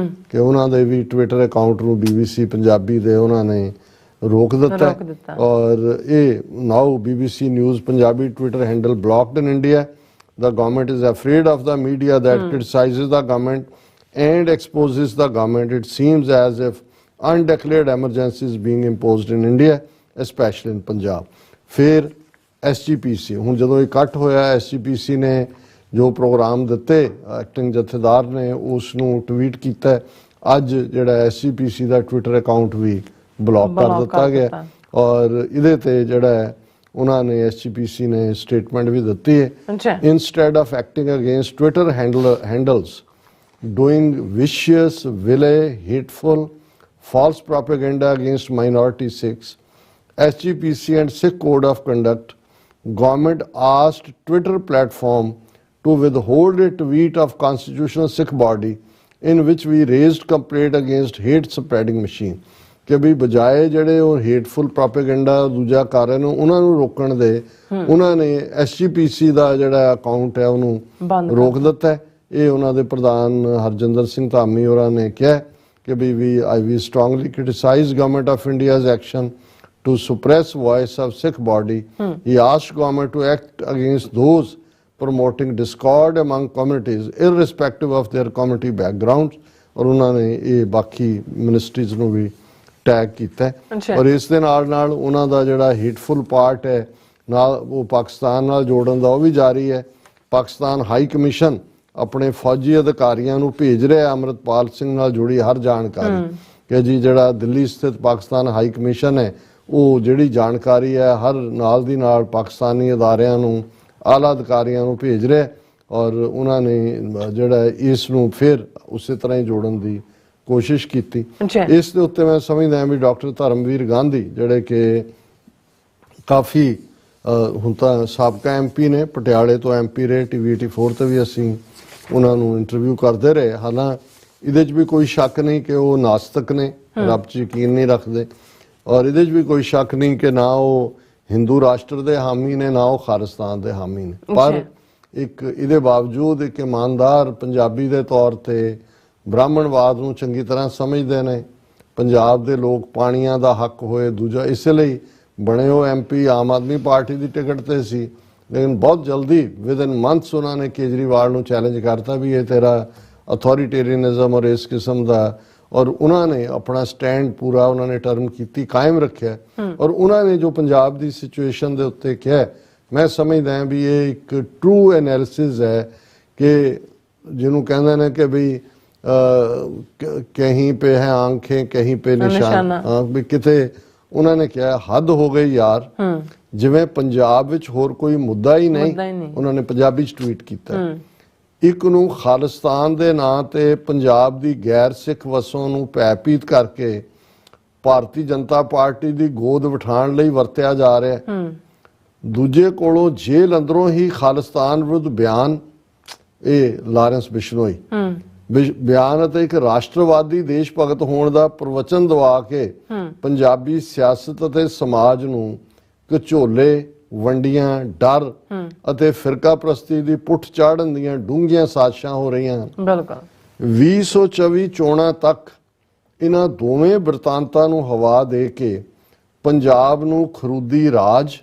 ਕਿ ਉਹਨਾਂ ਦੇ ਵੀ ਟਵਿੱਟਰ ਅਕਾਊਂਟ ਨੂੰ BBC ਪੰਜਾਬੀ ਦੇ ਉਹਨਾਂ ਨੇ ਰੋਕ ਦਿੱਤਾ ਔਰ ਇਹ now BBC news Punjabi Twitter handle blocked in India. The government is afraid of the media that criticizes the government and exposes the government. It seems as if undeclared emergency is being imposed in India, especially in Punjab. फिर SGPC ਹੁਣ ਜਦੋਂ ਇਕੱਠ ਹੋਇਆ, SGPC ਨੇ ਜੋ programme ਦਿੱਤੇ acting ਜਥੇਦਾਰ ਨੇ ਉਸ ਨੂੰ ਟਵੀਟ ਕੀਤਾ। ਅੱਜ ਜਿਹੜਾ SGPC ਦਾ ਟਵਿੱਟਰ ਅਕਾਊਂਟ ਵੀ ਬਲੌਕ ਕਰ ਦਿੱਤਾ ਗਿਆ ਔਰ ਇਹਦੇ ਤੇ ਜਿਹੜਾ ਉਹਨਾਂ ਨੇ SGPC ਨੇ ਸਟੇਟਮੈਂਟ ਵੀ ਦਿੱਤੀ ਹੈ। Instead of acting against Twitter handles doing vicious vile hateful false propaganda against minority Sikhs, SGPC and Sikh Code of Conduct, government asked Twitter platform to withhold a tweet of constitutional Sikh body in which we raised complaint against hate spreading machine, ਕਿ ਵੀ ਬਜਾਏ ਜਿਹੜੇ ਉਹ ਹੇਟਫੁਲ propaganda ਦੂਜਾ ਕਰ ਰਹੇ ਨੇ ਉਹਨਾਂ ਨੂੰ ਰੋਕਣ ਦੇ ਉਹਨਾਂ ਨੇ SGPC ਦਾ ਜਿਹੜਾ ਅਕਾਊਂਟ ਹੈ ਉਹਨੂੰ ਰੋਕ ਦਿੱਤਾ ਹੈ। ਇਹ ਉਹਨਾਂ ਦੇ ਪ੍ਰਧਾਨ ਹਰਜਿੰਦਰ ਸਿੰਘ ਧਾਮੀ ਹੋਰਾਂ ਨੇ ਕਿਹਾ ਕਿ we strongly criticize government of India's action to suppress voice of Sikh body. He asked government to act against those promoting discord among communities irrespective of their community backgrounds ਔਰ ਉਹਨਾਂ ਨੇ ਇਹ ਬਾਕੀ ਮਿਨਿਸਟਰੀਜ਼ ਨੂੰ ਵੀ ਟੈਗ ਕੀਤਾ ਔਰ ਇਸ ਦੇ ਨਾਲ ਉਹਨਾਂ ਦਾ ਜਿਹੜਾ ਹੀਟਫੁਲ ਪਾਰਟ ਹੈ ਨਾਲ ਉਹ ਪਾਕਿਸਤਾਨ ਨਾਲ ਜੋੜਨ ਦਾ ਉਹ ਵੀ ਜਾਰੀ ਹੈ। ਪਾਕਿਸਤਾਨ ਹਾਈ ਕਮਿਸ਼ਨ ਆਪਣੇ ਫੌਜੀ ਅਧਿਕਾਰੀਆਂ ਨੂੰ ਭੇਜ ਰਿਹਾ ਅੰਮ੍ਰਿਤਪਾਲ ਸਿੰਘ ਨਾਲ ਜੁੜੀ ਹਰ ਜਾਣਕਾਰੀ ਕਿ ਜੀ ਜਿਹੜਾ ਦਿੱਲੀ ਸਥਿਤ ਪਾਕਿਸਤਾਨ ਹਾਈ ਕਮਿਸ਼ਨ ਹੈ ਉਹ ਜਿਹੜੀ ਜਾਣਕਾਰੀ ਹੈ ਹਰ ਨਾਲ ਦੀ ਨਾਲ ਪਾਕਿਸਤਾਨੀ ਅਦਾਰਿਆਂ ਨੂੰ ਆਲਾ ਅਧਿਕਾਰੀਆਂ ਨੂੰ ਭੇਜ ਰਿਹਾ ਔਰ ਉਹਨਾਂ ਨੇ ਜਿਹੜਾ ਇਸ ਨੂੰ ਫਿਰ ਉਸੇ ਤਰ੍ਹਾਂ ਹੀ ਜੋੜਨ ਦੀ ਕੋਸ਼ਿਸ਼ ਕੀਤੀ। ਇਸ ਦੇ ਉੱਤੇ ਮੈਂ ਸਮਝਦਾ ਹਾਂ ਵੀ ਡਾਕਟਰ ਧਰਮਵੀਰ ਗਾਂਧੀ ਜਿਹੜੇ ਕਿ ਕਾਫੀ ਹੁਣ ਤਾਂ ਸਾਬਕਾ MP ਨੇ, ਪਟਿਆਲੇ ਤੋਂ MP ਰਹੇ, TV84 ਤੇ ਵੀ ਅਸੀਂ ਉਹਨਾਂ ਨੂੰ ਇੰਟਰਵਿਊ ਕਰਦੇ ਰਹੇ। ਹਾਲਾਂਕਿ ਇਹਦੇ 'ਚ ਵੀ ਕੋਈ ਸ਼ੱਕ ਨਹੀਂ ਕਿ ਉਹ ਨਾਸਤਕ ਨੇ, ਰੱਬ 'ਚ ਯਕੀਨ ਨਹੀਂ ਰੱਖਦੇ ਔਰ ਇਹਦੇ 'ਚ ਵੀ ਕੋਈ ਸ਼ੱਕ ਨਹੀਂ ਕਿ ਨਾ ਉਹ ਹਿੰਦੂ ਰਾਸ਼ਟਰ ਦੇ ਹਾਮੀ ਨੇ ਨਾ ਉਹ ਖਾਲਿਸਤਾਨ ਦੇ ਹਾਮੀ ਨੇ, ਪਰ ਇੱਕ ਇਹਦੇ ਬਾਵਜੂਦ ਇੱਕ ਇਮਾਨਦਾਰ ਪੰਜਾਬੀ ਦੇ ਤੌਰ ਤੇ ਬ੍ਰਾਹਮਣਵਾਦ ਨੂੰ ਚੰਗੀ ਤਰ੍ਹਾਂ ਸਮਝਦੇ ਨੇ। ਪੰਜਾਬ ਦੇ ਲੋਕ ਪਾਣੀਆਂ ਦਾ ਹੱਕ ਹੋਏ, ਦੂਜਾ ਇਸੇ ਲਈ ਬਣੇ ਹੋ MP ਆਮ ਆਦਮੀ ਪਾਰਟੀ ਦੀ ਟਿਕਟ ਤੇ ਸੀ, ਲੇਕਿਨ ਬਹੁਤ ਜਲਦੀ ਵਿਦਨ ਮੰਥਸ ਉਹਨਾਂ ਨੇ ਕੇਜਰੀਵਾਲ ਨੂੰ ਚੈਲੰਜ ਕਰਤਾ ਵੀ ਇਹ ਤੇਰਾ ਅਥੋਰੀਟੇਰੀਅਨਿਜ਼ਮ ਔਰ ਇਸ ਕਿਸਮ ਦਾ, ਔਰ ਉਹਨਾਂ ਨੇ ਆਪਣਾ ਸਟੈਂਡ ਪੂਰਾ ਉਹਨਾਂ ਨੇ ਟਰਮ ਕੀਤੀ ਕਾਇਮ ਰੱਖਿਆ ਔਰ ਉਹਨਾਂ ਨੇ ਜੋ ਪੰਜਾਬ ਦੀ ਸਿਚੁਏਸ਼ਨ ਦੇ ਉੱਤੇ ਕਿਹਾ, ਮੈਂ ਸਮਝਦਾ ਵੀ ਇਹ ਇੱਕ ਟਰੂ ਐਨਾਲਿਸਿਸ ਹੈ ਕਿ ਜਿਹਨੂੰ ਕਹਿੰਦੇ ਨੇ ਕਿ ਵੀ ਕਹੀਂ ਪੇ ਹੈ ਆਂਖੇ ਕਹੀਂ ਪੇ ਨਿਸ਼ਾਨ, ਵੀ ਕਿਤੇ ਉਹਨਾਂ ਨੇ ਕਿਹਾ ਹੱਦ ਹੋ ਗਈ ਯਾਰ, ਜਿਵੇਂ ਪੰਜਾਬ ਵਿੱਚ ਹੋਰ ਕੋਈ ਮੁੱਦਾ ਹੀ ਨਹੀਂ, ਉਹਨਾਂ ਨੇ ਪੰਜਾਬੀ ਚ ਟਵੀਟ ਕੀਤਾ। ਇੱਕ ਨੂੰ ਖਾਲਿਸਤਾਨ ਦੇ ਨਾਂ ਤੇ ਪੰਜਾਬ ਦੀ ਗੈਰ ਸਿੱਖ ਵਸੋਂ ਨੂੰ ਭੈਭੀਤ ਕਰਕੇ ਭਾਰਤੀ ਜਨਤਾ ਪਾਰਟੀ ਦੀ ਗੋਦ ਬਿਠਾਉਣ ਲਈ ਵਰਤਿਆ ਜਾ ਰਿਹਾ। ਦੂਜੇ ਕੋਲੋਂ ਜੇਲ੍ਹ ਅੰਦਰੋਂ ਹੀ ਖਾਲਿਸਤਾਨ ਵਿਰੁੱਧ ਬਿਆਨ, ਇਹ ਲਾਰੈਂਸ ਬਿਸ਼ਨੋਈ ਬਿਆਨ ਅਤੇ ਇੱਕ ਰਾਸ਼ਟਰਵਾਦੀ ਦੇਸ਼ ਭਗਤ ਹੋਣ ਦਾ ਪ੍ਰਵਚਨ ਦਵਾ ਕੇ ਪੰਜਾਬੀ ਸਿਆਸਤ ਅਤੇ ਸਮਾਜ ਨੂੰ ਘਚੋਲੇ, ਵੰਡੀਆਂ, ਡਰ ਅਤੇ ਫਿਰਕਾ ਪ੍ਰਸਤੀ ਦੀ ਪੁੱਠ ਚਾੜਨ ਦੀਆਂ ਡੂੰਘੀਆਂ ਸਾਜ਼ਿਸ਼ਾਂ ਹੋ ਰਹੀਆਂ ਹਨ। ਬਿਲਕੁਲ 2024 ਚੋਣਾਂ ਤੱਕ ਇਹਨਾਂ ਦੋਵੇਂ ਬਿਰਤਾਂਤਾਂ ਨੂੰ ਹਵਾ ਦੇ ਕੇ ਪੰਜਾਬ ਨੂੰ ਖਰੂਦੀ ਰਾਜ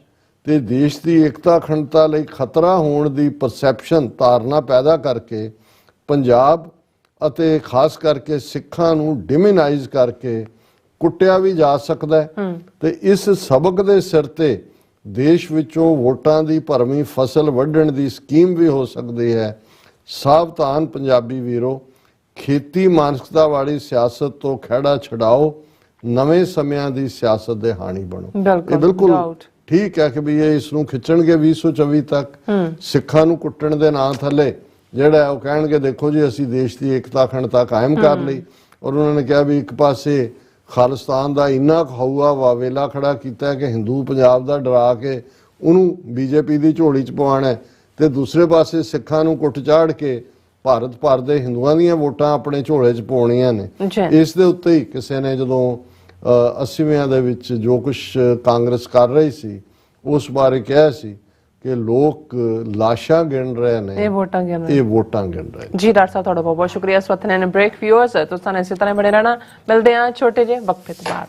ਤੇ ਦੇਸ਼ ਦੀ ਏਕਤਾ ਅਖੰਡਤਾ ਲਈ ਖਤਰਾ ਹੋਣ ਦੀ ਪਰਸੈਪਸ਼ਨ ਧਾਰਨਾ ਪੈਦਾ ਕਰਕੇ ਪੰਜਾਬ ਅਤੇ ਖਾਸ ਕਰਕੇ ਸਿੱਖਾਂ ਨੂੰ ਡਿਮਿਨਾਈਜ਼ ਕਰਕੇ ਕੁੱਟਿਆ ਵੀ ਜਾ ਸਕਦਾ ਹੈ ਤੇ ਇਸ ਸਬਕ ਦੇ ਸਿਰ ਤੇ ਦੇਸ਼ ਵਿੱਚੋਂ ਵੋਟਾਂ ਦੀ ਭਰਵੀਂ ਫਸਲ ਵੱਢਣ ਦੀ ਸਕੀਮ ਵੀ ਹੋ ਸਕਦੀ ਹੈ। ਸਾਵਧਾਨ ਪੰਜਾਬੀ ਵੀਰੋ, ਖੇਤੀ ਮਾਨਸਿਕਤਾ ਵਾਲੀ ਸਿਆਸਤ ਤੋਂ ਖਹਿੜਾ ਛਡਾਓ, ਨਵੇਂ ਸਮਿਆਂ ਦੀ ਸਿਆਸਤ ਦੇ ਹਾਣੀ ਬਣੋ। ਇਹ ਬਿਲਕੁਲ ਠੀਕ ਹੈ ਕਿ ਵੀ ਇਹ ਇਸ ਨੂੰ ਖਿੱਚਣਗੇ 2024 ਤੱਕ। ਸਿੱਖਾਂ ਨੂੰ ਕੁੱਟਣ ਦੇ ਨਾਂ ਥੱਲੇ ਜਿਹੜਾ ਉਹ ਕਹਿਣਗੇ ਦੇਖੋ ਜੀ ਅਸੀਂ ਦੇਸ਼ ਦੀ ਏਕਤਾ ਅਖੰਡਤਾ ਕਾਇਮ ਕਰ ਲਈ। ਔਰ ਉਹਨਾਂ ਨੇ ਕਿਹਾ ਵੀ ਇੱਕ ਪਾਸੇ ਖਾਲਿਸਤਾਨ ਦਾ ਇੰਨਾ ਹਊਆ ਵਾਵੇਲਾ ਖੜਾ ਕੀਤਾ ਹੈ ਕਿ ਹਿੰਦੂ ਪੰਜਾਬ ਦਾ ਡਰਾ ਕੇ ਉਹਨੂੰ ਬੀਜੇਪੀ ਦੀ ਝੋਲੀ 'ਚ ਪਵਾਉਣਾ, ਤੇ ਦੂਸਰੇ ਪਾਸੇ ਸਿੱਖਾਂ ਨੂੰ ਕੁੱਟ ਚਾੜ ਕੇ ਭਾਰਤ ਭਰ ਦੇ ਹਿੰਦੂਆਂ ਦੀਆਂ ਵੋਟਾਂ ਆਪਣੇ ਝੋਲੇ 'ਚ ਪਾਉਣੀਆਂ ਨੇ। ਇਸ ਦੇ ਉੱਤੇ ਹੀ ਕਿਸੇ ਨੇ ਜਦੋਂ 80ਵਿਆਂ ਦੇ ਵਿੱਚ ਜੋ ਕੁਝ ਕਾਂਗਰਸ ਕਰ ਰਹੀ ਸੀ ਉਸ ਬਾਰੇ ਕਿਹਾ ਸੀ ਕਿ ਲੋਕ ਲਾਸ਼ਾਂ ਗਿਣ ਰਹੇ ਨੇ, ਇਹ ਵੋਟਾਂ ਗਿਣ ਰਹੇ ਜੀ। ਡਾਕਟਰ ਸਾਹਿਬ ਤੁਹਾਡਾ ਬਹੁਤ ਬਹੁਤ ਸ਼ੁਕਰੀਆ। ਇਸ ਵਕਤ ਨੇ ਬ੍ਰੇਕ ਵਿਊਅਰਸ ਤੁਸੀਂ ਇਸੇ ਤਰ੍ਹਾਂ ਬਣੇ ਰਹਿਣਾ। ਮਿਲਦੇ ਹਾਂ ਛੋਟੇ ਜਿਹੇ ਵਕਫੇ ਤੋਂ ਬਾਅਦ।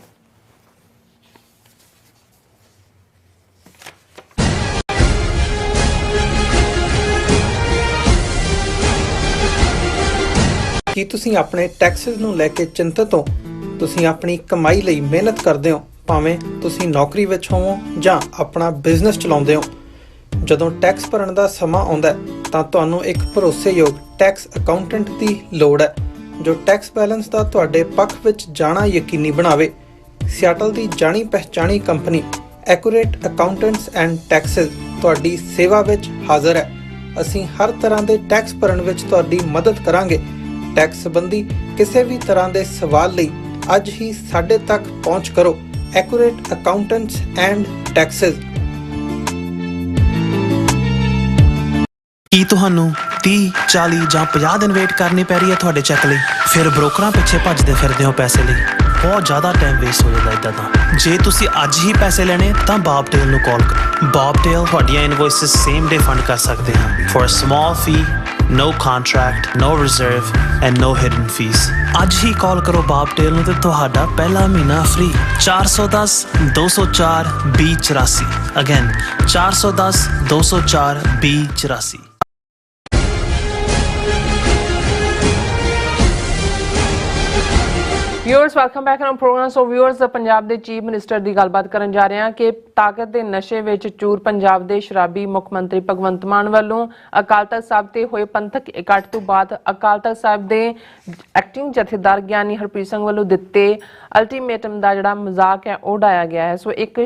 ਕੀ ਤੁਸੀਂ ਆਪਣੇ ਟੈਕਸਿਸ ਨੂੰ ਲੈ ਕੇ ਚਿੰਤਤ ਹੋ? ਤੁਸੀਂ ਆਪਣੀ ਕਮਾਈ ਲਈ ਮਿਹਨਤ ਕਰਦੇ ਹੋ, ਭਾਵੇਂ ਤੁਸੀਂ ਨੌਕਰੀ ਵਿੱਚ ਹੋਵੋ ਜਾਂ ਆਪਣਾ ਬਿਜ਼ਨਸ ਚਲਾਉਂਦੇ ਹੋ। ਜਦੋਂ ਟੈਕਸ ਭਰਨ ਦਾ ਸਮਾਂ ਆਉਂਦਾ ਹੈ ਤਾਂ ਤੁਹਾਨੂੰ ਇੱਕ ਭਰੋਸੇਯੋਗ ਟੈਕਸ ਅਕਾਊਂਟੈਂਟ ਦੀ ਲੋੜ ਹੈ ਜੋ ਟੈਕਸ ਬੈਲੈਂਸ ਦਾ ਤੁਹਾਡੇ ਪੱਖ ਵਿੱਚ ਜਾਣਾ ਯਕੀਨੀ ਬਣਾਵੇ। ਸਿਆਟਲ ਦੀ ਜਾਣੀ ਪਛਾਣੀ company accurate accountants and taxes ਤੁਹਾਡੀ ਸੇਵਾ ਵਿੱਚ ਹਾਜ਼ਰ ਹੈ। ਅਸੀਂ ਹਰ ਤਰ੍ਹਾਂ ਦੇ ਟੈਕਸ ਭਰਨ ਵਿੱਚ ਤੁਹਾਡੀ ਮਦਦ ਕਰਾਂਗੇ। ਟੈਕਸ ਸੰਬੰਧੀ ਕਿਸੇ ਵੀ ਤਰ੍ਹਾਂ ਦੇ ਸਵਾਲ ਲਈ ਅੱਜ ਹੀ ਸਾਡੇ ਤੱਕ ਪਹੁੰਚ ਕਰੋ। Accurate accountants and taxes. ਕੀ ਤੁਹਾਨੂੰ 30, 40 ਜਾਂ 50 ਦਿਨ ਵੇਟ ਕਰਨੀ ਪੈ ਰਹੀ ਹੈ ਤੁਹਾਡੇ ਚੈੱਕ ਲਈ? ਫਿਰ ਬ੍ਰੋਕਰਾਂ ਪਿੱਛੇ ਭੱਜਦੇ ਫਿਰਦੇ ਹੋ ਪੈਸੇ ਲਈ। ਬਹੁਤ ਜ਼ਿਆਦਾ ਟਾਈਮ ਵੇਸਟ ਹੋ ਜਾਂਦਾ ਇੱਦਾਂ ਤਾਂ। ਜੇ ਤੁਸੀਂ ਅੱਜ ਹੀ ਪੈਸੇ ਲੈਣੇ ਤਾਂ ਬੌਬਟੇਲ ਨੂੰ ਕਾਲ ਕਰੋ। ਬੌਬਟੇਲ ਤੁਹਾਡੀਆਂ ਇਨਵੌਇਸਿਸ ਸੇਮ ਡੇ ਫੰਡ ਕਰ ਸਕਦੇ ਹਨ for a small fee, no contract, no reserve and no hidden fees। ਅੱਜ ਹੀ ਕਾਲ ਕਰੋ ਬੌਬਟੇਲ ਨੂੰ ਤੇ ਤੁਹਾਡਾ ਪਹਿਲਾ ਮਹੀਨਾ free. 410 204 2084। Again 410 204 2084। Viewers welcome back on programme. So viewers Punjab ਦੇ ਚੀਫ ਮਿਨਿਸਟਰ ਦੀ ਗੱਲਬਾਤ ਕਰਨ ਜਾ ਰਹੇ ਹਾਂ ਕਿ ਤਾਕਤ ਦੇ ਨਸ਼ੇ ਵਿੱਚ ਚੂਰ ਪੰਜਾਬ ਦੇ ਸ਼ਰਾਬੀ ਮੁੱਖ ਮੰਤਰੀ ਭਗਵੰਤ ਮਾਨ ਵੱਲੋਂ ਅਕਾਲ ਤਖ਼ਤ ਸਾਹਿਬ ਤੇ ਹੋਏ ਪੰਥਕ ਇਕੱਠ ਤੋਂ ਬਾਅਦ ਅਕਾਲ ਤਖ਼ਤ ਸਾਹਿਬ ਦੇ ਐਕਟਿੰਗ ਜਥੇਦਾਰ ਗਿਆਨੀ ਹਰਪ੍ਰੀਤ ਸਿੰਘ ਵੱਲੋਂ ਦਿੱਤੇ ਅਲਟੀਮੇਟਮ ਦਾ ਜਿਹੜਾ ਮਜ਼ਾਕ ਹੈ ਉਹ ਉਡਾਇਆ ਗਿਆ ਹੈ। ਸੋ ਇੱਕ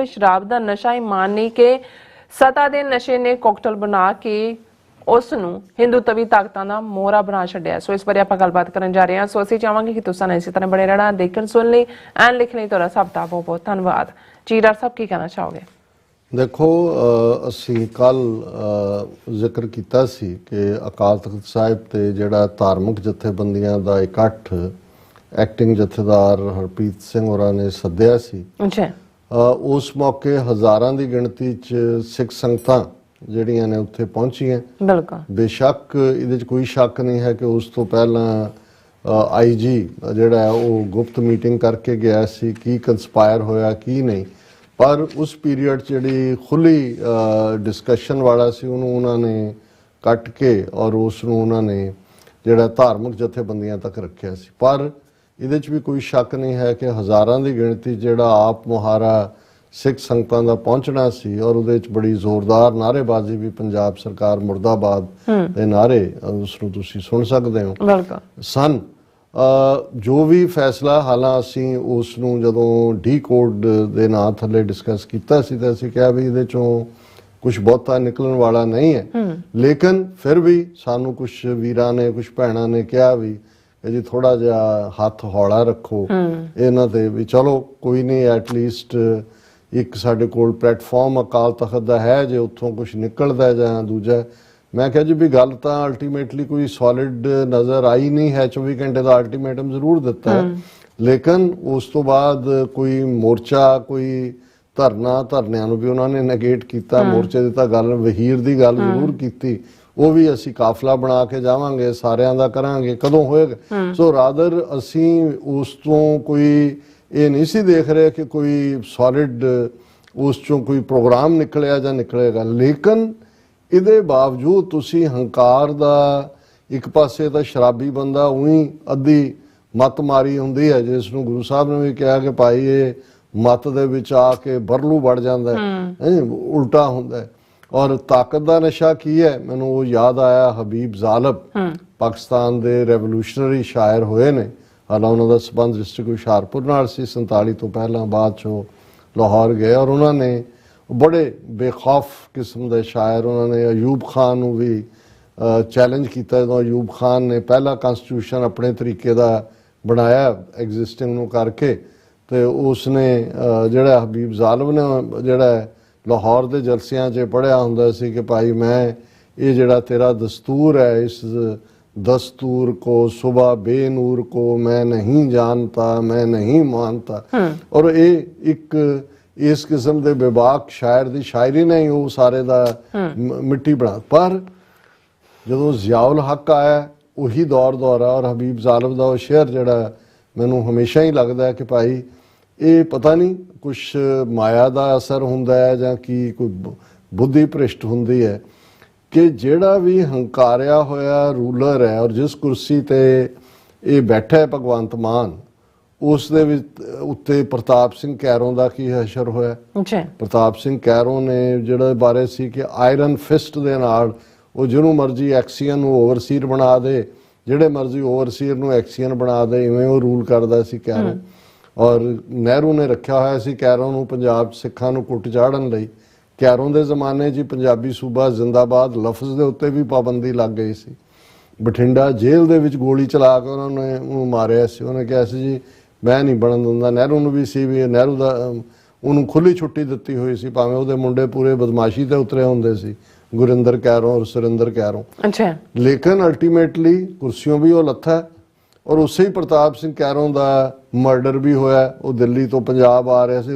ਸ਼ਰਾਬ ਦਾ ਨਸ਼ਾ ਹੀ ਮਾਨ ਨਹੀਂ ਕਿ ਸਤਾ ਦੇ ਨਸ਼ੇ ਨੇ ਕੋਕਟਲ ਬਣਾ ਕੇ ਉਸ ਨੂੰ ਹਿੰਦੂਤਵੀ ਤਾਕਤਾਂ ਦਾ ਮੋਹਰਾ ਬਣਾ ਛੱਡਿਆ। ਸੋ ਇਸ ਬਾਰੇ ਆਪਾਂ ਗੱਲਬਾਤ ਕਰਨ ਜਾ ਰਹੇ ਹਾਂ। ਸੋ ਅਸੀਂ ਚਾਹਾਂਗੇ ਕਿ ਤੁਸੀਂ ਇਸੇ ਤਰ੍ਹਾਂ ਬਣੇ ਰਹਿਣਾ, ਦੇਖਣ ਸੁਣ ਲਈ ਐਂਡ ਲਿਖਣ ਲਈ ਤੁਹਾਡਾ ਸਭ ਦਾ ਬਹੁਤ ਬਹੁਤ ਧੰਨਵਾਦ ਜੀ। ਡਾਕਟਰ ਸਾਹਿਬ ਕੀ ਕਹਿਣਾ ਚਾਹੋਗੇ? ਦੇਖੋ ਅਸੀਂ ਕੱਲ ਜ਼ਿਕਰ ਕੀਤਾ ਸੀ ਕਿ ਅਕਾਲ ਤਖ਼ਤ ਸਾਹਿਬ ਤੇ ਜਿਹੜਾ ਧਾਰਮਿਕ ਜਥੇਬੰਦੀਆਂ ਦਾ ਇਕੱਠ ਐਕਟਿੰਗ ਜਥੇਦਾਰ ਹਰਪ੍ਰੀਤ ਸਿੰਘ ਹੋਰਾਂ ਨੇ ਸੱਦਿਆ ਸੀ। ਉਸ ਮੌਕੇ ਹਜ਼ਾਰਾਂ ਦੀ ਗਿਣਤੀ 'ਚ ਸਿੱਖ ਸੰਗਤਾਂ ਜਿਹੜੀਆਂ ਨੇ ਉੱਥੇ ਪਹੁੰਚੀਆਂ। ਬਿਲਕੁਲ ਬੇਸ਼ੱਕ ਇਹਦੇ 'ਚ ਕੋਈ ਸ਼ੱਕ ਨਹੀਂ ਹੈ ਕਿ ਉਸ ਤੋਂ ਪਹਿਲਾਂ ਆਈਜੀ ਜਿਹੜਾ ਹੈ ਉਹ ਗੁਪਤ ਮੀਟਿੰਗ ਕਰਕੇ ਗਿਆ ਸੀ, ਕੀ ਕੰਸਪਾਇਰ ਹੋਇਆ ਕੀ ਨਹੀਂ, ਪਰ ਉਸ ਪੀਰੀਅਡ 'ਚ ਜਿਹੜੀ ਖੁੱਲੀ ਡਿਸਕਸ਼ਨ ਵਾਲਾ ਸੀ ਉਹਨੂੰ ਉਹਨਾਂ ਨੇ ਕੱਟ ਕੇ ਔਰ ਉਸ ਨੂੰ ਉਹਨਾਂ ਨੇ ਜਿਹੜਾ ਧਾਰਮਿਕ ਜਥੇਬੰਦੀਆਂ ਤੱਕ ਰੱਖਿਆ ਸੀ। ਪਰ ਇਹਦੇ 'ਚ ਵੀ ਕੋਈ ਸ਼ੱਕ ਨਹੀਂ ਹੈ ਕਿ ਹਜ਼ਾਰਾਂ ਦੀ ਗਿਣਤੀ ਜਿਹੜਾ ਆਪ ਮੁਹਾਰਾ ਸਿੱਖ ਸੰਗਤਾਂ ਦਾ ਪਹੁੰਚਣਾ ਸੀ ਔਰ ਉਹਦੇ 'ਚ ਬੜੀ ਜ਼ੋਰਦਾਰ ਨਾਅਰੇਬਾਜ਼ੀ ਵੀ ਪੰਜਾਬ ਸਰਕਾਰ ਮੁਰਦਾਬਾਦ ਦੇ ਨਾਅਰੇ ਉਸ ਨੂੰ ਤੁਸੀਂ ਸੁਣ ਸਕਦੇ ਹੋ ਸਨ। ਜੋ ਵੀ ਫੈਸਲਾ ਹਾਲਾਂ ਅਸੀਂ ਉਸ ਨੂੰ ਜਦੋਂ ਡੀਕੋਡ ਦੇ ਨਾਂ ਥੱਲੇ ਡਿਸਕਸ ਕੀਤਾ ਸੀ ਤਾਂ ਅਸੀਂ ਕਿਹਾ ਵੀ ਇਹਦੇ 'ਚੋਂ ਕੁਝ ਬਹੁਤਾ ਨਿਕਲਣ ਵਾਲਾ ਨਹੀਂ ਹੈ, ਲੇਕਿਨ ਫਿਰ ਵੀ ਸਾਨੂੰ ਕੁਝ ਵੀਰਾਂ ਨੇ ਕੁਝ ਭੈਣਾਂ ਨੇ ਕਿਹਾ ਵੀ ਜੀ ਥੋੜਾ ਜਿਹਾ ਹੱਥ ਹੌਲਾ ਰੱਖੋ ਇਹਨਾਂ ਤੇ ਵੀ ਚਲੋ ਕੋਈ ਨਹੀਂ, ਐਟਲੀਸਟ ਇੱਕ ਸਾਡੇ ਕੋਲ ਪਲੇਟਫਾਰਮ ਅਕਾਲ ਤਖ਼ਤ ਦਾ ਹੈ, ਜੇ ਉੱਥੋਂ ਕੁਝ ਨਿਕਲਦਾ ਜਾਂ ਦੂਜਾ। ਮੈਂ ਕਿਹਾ ਜੀ ਵੀ ਗੱਲ ਤਾਂ ਅਲਟੀਮੇਟਲੀ ਕੋਈ ਸੋਲਿਡ ਨਜ਼ਰ ਆਈ ਨਹੀਂ ਹੈ। 24 ਘੰਟੇ ਦਾ ਅਲਟੀਮੇਟਮ ਜ਼ਰੂਰ ਦਿੱਤਾ ਹੈ, ਲੇਕਿਨ ਉਸ ਤੋਂ ਬਾਅਦ ਕੋਈ ਮੋਰਚਾ ਕੋਈ ਧਰਨਿਆਂ ਨੂੰ ਵੀ ਉਹਨਾਂ ਨੇ ਨੈਗੇਟ ਕੀਤਾ। ਮੋਰਚੇ ਦੀ ਤਾਂ ਗੱਲ ਵਹੀਰ ਦੀ ਗੱਲ ਜ਼ਰੂਰ ਕੀਤੀ, ਉਹ ਵੀ ਅਸੀਂ ਕਾਫਲਾ ਬਣਾ ਕੇ ਜਾਵਾਂਗੇ, ਸਾਰਿਆਂ ਦਾ ਕਰਾਂਗੇ, ਕਦੋਂ ਹੋਏਗਾ। ਸੋ ਰਾਦਰ ਅਸੀਂ ਉਸ ਤੋਂ ਕੋਈ ਇਹ ਨਹੀਂ ਸੀ ਦੇਖ ਰਹੇ ਕਿ ਕੋਈ ਸੋਲਿਡ ਉਸ ਚੋਂ ਕੋਈ ਪ੍ਰੋਗਰਾਮ ਨਿਕਲਿਆ ਜਾਂ ਨਿਕਲੇਗਾ, ਲੇਕਿਨ ਇਹਦੇ ਬਾਵਜੂਦ ਤੁਸੀਂ ਹੰਕਾਰ ਦਾ ਇੱਕ ਪਾਸੇ ਤਾਂ ਸ਼ਰਾਬੀ ਬੰਦਾ ਉਹੀ ਅੱਧੀ ਮੱਤ ਮਾਰੀ ਹੁੰਦੀ ਹੈ ਜਿਸ ਨੂੰ ਗੁਰੂ ਸਾਹਿਬ ਨੇ ਵੀ ਕਿਹਾ ਕਿ ਭਾਈ ਇਹ ਮੱਤ ਦੇ ਵਿੱਚ ਆ ਕੇ ਬਰਲੂ ਵੜ ਜਾਂਦਾ ਹੈ, ਉਲਟਾ ਹੁੰਦਾ ਹੈ। ਔਰ ਤਾਕਤ ਦਾ ਨਸ਼ਾ ਕੀ ਹੈ, ਮੈਨੂੰ ਉਹ ਯਾਦ ਆਇਆ ਹਬੀਬ ਜ਼ਾਲਬ ਪਾਕਿਸਤਾਨ ਦੇ ਰੈਵੋਲੂਸ਼ਨਰੀ ਸ਼ਾਇਰ ਹੋਏ ਨੇ। ਹਾਲਾਂ ਉਹਨਾਂ ਦਾ ਸੰਬੰਧ ਡਿਸਟ੍ਰਿਕਟ ਹੁਸ਼ਿਆਰਪੁਰ ਨਾਲ ਸੀ 47 ਤੋਂ ਪਹਿਲਾਂ, ਬਾਅਦ 'ਚੋਂ ਲਾਹੌਰ ਗਏ ਔਰ ਉਹਨਾਂ ਨੇ ਬੜੇ ਬੇਖੌਫ ਕਿਸਮ ਦੇ ਸ਼ਾਇਰ, ਉਹਨਾਂ ਨੇ ਅਯੂਬ ਖਾਨ ਨੂੰ ਵੀ ਚੈਲੰਜ ਕੀਤਾ ਜਦੋਂ ਅਯੂਬ ਖਾਨ ਨੇ ਪਹਿਲਾ ਕਨਸਟੀਟਿਊਸ਼ਨ ਆਪਣੇ ਤਰੀਕੇ ਦਾ ਬਣਾਇਆ ਐਗਜ਼ਿਸਟਿੰਗ ਨੂੰ ਕਰਕੇ, ਤੇ ਉਸਨੇ ਜਿਹੜਾ ਹਬੀਬ ਜ਼ਾਲਮ ਨੇ ਜਿਹੜਾ ਲਾਹੌਰ ਦੇ ਜਲਸਿਆਂ 'ਚ ਪੜ੍ਹਿਆ ਹੁੰਦਾ ਸੀ ਕਿ ਭਾਈ ਮੈਂ ਇਹ ਜਿਹੜਾ ਤੇਰਾ ਦਸਤੂਰ ਹੈ, ਇਸ दस्तूर को सुबह बेनूर को मैं नहीं जानता, मैं नहीं मानता। और ये एक इस किस्म के बेबाक शायर की शायरी ने ही वो सारे दा मिट्टी बना। पर जो जियाउल हक आया उही दौर दौरा और हबीब ज़ालिब दा वो शेर जड़ा मैनू हमेशा ही लगता है कि भाई ये पता नहीं कुछ माया का असर हुंदा है जां की कोई बुद्धि भ्रिष्ट हुंदी है कि ਜਿਹੜਾ ਵੀ ਹੰਕਾਰਿਆ ਹੋਇਆ ਰੂਲਰ ਹੈ ਔਰ ਜਿਸ ਕੁਰਸੀ ਤੇ ਇਹ ਬੈਠਾ ਹੈ ਭਗਵੰਤ ਮਾਨ, ਉਸ ਦੇ ਵਿੱਚ ਉੱਤੇ ਪ੍ਰਤਾਪ ਸਿੰਘ ਕੈਰੋਂ ਦਾ ਕੀ ਹਸ਼ਰ ਹੋਇਆ। ਪ੍ਰਤਾਪ ਸਿੰਘ ਕੈਰੋਂ ਨੇ ਜਿਹੜੇ ਬਾਰੇ ਸੀ ਕਿ ਆਇਰਨ ਫਿਸਟ ਦੇ ਨਾਲ ਉਹ ਜਿਹਨੂੰ ਮਰਜ਼ੀ ਐਕਸੀਅਨ ਨੂੰ ਓਵਰਸੀਅਰ ਬਣਾ ਦੇ, ਜਿਹੜੇ ਮਰਜ਼ੀ ਓਵਰਸੀਅਰ ਨੂੰ ਐਕਸੀਅਨ ਬਣਾ ਦੇ, ਇਵੇਂ ਉਹ ਰੂਲ ਕਰਦਾ ਸੀ ਕੈਰੋਂ। ਔਰ ਨਹਿਰੂ ਨੇ ਰੱਖਿਆ ਹੋਇਆ ਸੀ ਕੈਰੋਂ ਨੂੰ ਪੰਜਾਬ 'ਚ ਸਿੱਖਾਂ ਨੂੰ ਕੁੱਟ ਚਾੜਨ ਲਈ। ਕੈਰੋਂ ਦੇ ਜ਼ਮਾਨੇ 'ਚ ਪੰਜਾਬੀ ਸੂਬਾ ਜ਼ਿੰਦਾਬਾਦ ਲਫ਼ਜ਼ ਦੇ ਉੱਤੇ ਵੀ ਪਾਬੰਦੀ ਲੱਗ ਗਈ ਸੀ। ਬਠਿੰਡਾ ਜੇਲ੍ਹ ਦੇ ਵਿੱਚ ਗੋਲੀ ਚਲਾ ਕੇ ਉਹਨਾਂ ਨੇ ਉਹਨੂੰ ਮਾਰਿਆ ਸੀ। ਉਹਨੇ ਕਿਹਾ ਸੀ ਜੀ ਮੈਂ ਨਹੀਂ ਬਣਨ ਦਿੰਦਾ। ਨਹਿਰੂ ਨੂੰ ਵੀ ਸੀ ਵੀ ਨਹਿਰੂ ਦਾ ਉਹਨੂੰ ਖੁੱਲ੍ਹੀ ਛੁੱਟੀ ਦਿੱਤੀ ਹੋਈ ਸੀ, ਭਾਵੇਂ ਉਹਦੇ ਮੁੰਡੇ ਪੂਰੇ ਬਦਮਾਸ਼ੀ ਤੇ ਉਤਰੇ ਹੁੰਦੇ ਸੀ, ਗੁਰਿੰਦਰ ਕੈਰੋਂ ਔਰ ਸੁਰਿੰਦਰ ਕੈਰੋਂ। ਅੱਛਾ, ਲੇਕਿਨ ਅਲਟੀਮੇਟਲੀ ਕੁਰਸੀਓਂ ਵੀ ਉਹ ਲੱਥਾ ਔਰ ਉਸੇ ਹੀ ਪ੍ਰਤਾਪ ਸਿੰਘ ਕੈਰੋਂ ਦਾ ਮਰਡਰ ਵੀ ਹੋਇਆ। ਉਹ ਦਿੱਲੀ ਤੋਂ ਪੰਜਾਬ ਆ ਰਿਹਾ ਸੀ,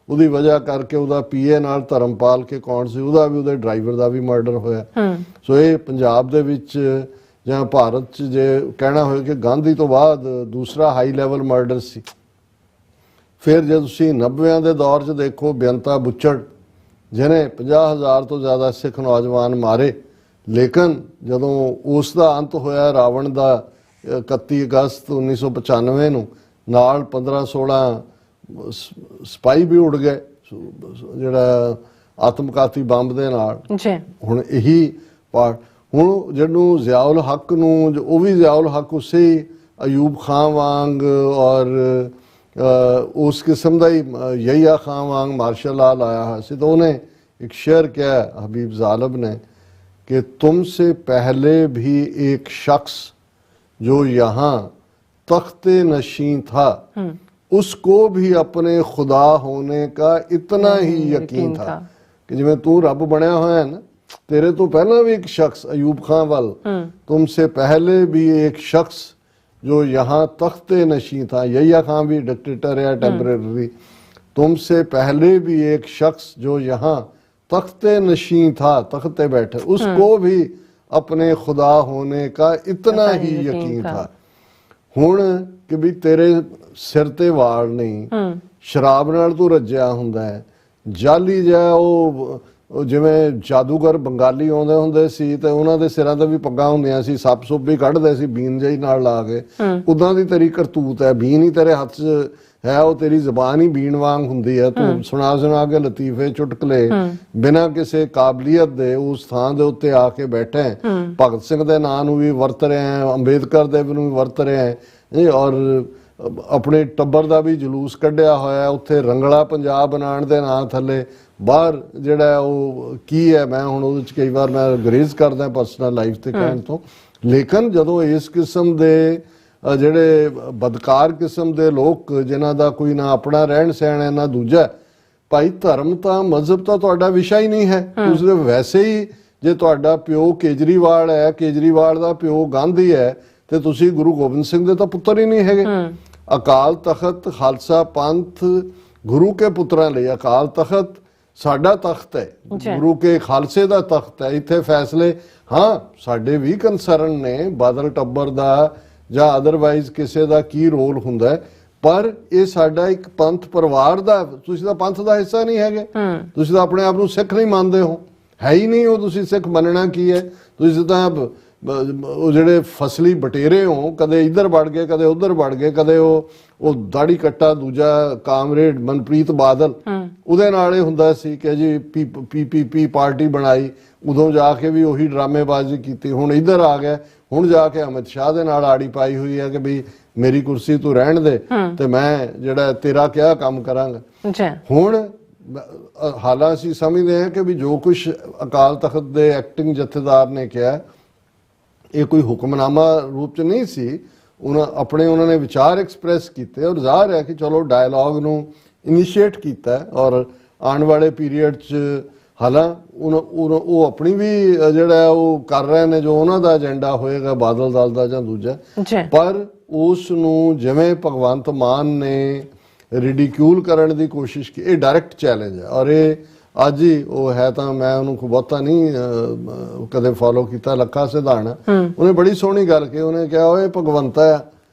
ਉਹਦੀ ਵਜ੍ਹਾ ਕਰਕੇ ਉਹਦਾ ਪੀਏ ਨਾਲ ਧਰਮਪਾਲ ਕੇ ਕੌਣ ਸੀ ਉਹਦਾ ਵੀ, ਉਹਦੇ ਡਰਾਈਵਰ ਦਾ ਵੀ ਮਰਡਰ ਹੋਇਆ। ਸੋ ਇਹ ਪੰਜਾਬ ਦੇ ਵਿੱਚ ਜਾਂ ਭਾਰਤ 'ਚ ਜੇ ਕਹਿਣਾ ਹੋਵੇ ਕਿ ਗਾਂਧੀ ਤੋਂ ਬਾਅਦ ਦੂਸਰਾ ਹਾਈ ਲੈਵਲ ਮਰਡਰ ਸੀ। ਫਿਰ ਜੇ ਤੁਸੀਂ 90ਾਂ ਦੇ ਦੌਰ 'ਚ ਦੇਖੋ ਬੇਅੰਤਾ ਬੁੱਚੜ ਜਿਹਨੇ 50,000 ਤੋਂ ਜ਼ਿਆਦਾ ਸਿੱਖ ਨੌਜਵਾਨ ਮਾਰੇ, ਲੇਕਿਨ ਜਦੋਂ ਉਸ ਦਾ ਅੰਤ ਹੋਇਆ ਰਾਵਣ ਦਾ 31 ਅਗਸਤ 1995 ਨੂੰ, ਨਾਲ 15-16 ਸਿਪਾਹੀ ਵੀ ਉੜ ਗਏ ਜਿਹੜਾ ਆਤਮਘਾਤੀ ਬੰਬ ਦੇ ਨਾਲ। ਹੁਣ ਇਹੀ ਪਾਰਟ ਹੁਣ ਜਿਹਨੂੰ ਜ਼ਿਆਉਲ ਹੱਕ ਨੂੰ, ਉਹ ਵੀ ਜ਼ਿਆਉਲ ਹੱਕ ਉਸੇ ਅਯੂਬ ਖਾਨ ਵਾਂਗ ਔਰ ਉਸ ਕਿਸਮ ਦਾ ਹੀ ਯਹੀਆ ਖਾਨ ਵਾਂਗ ਮਾਰਸ਼ਲ ਲਾ ਲਾਇਆ ਹੋਇਆ ਸੀ। ਤਾਂ ਉਹਨੇ ਇੱਕ शेर किया हबीब ज़ालिब ने कि तुमसे पहले भी एक शख्स जो यहाँ तख्ते नशीं था उसको भी अपने खुदा होने का इतना ही यकीन था कि जिवें तू रब बनया होया है ना, तेरे तो पहला भी एक शख्स अयूब खान वाल, तुमसे पहले भी एक शख्स जो यहाँ तख्ते नशीं था, यहिया खान भी डिक्टेटर है टेम्परेरी, तुमसे पहले भी एक शख्स जो यहाँ तख्ते नशीं था, तख्ते बैठे, उसको भी अपने खुदा होने का इतना ही यकीन था। हुण कि भी तेरे सिर ते वाल नहीं, शराब नाल तू रज्जिया हुंदा है, जाली जिहा ਉਹ ਜਿਵੇਂ ਜਾਦੂਗਰ ਬੰਗਾਲੀ ਆਉਂਦੇ ਹੁੰਦੇ ਸੀ ਤੇ ਉਹਨਾਂ ਦੇ ਸਿਰਾਂ ਤੇ ਵੀ ਪੱਗਾਂ ਹੁੰਦੀਆਂ ਸੀ, ਸੱਪ ਸੁੱਪ ਵੀ ਕੱਢਦੇ ਸੀ ਬੀਨ ਜਿਹੀ ਨਾਲ ਲਾ ਕੇ, ਉਦਾਂ ਦੀ ਤੇਰੀ ਕਰਤੂਤ ਹੈ। ਬੀਨ ਹੀ ਤੇਰੇ ਹੱਥ 'ਚ ਹੈ, ਉਹ ਤੇਰੀ ਜ਼ਬਾਨ ਹੀ ਬੀਨ ਵਾਂਗ ਹੁੰਦੀ ਹੈ। ਤੂੰ ਸੁਣਾ ਕੇ ਲਤੀਫੇ ਚੁਟਕਲੇ ਬਿਨਾਂ ਕਿਸੇ ਕਾਬਲੀਅਤ ਦੇ ਉਸ ਥਾਂ ਦੇ ਉੱਤੇ ਆ ਕੇ ਬੈਠੇ। ਭਗਤ ਸਿੰਘ ਦੇ ਨਾਂ ਨੂੰ ਵੀ ਵਰਤ ਰਹੇ, ਅੰਬੇਦਕਰ ਦੇ ਨੂੰ ਵੀ ਵਰਤ ਰਹੇ, ਔਰ ਆਪਣੇ ਟੱਬਰ ਦਾ ਵੀ ਜਲੂਸ ਕੱਢਿਆ ਹੋਇਆ ਉੱਥੇ ਰੰਗਲਾ ਪੰਜਾਬ ਬਣਾਉਣ ਦੇ ਨਾਂ ਥੱਲੇ। ਬਾਹਰ ਜਿਹੜਾ ਉਹ ਕੀ ਹੈ, ਮੈਂ ਹੁਣ ਉਹਦੇ 'ਚ ਕਈ ਵਾਰ ਮੈਂ ਗਰੇਜ਼ ਕਰਦਾ ਪਰਸਨਲ ਲਾਈਫ ਤੇ ਕਹਿਣ ਤੋਂ, ਲੇਕਿਨ ਜਦੋਂ ਇਸ ਕਿਸਮ ਦੇ ਜਿਹੜੇ ਬਦਕਾਰ ਕਿਸਮ ਦੇ ਲੋਕ ਜਿਨ੍ਹਾਂ ਦਾ ਕੋਈ ਨਾ ਆਪਣਾ ਰਹਿਣ ਸਹਿਣ ਹੈ ਨਾ ਦੂਜਾ, ਭਾਈ ਧਰਮ ਤਾਂ ਮਜ਼ਹਬ ਤਾਂ ਤੁਹਾਡਾ ਵਿਸ਼ਾ ਹੀ ਨਹੀਂ ਹੈ। ਤੁਸੀਂ ਵੈਸੇ ਹੀ ਜੇ ਤੁਹਾਡਾ ਪਿਓ ਕੇਜਰੀਵਾਲ ਹੈ, ਕੇਜਰੀਵਾਲ ਦਾ ਪਿਓ ਗਾਂਧੀ ਹੈ, ਤੇ ਤੁਸੀਂ ਗੁਰੂ ਗੋਬਿੰਦ ਸਿੰਘ ਦੇ ਤਾਂ ਪੁੱਤਰ ਹੀ ਨਹੀਂ ਹੈਗੇ। ਅਕਾਲ ਤਖਤ ਖਾਲਸਾ ਪੰਥ ਗੁਰੂ ਕੇ ਪੁੱਤਰਾਂ ਲਈ, ਅਕਾਲ ਤਖਤ ਸਾਡਾ ਤਖਤ ਹੈ, ਗੁਰੂ ਕੇ ਖਾਲਸੇ ਦਾ ਤਖਤ ਹੈ। ਇੱਥੇ ਫੈਸਲੇ ਹਾਂ ਸਾਡੇ ਵੀ ਕੰਸਰਨ ਨੇ, ਬਾਦਲ ਟੱਬਰ ਦਾ ਜਾਂ ਅਦਰਵਾਈਜ਼ ਕਿਸੇ ਦਾ ਕੀ ਰੋਲ ਹੁੰਦਾ, ਪਰ ਇਹ ਸਾਡਾ ਇੱਕ ਪੰਥ ਪਰਿਵਾਰ ਦਾ, ਤੁਸੀਂ ਤਾਂ ਪੰਥ ਦਾ ਹਿੱਸਾ ਨਹੀਂ ਹੈਗੇ। ਤੁਸੀਂ ਤਾਂ ਆਪਣੇ ਆਪ ਨੂੰ ਸਿੱਖ ਨਹੀਂ ਮੰਨਦੇ ਹੋ, ਹੈ ਹੀ ਨਹੀਂ ਹੋ। ਤੁਸੀਂ ਸਿੱਖ ਮੰਨਣਾ ਕੀ ਹੈ? ਤੁਸੀਂ ਤਾਂ ਉਹ ਜਿਹੜੇ ਫਸਲੀ ਬਟੇਰੇ ਹੋ, ਕਦੇ ਇੱਧਰ ਵੜ ਗਏ ਕਦੇ ਉੱਧਰ ਵੜ ਗਏ, ਕਦੇ ਉਹ ਦਾੜੀ ਕੱਟਾ ਦੂਜਾ ਕਾਮਰੇਡ ਮਨਪ੍ਰੀਤ ਬਾਦਲ, ਉਹਦੇ ਨਾਲ ਇਹ ਹੁੰਦਾ ਸੀ ਕਿ ਜੀ PPP ਪਾਰਟੀ ਬਣਾਈ, ਉਦੋਂ ਜਾ ਕੇ ਵੀ ਉਹੀ ਡਰਾਮੇਬਾਜ਼ੀ ਕੀਤੀ। ਹੁਣ ਇੱਧਰ ਆ ਗਿਆ, ਹੁਣ ਜਾ ਕੇ ਅਮਿਤ ਸ਼ਾਹ ਦੇ ਨਾਲ ਆੜੀ ਪਾਈ ਹੋਈ ਹੈ ਕਿ ਵੀ ਮੇਰੀ ਕੁਰਸੀ ਤੂੰ ਰਹਿਣ ਦੇ ਤੇ ਮੈਂ ਜਿਹੜਾ ਤੇਰਾ ਕਿਹਾ ਕੰਮ ਕਰਾਂਗਾ। ਜੀ ਹੁਣ ਹਾਲਾਂ ਅਸੀਂ ਸਮਝਦੇ ਹਾਂ ਕਿ ਵੀ ਜੋ ਕੁਝ ਅਕਾਲ ਤਖਤ ਦੇ ਐਕਟਿੰਗ ਜਥੇਦਾਰ ਨੇ ਕਿਹਾ ਇਹ ਕੋਈ ਹੁਕਮਨਾਮਾ ਰੂਪ ਚ ਨਹੀਂ ਸੀ। ਉਹਨਾਂ ਨੇ ਵਿਚਾਰ ਐਕਸਪ੍ਰੈਸ ਕੀਤੇ ਔਰ ਜ਼ਾਹਰ ਹੈ ਕਿ ਚਲੋ ਡਾਇਲੌਗ ਨੂੰ ਇਨੀਸ਼ੀਏਟ ਕੀਤਾ ਔਰ ਆਉਣ ਵਾਲੇ ਪੀਰੀਅਡ ਚ ਹਾਲਾਂ ਉਹ ਆਪਣੀ ਵੀ ਜਿਹੜਾ ਉਹ ਕਰ ਰਹੇ ਨੇ ਜੋ ਉਹਨਾਂ ਦਾ ਏਜੰਡਾ ਹੋਏਗਾ ਬਾਦਲ ਦਲ ਦਾ ਜਾਂ ਦੂਜਾ, ਪਰ ਉਸ ਨੂੰ ਜਿਵੇਂ ਭਗਵੰਤ ਮਾਨ ਨੇ ਰਿਡੀਕਿਊਲ ਕਰਨ ਦੀ ਕੋਸ਼ਿਸ਼ ਕੀ, ਇਹ ਡਾਇਰੈਕਟ ਚੈਲੰਜ ਹੈ ਔਰ ਇਹ ਅੱਜ ਹੀ ਉਹ ਹੈ ਤਾਂ ਮੈਂ ਉਹਨੂੰ ਬਹੁਤਾ ਨਹੀਂ ਕਦੇ ਫੋਲੋ ਕੀਤਾ। ਲੱਖਾ ਸਿਧਾਣਾ ਉਹਨੇ ਬੜੀ ਸੋਹਣੀ ਗੱਲ ਕਹੀ, ਉਹਨੇ ਕਿਹਾ ਓਏ ਭਗਵੰਤਾ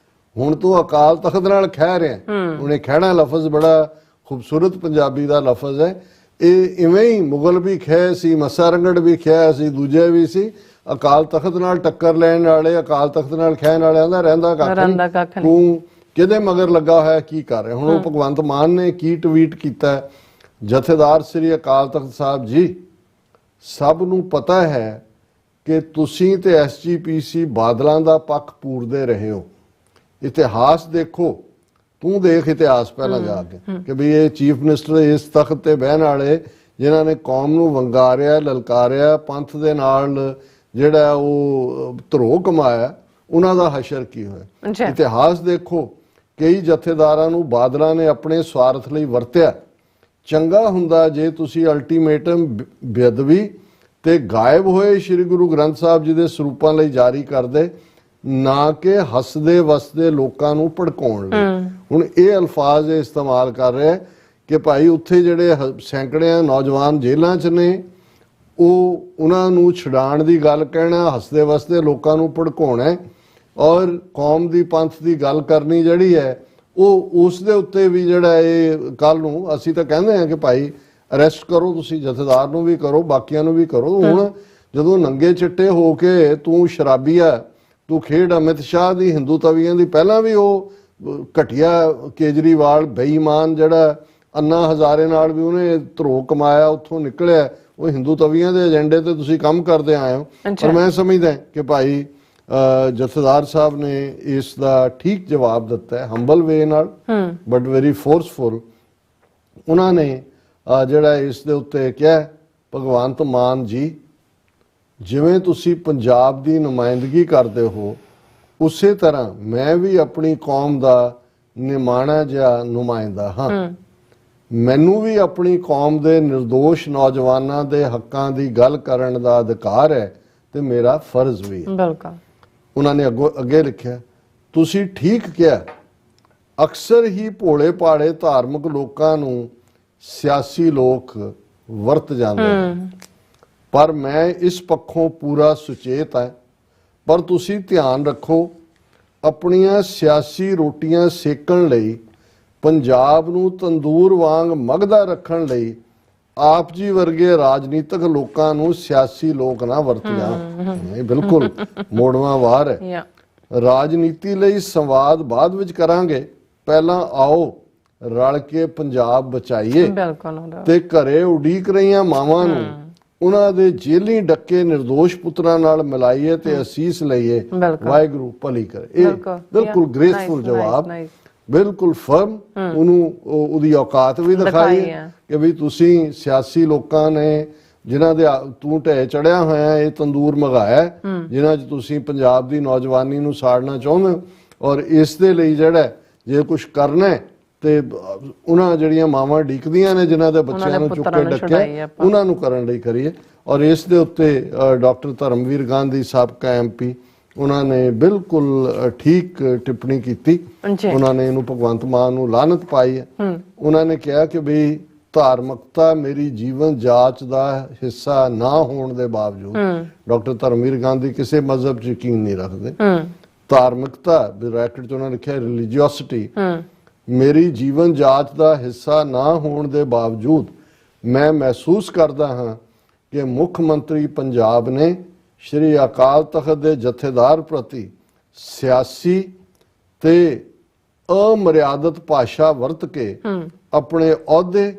ਹੁਣ ਤੂੰ ਅਕਾਲ ਤਖਤ ਨਾਲ ਖਹਿ ਰਿਹਾ। ਉਹਨੇ ਖਹਿਣਾ ਲਫ਼ਜ਼ ਬੜਾ ਖੂਬਸੂਰਤ ਪੰਜਾਬੀ ਦਾ ਲਫ਼ਜ਼ ਹੈ। ਇਹ ਇਵੇਂ ਹੀ ਮੁਗਲ ਵੀ ਖਹਿ ਸੀ, ਮੱਸਾ ਰੰਗੜ ਵੀ ਖਹਿ ਸੀ, ਦੂਜੇ ਵੀ ਸੀ। ਅਕਾਲ ਤਖਤ ਨਾਲ ਟੱਕਰ ਲੈਣ ਵਾਲੇ, ਅਕਾਲ ਤਖਤ ਨਾਲ ਖਹਿਣ ਵਾਲਿਆਂ ਦਾ ਰਹਿੰਦਾ ਕੱਖ ਨਹੀਂ। ਤੂੰ ਕਿਹਦੇ ਮਗਰ ਲੱਗਾ ਹੋਇਆ, ਕੀ ਕਰ ਰਿਹਾ? ਹੁਣ ਉਹ ਭਗਵੰਤ ਮਾਨ ਨੇ ਕੀ ਟਵੀਟ ਕੀਤਾ, ਜਥੇਦਾਰ ਸ੍ਰੀ ਅਕਾਲ ਤਖਤ ਸਾਹਿਬ ਜੀ, ਸਭ ਨੂੰ ਪਤਾ ਹੈ ਕਿ ਤੁਸੀਂ ਤੇ SGPC ਬਾਦਲਾਂ ਦਾ ਪੱਖ ਪੂਰਦੇ ਰਹੇ ਹੋ। ਇਤਿਹਾਸ ਦੇਖੋ, ਤੂੰ ਦੇਖ ਇਤਿਹਾਸ ਪਹਿਲਾਂ ਜਾ ਕੇ ਕਿ ਵੀ ਇਹ ਚੀਫ ਮਿਨਿਸਟਰ ਇਸ ਤਖਤ ਤੇ ਬਹਿਣ ਵਾਲੇ ਜਿਨ੍ਹਾਂ ਨੇ ਕੌਮ ਨੂੰ ਵੰਗਾਰਿਆ, ਲਲਕਾਰਿਆ, ਪੰਥ ਦੇ ਨਾਲ ਜਿਹੜਾ ਉਹ ਧਰੋਹ ਕਮਾਇਆ, ਉਹਨਾਂ ਦਾ ਹਸ਼ਰ ਕੀ ਹੋਇਆ। ਇਤਿਹਾਸ ਦੇਖੋ, ਕਈ ਜਥੇਦਾਰਾਂ ਨੂੰ ਬਾਦਲਾਂ ਨੇ ਆਪਣੇ ਸਵਾਰਥ ਲਈ ਵਰਤਿਆ। ਚੰਗਾ ਹੁੰਦਾ ਜੇ ਤੁਸੀਂ ਅਲਟੀਮੇਟਮ ਬੇਅਦਬੀ ਤੇ ਗਾਇਬ ਹੋਏ ਸ੍ਰੀ ਗੁਰੂ ਗ੍ਰੰਥ ਸਾਹਿਬ ਜੀ ਦੇ ਸਰੂਪਾਂ ਲਈ ਜਾਰੀ ਕਰਦੇ, ਨਾ ਕਿ ਹੱਸਦੇ ਵਸਦੇ ਲੋਕਾਂ ਨੂੰ ਭੜਕਾਉਣ ਲਈ। ਹੁਣ ਇਹ ਅਲਫਾਜ਼ ਇਸਤੇਮਾਲ ਕਰ ਰਿਹਾ ਕਿ ਭਾਈ ਉੱਥੇ ਜਿਹੜੇ ਸੈਂਕੜਿਆਂ ਨੌਜਵਾਨ ਜੇਲ੍ਹਾਂ 'ਚ ਨੇ, ਉਹਨਾਂ ਨੂੰ ਛਡਾਉਣ ਦੀ ਗੱਲ ਕਹਿਣਾ, ਹੱਸਦੇ ਵਸਦੇ ਲੋਕਾਂ ਨੂੰ ਭੜਕਾਉਣਾ ਔਰ ਕੌਮ ਦੀ ਪੰਥ ਦੀ ਗੱਲ ਕਰਨੀ ਜਿਹੜੀ ਹੈ ਉਹ ਉਸ ਦੇ ਉੱਤੇ ਵੀ ਜਿਹੜਾ ਇਹ ਕੱਲ ਨੂੰ ਅਸੀਂ ਤਾਂ ਕਹਿੰਦੇ ਹਾਂ ਕਿ ਭਾਈ ਅਰੈਸਟ ਕਰੋ, ਤੁਸੀਂ ਜਥੇਦਾਰ ਨੂੰ ਵੀ ਕਰੋ, ਬਾਕੀਆਂ ਨੂੰ ਵੀ ਕਰੋ। ਹੁਣ ਜਦੋਂ ਨੰਗੇ ਚਿੱਟੇ ਹੋ ਕੇ ਤੂੰ ਸ਼ਰਾਬੀਆ, ਤੂੰ ਖੇਡ ਅਮਿਤ ਸ਼ਾਹ ਦੀ, ਹਿੰਦੂ ਤਵੀਆਂ ਦੀ, ਪਹਿਲਾਂ ਵੀ ਉਹ ਘਟੀਆ ਕੇਜਰੀਵਾਲ ਬੇਈਮਾਨ ਜਿਹੜਾ ਅੰਨਾ ਹਜ਼ਾਰੇ ਨਾਲ ਵੀ ਉਹਨੇ ਧਰੋਹ ਕਮਾਇਆ, ਉੱਥੋਂ ਨਿਕਲਿਆ, ਉਹ ਹਿੰਦੂ ਤਵੀਆਂ ਦੇ ਏਜੰਡੇ ਤੇ ਤੁਸੀਂ ਕੰਮ ਕਰਦੇ ਆਏ ਹੋ। ਪਰ ਮੈਂ ਸਮਝਦਾ ਕਿ ਭਾਈ ਜਥੇਦਾਰ ਸਾਹਿਬ ਨੇ ਇਸ ਦਾ ਠੀਕ ਜਵਾਬ ਦਿੱਤਾ ਹੈ, ਹੰਬਲ ਵੇ ਨਾਲ ਬਟ ਵੈਰੀ ਫੋਰਸਫੁਲ। ਉਹਨਾਂ ਨੇ ਜਿਹੜਾ ਇਸ ਦੇ ਉੱਤੇ ਕਿਹਾ, ਭਗਵੰਤ ਮਾਨ ਜੀ, ਜਿਵੇਂ ਤੁਸੀਂ ਪੰਜਾਬ ਦੀ ਨੁਮਾਇੰਦਗੀ ਕਰਦੇ ਹੋ, ਉਸੇ ਤਰ੍ਹਾਂ ਮੈਂ ਵੀ ਆਪਣੀ ਕੌਮ ਦਾ ਨਿਮਾਣਾ ਜਿਹਾ ਨੁਮਾਇੰਦਾ ਹਾਂ। ਮੈਨੂੰ ਵੀ ਆਪਣੀ ਕੌਮ ਦੇ ਨਿਰਦੋਸ਼ ਨੌਜਵਾਨਾਂ ਦੇ ਹੱਕਾਂ ਦੀ ਗੱਲ ਕਰਨ ਦਾ ਅਧਿਕਾਰ ਹੈ ਤੇ ਮੇਰਾ ਫਰਜ਼ ਵੀ ਹੈ। ਬਿਲਕੁਲ। ਉਹਨਾਂ ਨੇ ਅੱਗੇ ਲਿਖਿਆ, ਤੁਸੀਂ ਠੀਕ ਕਿਹਾ, ਅਕਸਰ ਹੀ ਭੋਲੇ ਭਾਲੇ ਧਾਰਮਿਕ ਲੋਕਾਂ ਨੂੰ ਸਿਆਸੀ ਲੋਕ ਵਰਤ ਜਾਂਦੇ ਹਨ, ਪਰ ਮੈਂ ਇਸ ਪੱਖੋਂ ਪੂਰਾ ਸੁਚੇਤ ਹਾਂ। ਪਰ ਤੁਸੀਂ ਧਿਆਨ ਰੱਖੋ, ਆਪਣੀਆਂ ਸਿਆਸੀ ਰੋਟੀਆਂ ਸੇਕਣ ਲਈ, ਪੰਜਾਬ ਨੂੰ ਤੰਦੂਰ ਵਾਂਗ ਮਗਦਾ ਰੱਖਣ ਲਈ ਆਪ ਜੀ ਵਰਗੇ ਰਾਜਨੀਤਿਕ ਲੋਕਾਂ ਨੂੰ ਸਿਆਸੀ ਲੋਕ ਨਾ ਵਰਤ ਜਾਣ। ਇਹ ਬਿਲਕੁਲ ਮੋੜਵਾਂ ਵਾਰ ਹੈ। ਰਾਜਨੀਤੀ ਲਈ ਸੰਵਾਦ ਬਾਅਦ ਵਿੱਚ ਕਰਾਂਗੇ, ਪਹਿਲਾਂ ਆਓ ਰਲ ਕੇ ਪੰਜਾਬ ਬਚਾਈਏ ਤੇ ਘਰੇ ਉਡੀਕ ਰਹੀਆਂ ਮਾਵਾਂ ਨੂੰ ਉਹਨਾਂ ਦੇ ਜੇਲੀ ਡੱਕੇ ਨਿਰਦੋਸ਼ ਪੁੱਤਰਾਂ ਨਾਲ ਮਿਲਾਈਏ ਤੇ ਅਸੀਸ ਲਈਏ, ਵਾਹਿਗੁਰੂ ਭਲੀ ਕਰੇ। ਇਹ ਬਿਲਕੁਲ ਗ੍ਰੇਸਫੁਲ ਜਵਾਬ, ਬਿਲਕੁਲ ਫਰਮ। ਉਹਨੂੰ ਉਹਦੀ ਔਕਾਤ ਵੀ ਦਿਖਾਈ ਕਿ ਵੀ ਤੁਸੀਂ ਸਿਆਸੀ ਲੋਕਾਂ ਨੇ ਜਿਨ੍ਹਾਂ ਦੇ ਤੂੰ ਢਹਿ ਚੜਿਆ ਹੋਇਆ ਇਹ ਤੰਦੂਰ ਮਗਾਇਆ, ਜਿਨ੍ਹਾਂ 'ਚ ਤੁਸੀਂ ਪੰਜਾਬ ਦੀ ਨੌਜਵਾਨੀ ਨੂੰ ਸਾੜਨਾ ਚਾਹੁੰਦੇ, ਔਰ ਇਸ ਦੇ ਲਈ ਜਿਹੜਾ ਜੇ ਕੁਝ ਕਰਨਾ ਤੇ ਉਹਨਾਂ ਜਿਹੜੀਆਂ ਮਾਵਾਂ ਡੀਕਦੀਆਂ ਨੇ ਜਿਨ੍ਹਾਂ ਦੇ ਬੱਚਿਆਂ ਨੂੰ ਚੁੱਕ ਕੇ ਡੱਕਿਆ, ਉਹਨਾਂ ਨੂੰ ਕਰਨ ਲਈ ਕਰੀਏ। ਔਰ ਇਸ ਦੇ ਉੱਤੇ ਡਾਕਟਰ ਧਰਮਵੀਰ ਗਾਂਧੀ ਸਾਬਕਾ MP, ਉਹਨਾਂ ਨੇ ਬਿਲਕੁਲ ਠੀਕ ਟਿੱਪਣੀ ਕੀਤੀ। ਉਹਨਾਂ ਨੇ ਇਹਨੂੰ ਭਗਵੰਤ ਮਾਨ ਨੂੰ ਲਾਹਨਤ ਪਾਈ ਹੈ। ਉਹਨਾਂ ਨੇ ਕਿਹਾ ਕਿ ਵੀ ਧਾਰਮਿਕਤਾ ਮੇਰੀ ਜੀਵਨ ਜਾਂਚ ਦਾ ਹਿੱਸਾ ਨਾ ਹੋਣ ਦੇ ਬਾਵਜੂਦ, ਡਾਕਟਰ ਧਰਮਵੀਰ ਗਾਂਧੀ ਕਿਸੇ ਮਜ਼ਹਬ 'ਚ ਯਕੀਨ ਨਹੀਂ ਰੱਖਦੇ। ਧਾਰਮਿਕਤਾ ਬ੍ਰੈਕਟ 'ਚ ਉਹਨਾਂ ਲਿਖਿਆ ਰਿਲੀਜੀਓਸਿਟੀ, ਮੇਰੀ ਜੀਵਨ ਜਾਂਚ ਦਾ ਹਿੱਸਾ ਨਾ ਹੋਣ ਦੇ ਬਾਵਜੂਦ ਮੈਂ ਮਹਿਸੂਸ ਕਰਦਾ ਹਾਂ ਕਿ ਮੁੱਖ ਮੰਤਰੀ ਪੰਜਾਬ ਨੇ ਸ਼੍ਰੀ ਅਕਾਲ ਤਖਤ ਦੇ ਜਥੇਦਾਰ ਪ੍ਰਤੀ ਸਿਆਸੀ ਤੇ ਅਮਰਿਆਦਤ ਭਾਸ਼ਾ ਵਰਤ ਕੇ ਆਪਣੇ ਅਹੁਦੇ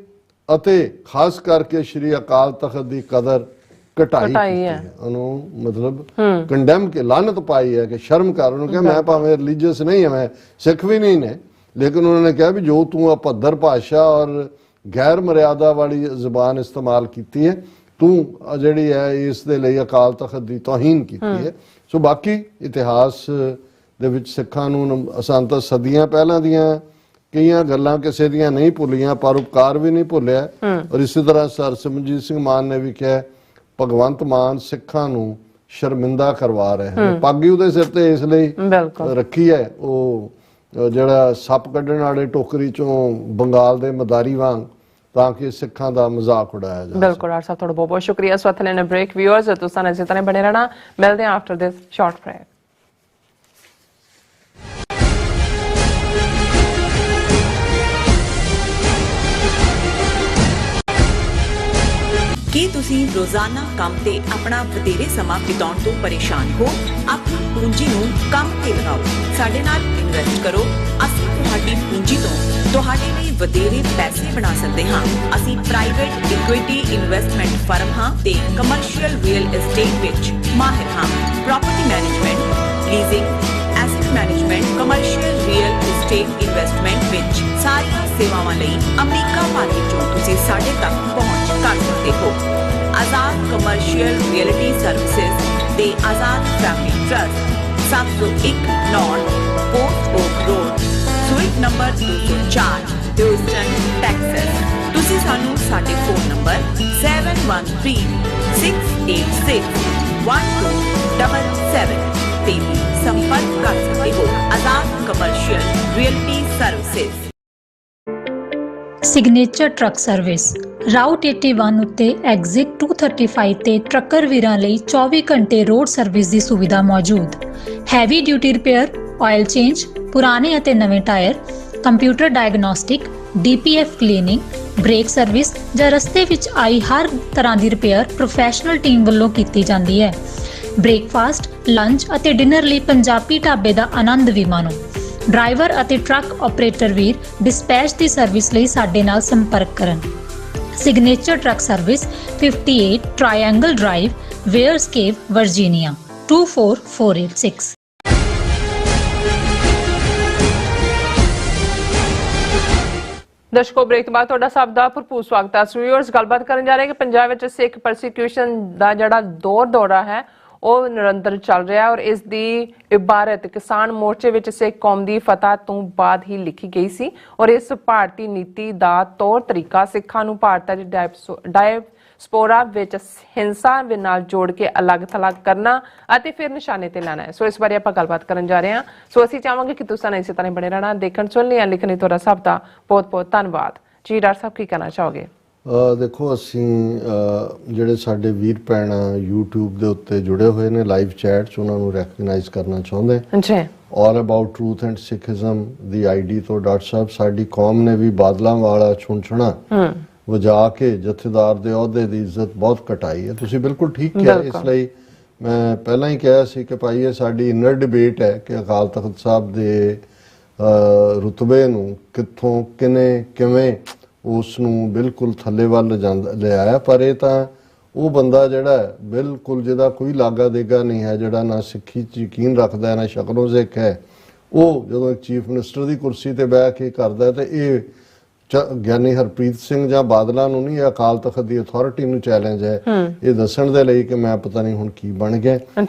ਅਤੇ ਖਾਸ ਕਰਕੇ ਸ਼੍ਰੀ ਅਕਾਲ ਤਖਤ ਦੀ ਕਦਰ ਘਟਾਈ ਹੈ। ਉਹਨੂੰ ਮਤਲਬ ਕੰਡੈਮ ਕੇ ਲਾਨਤ ਪਾਈ ਹੈ ਕਿ ਸ਼ਰਮ ਕਰ। ਉਹਨੂੰ ਕਿਹਾ ਮੈਂ ਭਾਵੇਂ ਰਿਲੀਜੀਅਸ ਨਹੀਂ ਹਾਂ, ਮੈਂ ਸਿੱਖ ਵੀ ਨਹੀਂ ਨੇ, ਲੇਕਿਨ ਉਹਨਾਂ ਨੇ ਕਿਹਾ ਵੀ ਜੋ ਤੂੰ ਅਭੱਦਰ ਭਾਸ਼ਾ ਔਰ ਗੈਰ ਮਰਿਆਦਾ ਵਾਲੀ ਜ਼ੁਬਾਨ ਇਸਤੇਮਾਲ ਕੀਤੀ ਹੈ, ਤੂੰ ਜਿਹੜੀ ਹੈ ਇਸ ਦੇ ਲਈ ਅਕਾਲ ਤਖਤ ਦੀ ਤੋਹੀਨ ਕੀਤੀ ਹੈ। ਸੋ ਬਾਕੀ ਇਤਿਹਾਸ ਦੇ ਵਿੱਚ ਸਿੱਖਾਂ ਨੂੰ ਅਸਾਂ ਤਾਂ ਸਦੀਆਂ ਪਹਿਲਾਂ ਦੀਆਂ ਕਈਆਂ ਗੱਲਾਂ ਕਿਸੇ ਦੀਆਂ ਨਹੀਂ ਭੁੱਲੀਆਂ, ਪਰਉਪਕਾਰ ਵੀ ਨਹੀਂ ਭੁੱਲਿਆ। ਔਰ ਇਸੇ ਤਰ੍ਹਾਂ ਸਰ ਸਿਮਰਜੀਤ ਸਿੰਘ ਮਾਨ ਨੇ ਵੀ ਕਿਹਾ ਭਗਵੰਤ ਮਾਨ ਸਿੱਖਾਂ ਨੂੰ ਸ਼ਰਮਿੰਦਾ ਕਰਵਾ ਰਹੇ ਹਨ। ਪੱਗ ਹੀ ਉਹਦੇ ਸਿਰ ਤੇ ਇਸ ਲਈ ਰੱਖੀ ਹੈ, ਉਹ ਜਿਹੜਾ ਸੱਪ ਕੱਢਣ ਵਾਲੇ ਟੋਕਰੀ ਚੋਂ ਬੰਗਾਲ ਦੇ ਮਦਾਰੀ ਵਾਂਗ, ਤਾਂ ਕਿ ਸਿੱਖਾਂ ਦਾ ਮਜ਼ਾਕ ਉਡਾਇਆ ਜਾਵੇ। ਬਿਲਕੁਲ ਆਰ ਸਾਹਿਬ, ਤੁਹਾਡਾ ਬਹੁਤ ਬਹੁਤ ਸ਼ੁਕਰੀਆ। ਇਸ ਵਕਤ ਲੈਣਾ ਬ੍ਰੇਕ। ਵਿਊਅਰਸ ਤੁਸੀਂ ਇਸੇ ਤਰ੍ਹਾਂ ਬਣੇ ਰਹਿਣਾ, ਮਿਲਦੇ ਹਾਂ ਆਫਟਰ ਦਿਸ ਸ਼ਾਰਟ ਬ੍ਰੇਕ। ਕੀ ਤੁਸੀਂ ਰੋਜ਼ਾਨਾ ਕੰਮ ਤੇ ਆਪਣਾ ਵਧੇਰੇ ਸਮਾਂ ਬਿਤਾਉਣ ਤੋਂ ਪਰੇਸ਼ਾਨ ਹੋ? ਆਪਣੀ ਪੂੰਜੀ ਨੂੰ ਕੰਮ ਤੇ ਲਗਾਓ, ਸਾਡੇ ਨਾਲ ਇਨਵੈਸਟ ਕਰੋ। ਅਸੀਂ ਤੁਹਾਡੀ ਪੂੰਜੀ ਤੋਂ ਤੁਹਾਡੇ ਲਈ ਵਧੇਰੇ ਪੈਸੇ ਬਣਾ ਸਕਦੇ ਹਾਂ। ਅਸੀਂ ਪ੍ਰਾਈਵੇਟ ਇਕੁਇਟੀ ਇਨਵੈਸਟਮੈਂਟ ਫਰਮ ਹਾਂ ਤੇ ਕਮਰਸ਼ੀਅਲ ਰੀਅਲ ਏਸਟੇਟ ਵਿੱਚ ਮਾਹਿਰ ਹਾਂ। Property management, leasing, asset management, commercial real estate investment ਵਿੱਚ ਸਾਰੀਆਂ ਸੇਵਾਵਾਂ ਲਈ ਅਮਰੀਕਾ ਭਰ ਵਿੱਚੋਂ ਤੁਸੀਂ ਸਾਡੇ ਤੱਕ ਪਹੁੰਚ ਕਰ ਸਕਦੇ ਹੋ। ਆਜ਼ਾਦ ਕਮਰਸ਼ੀਅਲ ਰੀਅਲਟੀ ਸਰਵਿਸਿਜ਼ ਦੇ Azad family trust, 701 North Post Oak Road, suite number 204, Houston, Texas. ਤੁਸੀਂ ਸਾਨੂੰ ਸਾਡੇ ਫੋਨ ਨੰਬਰ 7136861277 ਤੇ ਵੀ ਸੰਪਰਕ ਕਰ ਸਕਦੇ ਹੋ। Azad commercial realty services. Signature truck service route 81 ਉੱਤੇ ਐਗਜ਼ਿਟ 235 ਤੇ ਟਰੱਕਰ ਵੀਰਾਂ ਲਈ 24 ਘੰਟੇ ਰੋਡ ਸਰਵਿਸ ਦੀ ਸੁਵਿਧਾ ਮੌਜੂਦ। Heavy duty repair, oil change, ਪੁਰਾਣੇ ਅਤੇ ਨਵੇਂ tyre, computer diagnostic, DPF cleaning, brake service ਜਾਂ ਰਸਤੇ ਵਿੱਚ ਆਈ ਹਰ ਤਰ੍ਹਾਂ ਦੀ ਰਿਪੇਅਰ ਪ੍ਰੋਫੈਸ਼ਨਲ ਟੀਮ ਵੱਲੋਂ ਕੀਤੀ ਜਾਂਦੀ ਹੈ। ਬ੍ਰੇਕਫਾਸਟ, ਲੰਚ ਅਤੇ ਡਿਨਰ ਲਈ ਪੰਜਾਬੀ ਢਾਬੇ ਦਾ ਆਨੰਦ ਵੀ ਮਾਣੋ। ਡਰਾਈਵਰ ਅਤੇ ਟਰੱਕ ਆਪਰੇਟਰ ਵੀਰ ਡਿਸਪੈਚ ਦੀ ਸਰਵਿਸ ਲਈ ਸਾਡੇ ਨਾਲ ਸੰਪਰਕ ਕਰਨ। Signature truck service 58 triangle drive, Weyers Cave, Virginia 24486। ਦਰਸ਼ਕੋ, ਬ੍ਰੇਕ ਤੋਂ ਬਾਅਦ ਤੁਹਾਡਾ ਸਭ ਦਾ ਭਰਪੂਰ ਸਵਾਗਤ ਹੈ। ਵਿਊਅਰਸ, ਗੱਲਬਾਤ ਕਰਨ ਜਾ ਰਹੇ ਕਿ ਪੰਜਾਬ ਵਿੱਚ ਸਿੱਖ ਪਰਸੀਕਿਊਸ਼ਨ ਦਾ ਜਿਹੜਾ ਦੌਰਾ ਹੈ ਉਹ ਨਿਰੰਤਰ ਚੱਲ ਰਿਹਾ ਹੈ ਔਰ ਇਸ ਦੀ ਇਬਾਰਤ ਕਿਸਾਨ ਮੋਰਚੇ ਵਿੱਚ ਸਿੱਖ ਕੌਮ ਦੀ ਫਤਹ ਤੋਂ ਬਾਅਦ ਹੀ ਲਿਖੀ ਗਈ ਸੀ। ਔਰ ਇਸ ਭਾਰਤੀ ਨੀਤੀ ਦਾ ਤੌਰ ਤਰੀਕਾ ਸਿੱਖਾਂ ਨੂੰ ਭਾਰਤ ਦੀ ਡਾਇਸਪੋਰਾ ਵਿੱਚ ਹਿੰਸਾ ਦੇ ਨਾਲ ਜੋੜ ਕੇ ਅਲੱਗ-ਥਲੱਗ ਕਰਨਾ ਅਤੇ ਫਿਰ ਨਿਸ਼ਾਨੇ ਤੇ ਲਾਣਾ ਹੈ। ਸੋ ਇਸ ਬਾਰੇ ਆਪਾਂ ਗੱਲਬਾਤ ਕਰਨ ਜਾ ਰਹੇ ਹਾਂ। ਸੋ ਅਸੀਂ ਚਾਹਾਂਗੇ ਕਿ ਤੁਸੀਂ ਇਸੇ ਤਰ੍ਹਾਂ ਬਣੇ ਰਹਿਣਾ, ਦੇਖਣ ਸੁਣਨ ਜਾਂ ਲਿਖਣ ਲਈ ਤੁਹਾਡਾ ਸਭ ਦਾ ਬਹੁਤ-ਬਹੁਤ ਧੰਨਵਾਦ ਜੀ। ਡਾਕਟਰ ਸਾਹਿਬ, ਕੀ ਕਹਿਣਾ ਚਾਹੋਗੇ? ਦੇਖੋ, ਅਸੀਂ ਜਿਹੜੇ ਸਾਡੇ ਵੀਰ ਭੈਣਾਂ YouTube ਦੇ ਉੱਤੇ ਜੁੜੇ ਹੋਏ ਨੇ ਲਾਈਵ ਚੈਟ 'ਚ, ਉਹਨਾਂ ਨੂੰ ਰੈਕਗਨਾਈਜ਼ ਕਰਨਾ ਚਾਹੁੰਦੇ ਜੀ। All about truth and ਸਿੱਖਿਜ਼ਮ the ID ਤੋਂ ਡਾਕਟਰ ਸਾਹਿਬ ਸਾਡੀ ਕੌਮ ਨੇ ਵੀ ਬਾਦਲਾਂ ਵਾਲਾ ਛੁਣਛੁਣਾ ਵਜਾ ਕੇ ਜਥੇਦਾਰ ਦੇ ਅਹੁਦੇ ਦੀ ਇੱਜ਼ਤ ਬਹੁਤ ਘਟਾਈ ਹੈ। ਤੁਸੀਂ ਬਿਲਕੁਲ ਠੀਕ ਕਿਹਾ। ਇਸ ਲਈ ਮੈਂ ਪਹਿਲਾਂ ਹੀ ਕਿਹਾ ਸੀ ਕਿ ਭਾਈ ਇਹ ਸਾਡੀ ਇਨਰ ਡਿਬੇਟ ਹੈ ਕਿ ਅਕਾਲ ਤਖਤ ਸਾਹਿਬ ਦੇ ਰੁਤਬੇ ਨੂੰ ਕਿੱਥੋਂ ਕਿਵੇਂ ਉਸ ਨੂੰ ਬਿਲਕੁਲ ਥੱਲੇ ਵੱਲ ਲਿਆਇਆ। ਪਰ ਇਹ ਤਾਂ ਉਹ ਬੰਦਾ ਜਿਹੜਾ ਬਿਲਕੁਲ ਜਿਹਦਾ ਕੋਈ ਲਾਗਾ ਦੇਗਾ ਨਹੀਂ ਹੈ, ਜਿਹੜਾ ਨਾ ਸਿੱਖੀ 'ਚ ਯਕੀਨ ਰੱਖਦਾ ਨਾ ਸ਼ਕਲੋਂ ਸਿੱਖ ਹੈ, ਉਹ ਜਦੋਂ ਇੱਕ ਚੀਫ ਮਿਨਿਸਟਰ ਦੀ ਕੁਰਸੀ ਤੇ ਬਹਿ ਕੇ ਕਰਦਾ ਤੇ ਇਹ ਗਿਆਨੀ ਹਰਪ੍ਰੀਤ ਸਿੰਘ ਜਾਂ ਬਾਦਲਾਂ ਨੂੰ ਨਹੀਂ, ਅਕਾਲ ਤਖਤ ਦੀ ਅਥਾਰਟੀ ਨੂੰ ਚੈਲੰਜ ਹੈ ਇਹ ਦੱਸਣ ਦੇ ਲਈ ਕਿ ਮੈਂ ਪਤਾ ਨਹੀਂ ਹੁਣ ਕੀ ਬਣ ਗਿਆ।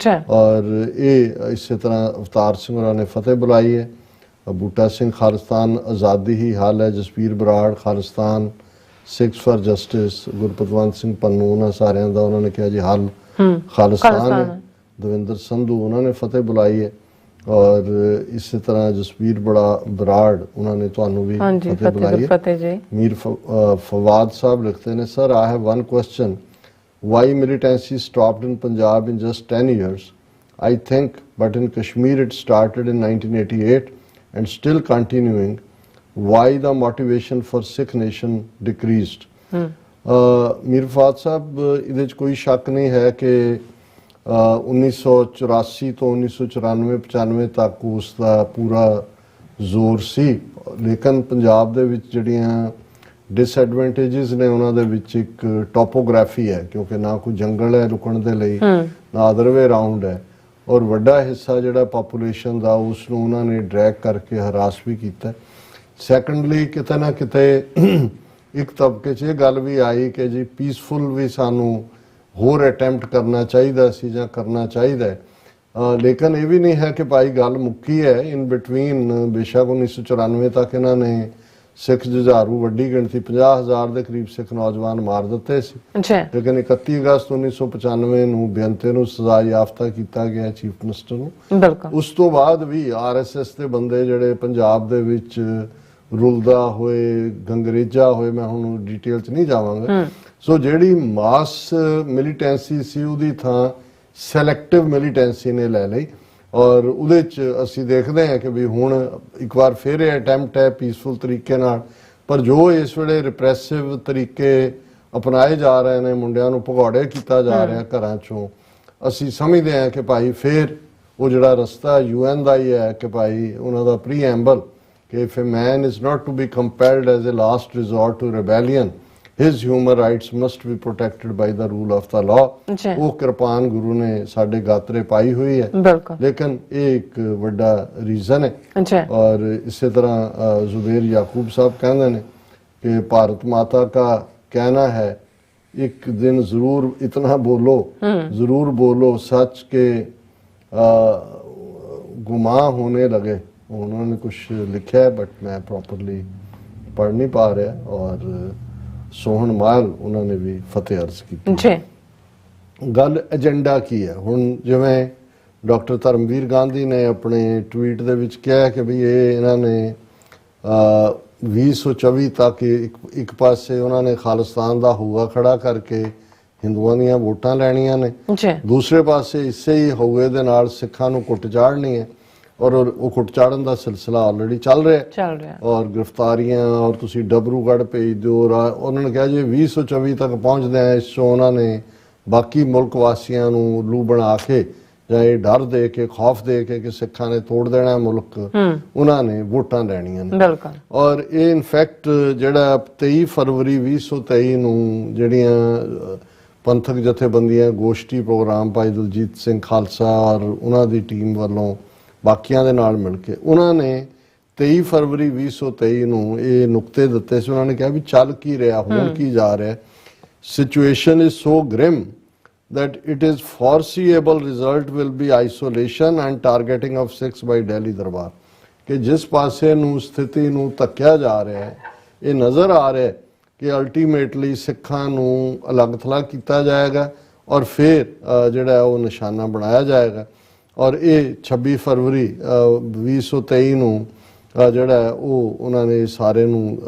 ਔਰ ਇਹ ਇਸੇ ਤਰ੍ਹਾਂ ਅਵਤਾਰ ਸਿੰਘ ਹੋਰਾਂ ਨੇ ਫਤਿਹ ਬੁਲਾਈ ਹੈ। ਬੂਟਾ ਸਿੰਘ ਖਾਲਿਸਤਾਨ ਆਜ਼ਾਦੀ ਹੀ ਹਾਲ ਹੈ, ਜਸਵੀਰ ਬਰਾੜ ਖਾਲਿਸਤਾਨ, ਸਿੱਖਸ ਫਾਰ ਜਸਟਿਸ, ਗੁਰਪਤਵੰਤ ਸਿੰਘ ਪੰਨੂ, ਉਹਨਾਂ ਸਾਰਿਆਂ ਦਾ ਉਹਨਾਂ ਨੇ ਕਿਹਾ ਜੀ ਹੱਲ ਖਾਲਿਸਤਾਨ ਹੈ। ਦਵਿੰਦਰ ਸੰਧੂ ਉਹਨਾਂ ਨੇ ਫਤਿਹ ਬੁਲਾਈ ਹੈ। ਔਰ ਇਸੇ ਤਰ੍ਹਾਂ ਜਸਵੀਰ ਬਰਾੜ ਉਹਨਾਂ ਨੇ ਤੁਹਾਨੂੰ ਵੀ ਫਤਿਹ ਬੁਲਾਈ ਹੈ। ਮੀਰ ਫਵਾਦ ਸਾਹਿਬ ਲਿਖਦੇ ਨੇ, sir I have one question, why militancy stopped in Punjab in just 10 years? I think, but in Kashmir it started in 1988 and still continuing. Why the motivation for Sikh nation decreased? Mir Fawad साहब, ਇਹਦੇ 'ਚ ਕੋਈ ਸ਼ੱਕ ਨਹੀਂ ਹੈ ਕਿ 1984 ਤੋਂ 1994-95 ਤੱਕ ਉਸ ਦਾ ਪੂਰਾ ਜ਼ੋਰ ਸੀ। ਲੇਕਿਨ ਪੰਜਾਬ ਦੇ ਵਿੱਚ ਜਿਹੜੀਆਂ ਡਿਸਐਡਵਾਂਟੇजेस ਨੇ ਉਹਨਾਂ ਦੇ ਵਿੱਚ ਇੱਕ ਟੋਪੋਗ੍ਰਾਫੀ ਹੈ, ਕਿਉਂਕਿ ਨਾ ਕੋਈ ਜੰਗਲ ਹੈ ਰੁਕਣ ਦੇ ਲਈ, ਨਾ ਅਦਰ ਵੇ ਰਾਉਂਡ ਹੈ, ਔਰ ਵੱਡਾ ਹਿੱਸਾ ਜਿਹੜਾ ਪਾਪੂਲੇਸ਼ਨ ਦਾ ਉਸ ਨੂੰ ਉਹਨਾਂ ਨੇ ਡਰੈਗ ਕਰਕੇ ਹਰਾਸ ਵੀ ਕੀਤਾ। ਸੈਕੰਡਲੀ ਕਿਤੇ ਨਾ ਕਿਤੇ ਇੱਕ ਤਬਕੇ 'ਚ ਇਹ ਗੱਲ ਵੀ ਆਈ ਕਿ ਜੀ ਪੀਸਫੁਲ ਵੀ ਸਾਨੂੰ ਹੋਰ ਅਟੈਂਪਟ ਕਰਨਾ ਚਾਹੀਦਾ ਸੀ ਜਾਂ ਕਰਨਾ ਚਾਹੀਦਾ ਹੈ, ਲੇਕਿਨ ਇਹ ਵੀ ਨਹੀਂ ਹੈ ਕਿ ਭਾਈ ਗੱਲ ਮੁੱਕੀ ਹੈ। ਇਨ ਬਿਟਵੀਨ ਬੇਸ਼ੱਕ 1994 ਤੱਕ ਇਹਨਾਂ ਨੇ ਸਿੱਖ ਜੁਝਾਰੂ ਵੱਡੀ ਗਿਣਤੀ 50,000 ਦੇ ਕਰੀਬ ਸਿੱਖ ਨੌਜਵਾਨ ਮਾਰ ਦਿੱਤੇ ਸੀ, ਲੇਕਿਨ 31 ਅਗਸਤ 1995 ਨੂੰ ਬੇਅੰਤੇ ਨੂੰ ਸਜ਼ਾ ਯਾਫਤਾ ਕੀਤਾ ਗਿਆ ਚੀਫ ਮਿਨਿਸਟਰ ਨੂੰ। ਉਸ ਤੋਂ ਬਾਅਦ ਵੀ RSS ਦੇ ਬੰਦੇ ਜਿਹੜੇ ਪੰਜਾਬ ਦੇ ਵਿੱਚ ਰੁਲਦਾ ਹੋਏ, ਗੰਗਰੇਜਾ ਹੋਏ, ਮੈਂ ਹੁਣ ਡਿਟੇਲ 'ਚ ਨਹੀਂ ਜਾਵਾਂਗਾ। ਸੋ ਜਿਹੜੀ ਮਾਸ ਮਿਲੀਟੈਂਸੀ ਸੀ ਉਹਦੀ ਥਾਂ ਸੈਲੈਕਟਿਵ ਮਿਲੀਟੈਂਸੀ ਨੇ ਲੈ ਲਈ, ਔਰ ਉਹਦੇ 'ਚ ਅਸੀਂ ਦੇਖਦੇ ਹਾਂ ਕਿ ਵੀ ਹੁਣ ਇੱਕ ਵਾਰ ਫਿਰ ਇਹ ਅਟੈਂਪਟ ਹੈ ਪੀਸਫੁਲ ਤਰੀਕੇ ਨਾਲ, ਪਰ ਜੋ ਇਸ ਵੇਲੇ ਰਿਪਰੈਸਿਵ ਤਰੀਕੇ ਅਪਣਾਏ ਜਾ ਰਹੇ ਨੇ, ਮੁੰਡਿਆਂ ਨੂੰ ਭਗੌੜੇ ਕੀਤਾ ਜਾ ਰਿਹਾ ਘਰਾਂ 'ਚੋਂ, ਅਸੀਂ ਸਮਝਦੇ ਹਾਂ ਕਿ ਭਾਈ ਫਿਰ ਉਹ ਜਿਹੜਾ ਰਸਤਾ UN ਦਾ ਹੀ ਹੈ ਕਿ ਭਾਈ ਉਹਨਾਂ ਦਾ ਪ੍ਰੀਐਂਬਲ ਕਿ if a man is not to be compelled as a last resort to rebellion, his human rights must be protected by the rule of the law। ਉਹ ਕਿਰਪਾਨ ਗੁਰੂ ਨੇ ਸਾਡੇ ਗਾਤਰੇ ਪਾਈ ਹੋਈ ਹੈ, ਲੇਕਿਨ ਇਹ ਇੱਕ ਵੱਡਾ ਰੀਜ਼ਨ ਹੈ। ਔਰ ਇਸੇ ਤਰ੍ਹਾਂ ਜ਼ੁਬੈਰ याकूब साहब कहते हैं कि भारत माता का कहना है एक दिन जरूर इतना बोलो, जरूर बोलो सच के गुमां होने लगे। उन्होंने कुछ लिखा है बट मैं प्रॉपरली पढ़ नहीं पा रहा, और सोहन माल उन्होंने भी फतेह अर्ज की। गल एजेंडा की है हुण, जिवें डॉक्टर धर्मवीर गांधी ने अपने ट्वीट दे विच कहा कि भी ये इन्होंने 2024 तक एक पासे उन्होंने खालिस्तान का हुआ खड़ा करके हिंदुओं ਦੀਆਂ ਵੋਟਾਂ ਲੈਣੀਆਂ ਨੇ, दूसरे पासे इसे ही हुए दे नाल सिखां ਨੂੰ ਕੁੱਟ ਚਾੜਨੀ है, और वो कुट चाड़न का सिलसिला ऑलरेडी चल रहा है, और गिरफ्तारियां, और तुसी डबरूगढ़ भेज दो, और उन्होंने कहा जी 2024 तक पहुँचते हैं, इस उन्होंने बाकी मुल्क वासियों को लू बना के या ये डर दे के, खौफ दे के कि सिखा ने तोड़ देना मुल्क, उन्होंने वोटां लैनियां ने। और ये इनफैक्ट जिहड़ा 23 फरवरी 2023 नूं जिहड़ियां पंथक जथेबंदियां गोष्ठी प्रोग्राम भाई दलजीत सिंह खालसा और उन्हां दी टीम वालों बाकियां दे नाल मिल के उन्होंने 23 फरवरी 2023 ਨੂੰ ਇਹ ਨੁਕਤੇ ਦਿੱਤੇ ਸੀ। ਉਹਨਾਂ ਨੇ ਕਿਹਾ ਵੀ ਚੱਲ ਕੀ ਰਿਹਾ, ਹੁਣ ਕੀ ਜਾ ਰਿਹਾ। Situation is so grim that it is foreseeable result will be isolation and targeting of Sikhs by Delhi ਦਰਬਾਰ, ਕਿ ਜਿਸ ਪਾਸੇ ਨੂੰ ਸਥਿਤੀ ਨੂੰ ਧੱਕਿਆ ਜਾ ਰਿਹਾ ਹੈ, ਇਹ ਨਜ਼ਰ ਆ ਰਿਹਾ ਹੈ ਕਿ ਅਲਟੀਮੇਟਲੀ ਸਿੱਖਾਂ ਨੂੰ ਅਲੱਗ ਥਲੱਗ ਕੀਤਾ ਜਾਏਗਾ ਔਰ ਫਿਰ ਜਿਹੜਾ ਉਹ ਨਿਸ਼ਾਨਾ ਬਣਾਇਆ ਜਾਏਗਾ। और ये 26 फरवरी 2023 ਨੂੰ ਜਿਹੜਾ ਉਹ ਉਹਨਾਂ ਨੇ ਸਾਰੇ ਨੂੰ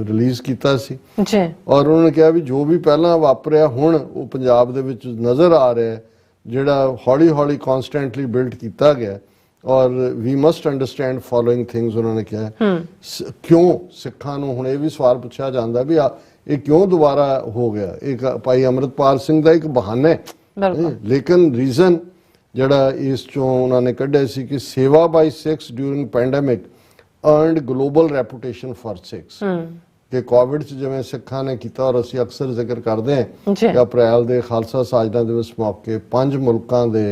ਰਿਲੀਜ਼ ਕੀਤਾ ਸੀ, ਔਰ ਉਹਨਾਂ ਨੇ ਕਿਹਾ ਵੀ ਜੋ ਵੀ ਪਹਿਲਾਂ ਵਾਪਰਿਆ ਹੁਣ ਉਹ ਪੰਜਾਬ ਦੇ ਵਿੱਚ ਨਜ਼ਰ ਆ ਰਿਹਾ ਜਿਹੜਾ ਹੌਲੀ ਹੌਲੀ ਕਨਸਟੈਂਟਲੀ ਬਿਲਡ ਕੀਤਾ ਗਿਆ, ਔਰ ਵੀ ਮਸਟ ਅੰਡਰਸਟੈਂਡ ਫੋਲੋਇੰਗ ਥਿੰਗਸ। ਉਹਨਾਂ ਨੇ ਕਿਹਾ ਕਿਉਂ ਸਿੱਖਾਂ ਨੂੰ ਹੁਣ ਇਹ ਵੀ ਸਵਾਲ ਪੁੱਛਿਆ ਜਾਂਦਾ ਵੀ ਇਹ ਕਿਉਂ ਦੁਬਾਰਾ ਹੋ ਗਿਆ। ਇੱਕ ਭਾਈ ਅੰਮ੍ਰਿਤਪਾਲ ਸਿੰਘ ਦਾ ਇੱਕ ਬਹਾਨਾ ਹੈ, ਲੇਕਿਨ ਰੀਜ਼ਨ ਜਿਹੜਾ ਇਸ ਚੋਂ ਉਹਨਾਂ ਨੇ ਕੱਢਿਆ ਸੀ ਕਿ seva by Sikhs during pandemic earned global reputation for Sikhs, कि कोविड च जिवें सिखां ने किया, और असीं अक्सर जिक्र करते हैं कि अप्रैल के खालसा साजना दिवस मौके 5 मुल्कां दे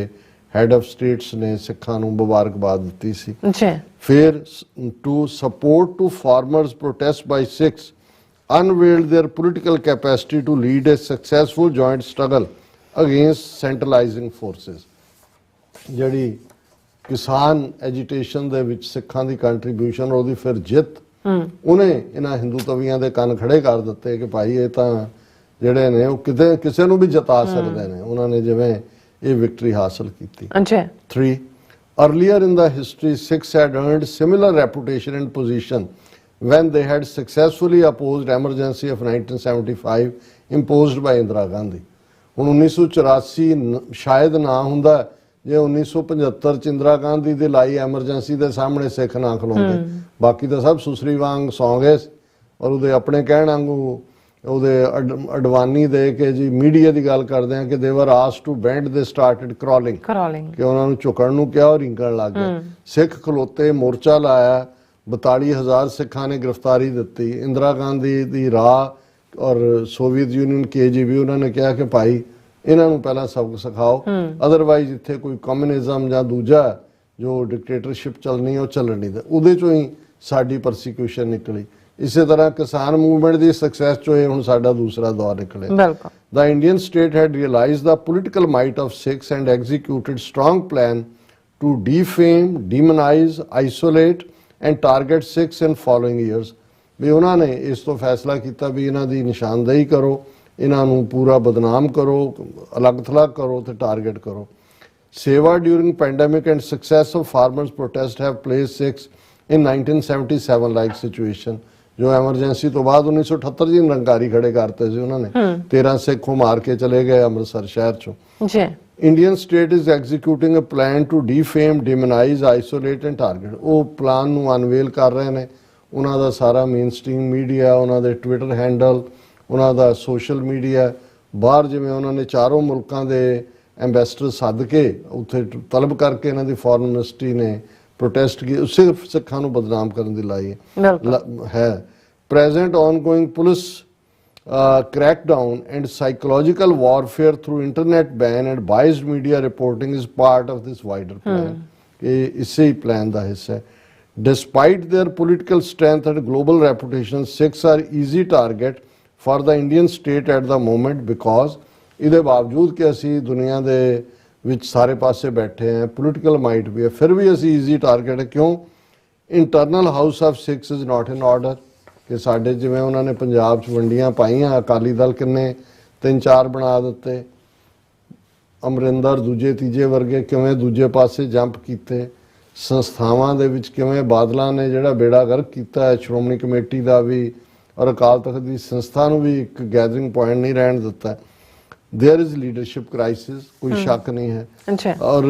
हैड ऑफ स्टेट्स ने सिखां नूं मुबारकबाद दित्ती सी। फिर to support to farmers protest by six unveiled their political capacity to lead a successful joint struggle against centralizing forces। ਜਿਹੜੀ किसान एजिटेशन दे विच सिखां दी कंट्रीब्यूशन और फिर जित उन्हें इन्हां हिंदू तवियां दे कन खड़े कर दिते कि भाई ये तां जिहड़े ने वो किते किसे नूं भी जिता सकदे ने। उन्होंने जिवें ये विक्ट्री हासिल कीती। 3 earlier in the history six had earned similar reputation and position when they had successfully opposed emergency of 1975 imposed by Indira Gandhi. हुण 1984 शायद ना हुंदा जे 1975 ਚ इंदिरा गांधी ਦੀ ਲਾਈ ਐਮਰਜੈਂਸੀ ਦੇ ਸਾਹਮਣੇ ਸਿੱਖ ਨਾ ਖਲੋਂਦੇ, ਬਾਕੀ ਤਾਂ ਸਭ ਸੁਸਰੀ ਵਾਂਗ ਸੌਂ ਗਏ ਔਰ ਉਹਦੇ ਆਪਣੇ ਕਹਿਣ ਵਾਂਗੂ ਉਹਦੇ ਅਡਵਾਨੀ ਦੇ ਕੇ ਜੀ ਮੀਡੀਆ ਦੀ ਗੱਲ ਕਰਦੇ ਆ ਕਿ they were asked to bend, they started crawling, ਕਿ ਉਹਨਾਂ ਨੂੰ ਝੁਕਣ ਨੂੰ ਕਿਹਾ ਔਰ ਰਿੰਕਣ ਲੱਗ ਗਏ। ਸਿੱਖ ਖਲੋਤੇ, ਮੋਰਚਾ ਲਾਇਆ, 42,000 ਸਿੱਖਾਂ ਨੇ ਗ੍ਰਿਫਤਾਰੀ ਦਿੱਤੀ। ਇੰਦਰਾ ਗਾਂਧੀ ਦੀ ਰਾਹ ਔਰ ਸੋਵੀਅਤ ਯੂਨੀਅਨ KGB ਉਹਨਾਂ ਨੇ ਕਿਹਾ ਕਿ ਭਾਈ ਇਹਨਾਂ ਨੂੰ ਪਹਿਲਾਂ ਸਬਕ ਸਿਖਾਓ, ਅਦਰਵਾਈਜ਼ ਇੱਥੇ ਕੋਈ ਕਮਿਊਨਿਜ਼ਮ ਜਾਂ ਦੂਜਾ ਜੋ ਡਿਕਟੇਟਰਸ਼ਿਪ ਚੱਲਣੀ ਉਹ ਚੱਲਣ ਨਹੀਂ ਦੇ। ਉਹਦੇ ਚੋਂ ਹੀ ਸਾਡੀ ਪਰਸੀਕਿਊਸ਼ਨ ਨਿਕਲੀ। ਇਸੇ ਤਰ੍ਹਾਂ ਕਿਸਾਨ ਮੂਵਮੈਂਟ ਦੀ ਸਕਸੈਸ ਚੋਂ ਇਹ ਹੁਣ ਸਾਡਾ ਦੂਸਰਾ ਦੌਰ ਨਿਕਲਿਆ। ਬਿਲਕੁਲ। The Indian state had realized the political might of Sikhs and executed strong plan to defame, demonize, isolate and target Sikhs in following years। ਵੀ ਉਹਨਾਂ ਨੇ ਇਸ ਤੋਂ ਫੈਸਲਾ ਕੀਤਾ ਵੀ ਇਹਨਾਂ ਦੀ ਨਿਸ਼ਾਨਦੇਹੀ ਕਰੋ, ਇਹਨਾਂ ਨੂੰ ਪੂਰਾ ਬਦਨਾਮ ਕਰੋ, ਅਲੱਗ-ਥਲੱਗ ਕਰੋ ਤੇ ਟਾਰਗੇਟ ਕਰੋ। ਸੇਵਾ during pandemic and success of farmers protest have placed Sikhs in 1977 like situation। ਜੋ ਐਮਰਜੈਂਸੀ ਤੋਂ ਬਾਅਦ 1978 ਦੀ ਨਿਰੰਕਾਰੀ ਖੜੇ ਕਰਤੇ ਸੀ ਉਹਨਾਂ ਨੇ, 13 ਸਿੱਖ ਮਾਰ ਕੇ ਚਲੇ ਗਏ ਅੰਮ੍ਰਿਤਸਰ ਸ਼ਹਿਰ ਚੋਂ। ਜੀ। Indian state is executing a plan to defame, demonize, isolate and target। ਉਹ ਪਲਾਨ ਨੂੰ ਅਨਵੇਲ ਕਰ ਰਹੇ ਨੇ। ਉਹਨਾਂ ਦਾ ਸਾਰਾ ਮੇਨਸਟ੍ਰੀਮ ਮੀਡੀਆ, ਉਹਨਾਂ ਦੇ ਟਵਿੱਟਰ ਹੈਂਡਲ, ਉਹਨਾਂ ਦਾ ਸੋਸ਼ਲ ਮੀਡੀਆ, ਬਾਹਰ ਜਿਵੇਂ ਉਹਨਾਂ ਨੇ ਚਾਰੋਂ ਮੁਲਕਾਂ ਦੇ ਐਂਬੈਸਡਰ ਸੱਦ ਕੇ ਉੱਥੇ ਤਲਬ ਕਰਕੇ ਇਹਨਾਂ ਦੀ ਫੋਰਨ ਮਿਨਿਸਟਰੀ ਨੇ ਪ੍ਰੋਟੈਸਟ ਕੀ ਸਿਰਫ ਸਿੱਖਾਂ ਨੂੰ ਬਦਨਾਮ ਕਰਨ ਦੀ ਲਾਈ ਹੈ। Present ongoing police crackdown and psychological warfare through internet ban and biased media reporting is part of this wider plan। ਇਹ ਇਸੇ ਹੀ ਪਲਾਨ ਦਾ ਹਿੱਸਾ ਹੈ। Despite their political strength and global reputation, Sikhs are easy target for the Indian state at the moment because ਇਹਦੇ ਬਾਵਜੂਦ ਕਿ ਅਸੀਂ ਦੁਨੀਆ ਦੇ ਵਿੱਚ ਸਾਰੇ ਪਾਸੇ ਬੈਠੇ ਹਾਂ, ਪੋਲੀਟੀਕਲ ਮਾਈਟ ਵੀ ਹੈ, ਫਿਰ ਵੀ ਅਸੀਂ ਈਜ਼ੀ ਟਾਰਗੇਟ ਹੈ। ਕਿਉਂ? Internal house of six is not in order. ਕਿ ਸਾਡੇ ਜਿਵੇਂ ਉਹਨਾਂ ਨੇ ਪੰਜਾਬ 'ਚ ਵੰਡੀਆਂ ਪਾਈਆਂ, ਅਕਾਲੀ ਦਲ ਕਿੰਨੇ 3-4 ਬਣਾ ਦਿੱਤੇ, ਅਮਰਿੰਦਰ ਦੂਜੇ ਤੀਜੇ ਵਰਗੇ ਕਿਵੇਂ ਦੂਜੇ ਪਾਸੇ ਜੰਪ ਕੀਤੇ, ਸੰਸਥਾਵਾਂ ਦੇ ਵਿੱਚ ਕਿਵੇਂ ਬਾਦਲਾਂ ਨੇ ਜਿਹੜਾ ਬੇੜਾ ਗਰਕ ਕੀਤਾ ਹੈ, ਸ਼੍ਰੋਮਣੀ ਕਮੇਟੀ ਦਾ ਵੀ ਔਰ ਅਕਾਲ ਤਖਤ ਦੀ ਸੰਸਥਾ ਨੂੰ ਵੀ ਇੱਕ ਗੈਦਰਿੰਗ ਪੁਆਇੰਟ ਨਹੀਂ ਰਹਿਣ ਦਿੱਤਾ। there is leadership crisis, कोई शक नहीं है। और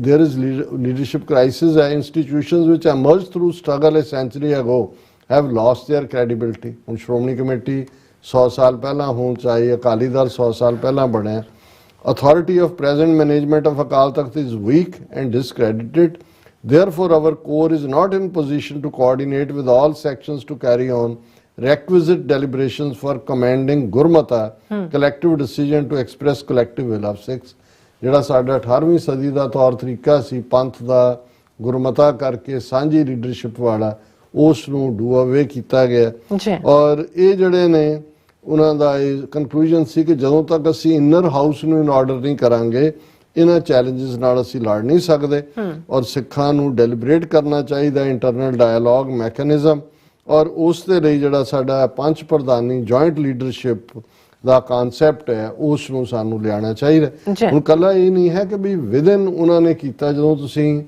there is leadership crisis है। institutions which emerged through struggle a century ago have lost their credibility। ਹੁਣ ਸ਼੍ਰੋਮਣੀ ਕਮੇਟੀ 100 ਸਾਲ ਪਹਿਲਾਂ ਹੋਣ ਚਾਹੀ, ਅਕਾਲੀ ਦਲ 100 ਸਾਲ ਪਹਿਲਾਂ ਬਣਿਆ। authority of present management of Akal Takht is weak and discredited। therefore our core is not in position to coordinate with all sections to carry on requisite deliberations for commanding Gurmata collective decision to express collective will of Sikhs। ਜਿਹੜਾ ਸਾਡਾ 18ਵੀਂ ਸਦੀ ਦਾ ਤੌਰ ਤਰੀਕਾ ਸੀ ਪੰਥ ਦਾ ਗੁਰਮਤਾ ਕਰਕੇ ਸਾਂਝੀ leadership ਵਾਲਾ, ਉਸ ਨੂੰ ਡੂ ਅਵੇ ਕੀਤਾ ਗਿਆ। ਔਰ ਇਹ ਜਿਹੜੇ ਨੇ ਉਹਨਾਂ ਦਾ ਇਹ ਕਨਕਲੂਜਨ ਸੀ ਕਿ ਜਦੋਂ ਤੱਕ ਅਸੀਂ ਇਨਰ ਹਾਊਸ ਨੂੰ ਇਨ ਆਰਡਰ ਨਹੀਂ ਕਰਾਂਗੇ, ਇਹਨਾਂ ਚੈਲੰਜਸ ਨਾਲ ਅਸੀਂ ਲੜ ਨਹੀਂ ਸਕਦੇ। ਔਰ ਸਿੱਖਾਂ ਨੂੰ ਡੈਲੀਬਰੇਟ ਕਰਨਾ ਚਾਹੀਦਾ, ਇੰਟਰਨਲ ਡਾਇਲੋਗ ਮੈਕੈਨਿਜ਼ਮ। ਔਰ ਉਸ ਦੇ ਲਈ ਜਿਹੜਾ ਸਾਡਾ ਪੰਜ ਪ੍ਰਧਾਨੀ ਜੁਆਇੰਟ ਲੀਡਰਸ਼ਿਪ ਦਾ ਕਨਸੈਪਟ ਹੈ, ਉਸ ਨੂੰ ਸਾਨੂੰ ਲਿਆਉਣਾ ਚਾਹੀਦਾ। ਹੁਣ ਕੱਲਾ ਇਹ ਨਹੀਂ ਹੈ ਕਿ ਵੀ ਵਿਦਨ ਉਹਨਾਂ ਨੇ ਕੀਤਾ। ਜਦੋਂ ਤੁਸੀਂ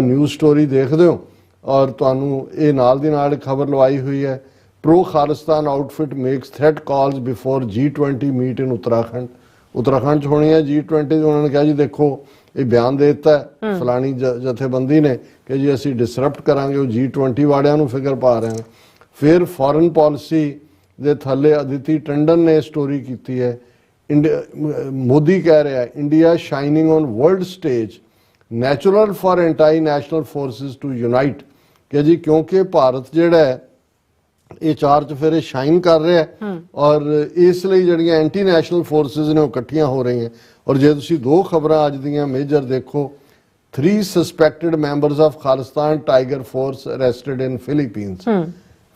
ਨਿਊਜ਼ ਸਟੋਰੀ ਦੇਖਦੇ ਹੋ ਔਰ ਤੁਹਾਨੂੰ ਇਹ ਨਾਲ ਦੀ ਨਾਲ ਖਬਰ ਲਵਾਈ ਹੋਈ ਹੈ, pro Khalistan outfit makes threat calls before G20 meet in Uttarakhand 'ਚ ਹੋਣੀ ਹੈ G20। ਉਹਨਾਂ ਨੇ ਕਿਹਾ ਜੀ ਦੇਖੋ ਇਹ ਬਿਆਨ ਦੇ ਦਿੱਤਾ ਫਲਾਣੀ ਜਥੇਬੰਦੀ ਨੇ ਕਿ ਜੀ ਅਸੀਂ ਡਿਸਰਪਟ ਕਰਾਂਗੇ। ਉਹ G20 ਵਾਲਿਆਂ ਨੂੰ ਫਿਕਰ ਪਾ ਰਹੇ ਨੇ। ਫਿਰ ਫੋਰਨ ਪਾਲਿਸੀ ਦੇ ਥੱਲੇ ਅਦਿਤੀ ਟੰਡਨ ਨੇ ਸਟੋਰੀ ਕੀਤੀ ਹੈ। ਮੋਦੀ ਕਹਿ ਰਿਹਾ India shining on world stage, natural for anti national forces to unite. ਕਿ ਜੀ ਕਿਉਂਕਿ ਭਾਰਤ ਜਿਹੜਾ ਹੈ ਇਹ ਚਾਰ ਚੁਫੇਰੇ ਸ਼ਾਈਨ ਕਰ ਰਿਹਾ ਔਰ ਇਸ ਲਈ ਜਿਹੜੀਆਂ ਐਂਟੀ ਨੈਸ਼ਨਲ ਫੋਰਸਿਸ ਨੇ ਉਹ ਇਕੱਠੀਆਂ ਹੋ ਰਹੀਆਂ। ਔਰ ਜੇ ਤੁਸੀਂ ਦੋ ਖਬਰਾਂ ਅੱਜ ਦੀਆਂ ਮੇਜਰ ਦੇਖੋ, 3 suspected members of Khalistan Tiger Force arrested in Philippines।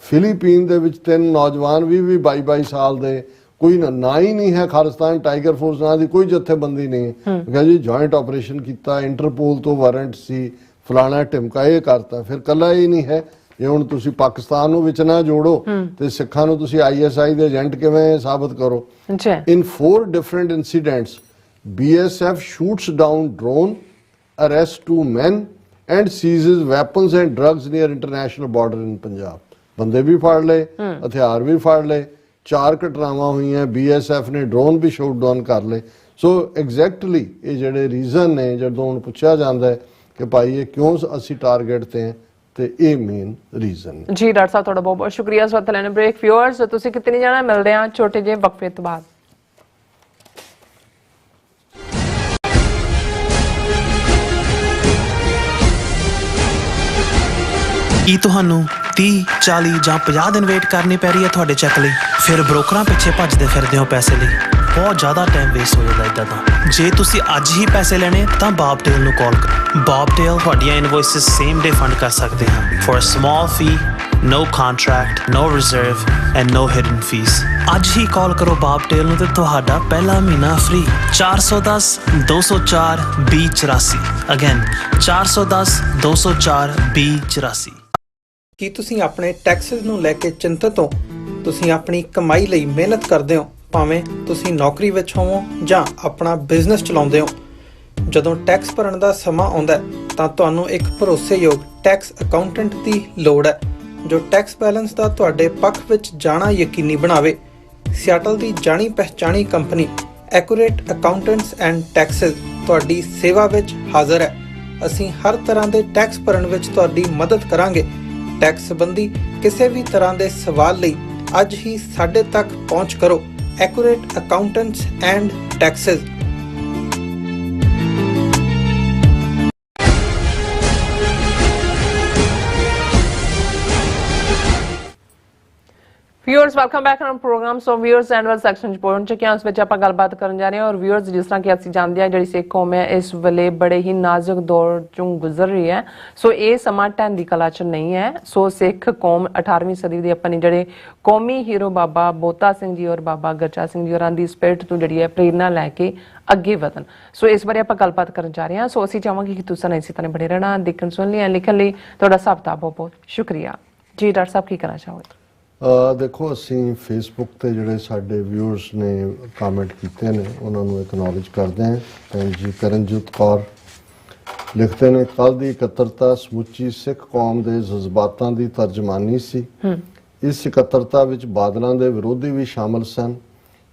Philippine ਦੇ ਵਿੱਚ 3 ਨੌਜਵਾਨ 20-22 ਸਾਲ ਦੇ, ਕੋਈ ਨਾ ਹੀ ਨਹੀਂ ਹੈ ਖਾਲਿਸਤਾਨ ਟਾਈਗਰ ਫੋਰਸ ਨਾਂ ਦੀ ਕੋਈ ਜਥੇਬੰਦੀ ਨਹੀਂ ਹੈ। ਕਿਹਾ ਜੀ ਜੁਆਇੰਟ ਆਪਰੇਸ਼ਨ ਕੀਤਾ, ਇੰਟਰਪੋਲ ਤੋਂ ਵਾਰੰਟ ਸੀ, ਫਲਾਣਾ ਢਿਮਕਾ ਇਹ ਕਰਤਾ। ਫਿਰ ਕੱਲਾ ਇਹ ਨਹੀਂ ਹੈ, ਜੇ ਹੁਣ ਤੁਸੀਂ ਪਾਕਿਸਤਾਨ ਨੂੰ ਵਿੱਚ ਨਾ ਜੋੜੋ ਤੇ ਸਿੱਖਾਂ ਨੂੰ ਤੁਸੀਂ ISI ਦੇ ਏਜੰਟ ਕਿਵੇਂ ਸਾਬਤ ਕਰੋ। ਇਨ 4 different incidents BSF shoots down drone, arrests 2 men and seizes weapons and drugs near international border in Punjab। ਬੰਦੇ ਵੀ ਫੜ ਲਏ, ਹਥਿਆਰ ਵੀ ਫੜ ਲਏ। 4 ਘਟਨਾਵਾਂ ਹੋਈਆਂ, BSF ਨੇ ਡਰੋਨ ਵੀ ਸ਼ੂਟ ਡਾਊਨ ਕਰ ਲਏ। ਸੋ ਐਗਜ਼ੈਕਟਲੀ ਇਹ ਜਿਹੜੇ ਰੀਜ਼ਨ ਨੇ, ਜਦੋਂ ਹੁਣ ਪੁੱਛਿਆ ਜਾਂਦਾ ਹੈ ਕਿ ਭਾਈ ਇਹ ਕਿਉਂ ਅਸੀਂ ਟਾਰਗੇਟ ਤੇ ਹਾਂ, ਤੇ ਇਹ ਮੇਨ ਰੀਜ਼ਨ ਜੀ। ਡਾਕਟਰ ਸਾਹਿਬ ਤੁਹਾਡਾ ਬਹੁਤ ਬਹੁਤ ਸ਼ੁਕਰੀਆ। ਇਸ ਵਕਤ ਲੈਣੇ ਬ੍ਰੇਕ। ਵਿਊਅਰਸ ਤੁਸੀਂ ਕਿਤੇ ਨਹੀਂ ਜਾਣਾ, ਮਿਲਦੇ ਹਾਂ ਛੋਟੇ ਜਿਹੇ ਵਕਫੇ ਤੋਂ ਬਾਅਦ। ਕੀ ਤੁਹਾਨੂੰ 30 40 ਜਾਂ 50 ਦਿਨ ਵੇਟ ਕਰਨੀ ਪੈ ਰਹੀ ਹੈ ਤੁਹਾਡੇ ਚੈੱਕ ਲਈ? ਫਿਰ ਬ੍ਰੋਕਰਾਂ ਪਿੱਛੇ ਭੱਜਦੇ ਫਿਰਦੇ ਹੋ ਪੈਸੇ ਲਈ। ਬਹੁਤ ਜ਼ਿਆਦਾ ਟਾਈਮ ਵੇਸਟ ਹੋ ਜਾਂਦਾ ਇੱਦਾਂ ਤਾਂ। ਜੇ ਤੁਸੀਂ ਅੱਜ ਹੀ ਪੈਸੇ ਲੈਣੇ ਤਾਂ ਬਾਬਟੇਲ ਨੂੰ ਕਾਲ ਕਰੋ। ਬਾਬਟੇਲ ਤੁਹਾਡੀਆਂ ਇਨਵੋਇਸਿਸ ਸੇਮ ਡੇ ਫੰਡ ਕਰ ਸਕਦੇ ਹਨ for a small fee, no contract, no reserve and no hidden fees। ਅੱਜ ਹੀ ਕਾਲ ਕਰੋ ਬਾਬਟੇਲ ਨੂੰ ਤੇ ਤੁਹਾਡਾ ਪਹਿਲਾ ਮਹੀਨਾ ਫ੍ਰੀ। 410 204 2084 ਅਗੇਨ 410 204 2084। ਕੀ ਤੁਸੀਂ ਆਪਣੇ ਟੈਕਸਿਸ ਨੂੰ ਲੈ ਕੇ ਚਿੰਤਤ ਹੋ? ਤੁਸੀਂ ਆਪਣੀ ਕਮਾਈ ਲਈ ਮਿਹਨਤ ਕਰਦੇ ਹੋ, ਭਾਵੇਂ ਤੁਸੀਂ ਨੌਕਰੀ ਵਿੱਚ ਹੋਵੋ ਜਾਂ ਆਪਣਾ ਬਿਜ਼ਨਸ ਚਲਾਉਂਦੇ ਹੋ। ਜਦੋਂ ਟੈਕਸ ਭਰਨ ਦਾ ਸਮਾਂ ਆਉਂਦਾ ਹੈ ਤਾਂ ਤੁਹਾਨੂੰ ਇੱਕ ਭਰੋਸੇਯੋਗ ਟੈਕਸ ਅਕਾਊਂਟੈਂਟ ਦੀ ਲੋੜ ਹੈ ਜੋ ਟੈਕਸ ਬੈਲੈਂਸ ਦਾ ਤੁਹਾਡੇ ਪੱਖ ਵਿੱਚ ਜਾਣਾ ਯਕੀਨੀ ਬਣਾਵੇ। ਸਿਆਟਲ ਦੀ ਜਾਣੀ ਪਛਾਣੀ company accurate accountants and taxes ਤੁਹਾਡੀ ਸੇਵਾ ਵਿੱਚ ਹਾਜ਼ਰ ਹੈ। ਅਸੀਂ ਹਰ ਤਰ੍ਹਾਂ ਦੇ ਟੈਕਸ ਭਰਨ ਵਿੱਚ ਤੁਹਾਡੀ ਮਦਦ ਕਰਾਂਗੇ। ਟੈਕਸ ਸੰਬੰਧੀ ਕਿਸੇ ਵੀ ਤਰ੍ਹਾਂ ਦੇ ਸਵਾਲ ਲਈ ਅੱਜ ਹੀ ਸਾਡੇ ਤੱਕ ਪਹੁੰਚ ਕਰੋ। Accurate accountants and taxes. Viewers welcome back on programme. So viewers annual section ਚ ਪਹੁੰਚ ਚੁੱਕੇ ਹਾਂ। ਉਸ ਵਿੱਚ ਆਪਾਂ ਗੱਲਬਾਤ ਕਰਨ ਜਾ ਰਹੇ ਹਾਂ। ਔਰ ਵਿਊਅਰਸ ਜਿਸ ਤਰ੍ਹਾਂ ਕਿ ਅਸੀਂ ਜਾਣਦੇ ਹਾਂ ਜਿਹੜੀ ਸਿੱਖ ਕੌਮ ਹੈ ਇਸ ਵੇਲੇ ਬੜੇ ਹੀ ਨਾਜ਼ੁਕ ਦੌਰ ਚੋਂ ਗੁਜ਼ਰ ਰਹੀ ਹੈ। ਸੋ ਇਹ ਸਮਾਂ ਢਹਿਣ ਦੀ ਕਲਾ ਚ ਨਹੀਂ ਹੈ। ਸੋ ਸਿੱਖ ਕੌਮ 18ਵੀਂ ਸਦੀ ਦੇ ਆਪਣੇ ਜਿਹੜੇ ਕੌਮੀ ਹੀਰੋ ਬਾਬਾ ਬੋਤਾ ਸਿੰਘ ਜੀ ਔਰ ਬਾਬਾ ਗਰਚਾ ਸਿੰਘ ਜੀ ਹੋਰਾਂ ਦੀ ਸਪਿਰਿਟ ਤੋਂ ਜਿਹੜੀ ਹੈ ਪ੍ਰੇਰਨਾ ਲੈ ਕੇ ਅੱਗੇ ਵਧਣ। ਸੋ ਇਸ ਬਾਰੇ ਆਪਾਂ ਗੱਲਬਾਤ ਕਰਨ ਜਾ ਰਹੇ ਹਾਂ। ਸੋ ਅਸੀਂ ਚਾਹਾਂਗੇ ਕਿ ਤੁਸੀਂ ਇਸੇ ਤਰ੍ਹਾਂ ਬਣੇ ਰਹਿਣਾ। ਦੇਖਣ ਸੁਣ ਲਈ ਲਿਖਣ ਲਈ ਤੁਹਾਡਾ ਸਭ ਦਾ ਬਹੁਤ ਬਹੁਤ ਸ਼ੁਕਰੀਆ ਜੀ। ਡਾਕਟਰ ਸਾਹਿਬ ਕੀ ਕਹਿਣਾ ਚਾਹੋਗੇ? ਦੇਖੋ ਅਸੀਂ ਫੇਸਬੁੱਕ ਤੇ ਜਿਹੜੇ ਸਾਡੇ ਵਿਊਅਰਸ ਨੇ ਕਮੈਂਟ ਕੀਤੇ ਨੇ ਉਹਨਾਂ ਨੂੰ ਐਕਨੋਲਜ ਕਰਦੇ ਹਾਂ। ਭੈਣ ਜੀ ਕਰਨਜੀਤ ਕੌਰ ਲਿਖਦੇ ਨੇ, ਕੱਲ੍ਹ ਦੀ ਇਕੱਤਰਤਾ ਸਮੁੱਚੀ ਸਿੱਖ ਕੌਮ ਦੇ ਜਜ਼ਬਾਤਾਂ ਦੀ ਤਰਜਮਾਨੀ ਸੀ। ਇਸ ਇਕੱਤਰਤਾ ਵਿੱਚ ਬਾਦਲਾਂ ਦੇ ਵਿਰੋਧੀ ਵੀ ਸ਼ਾਮਲ ਸਨ।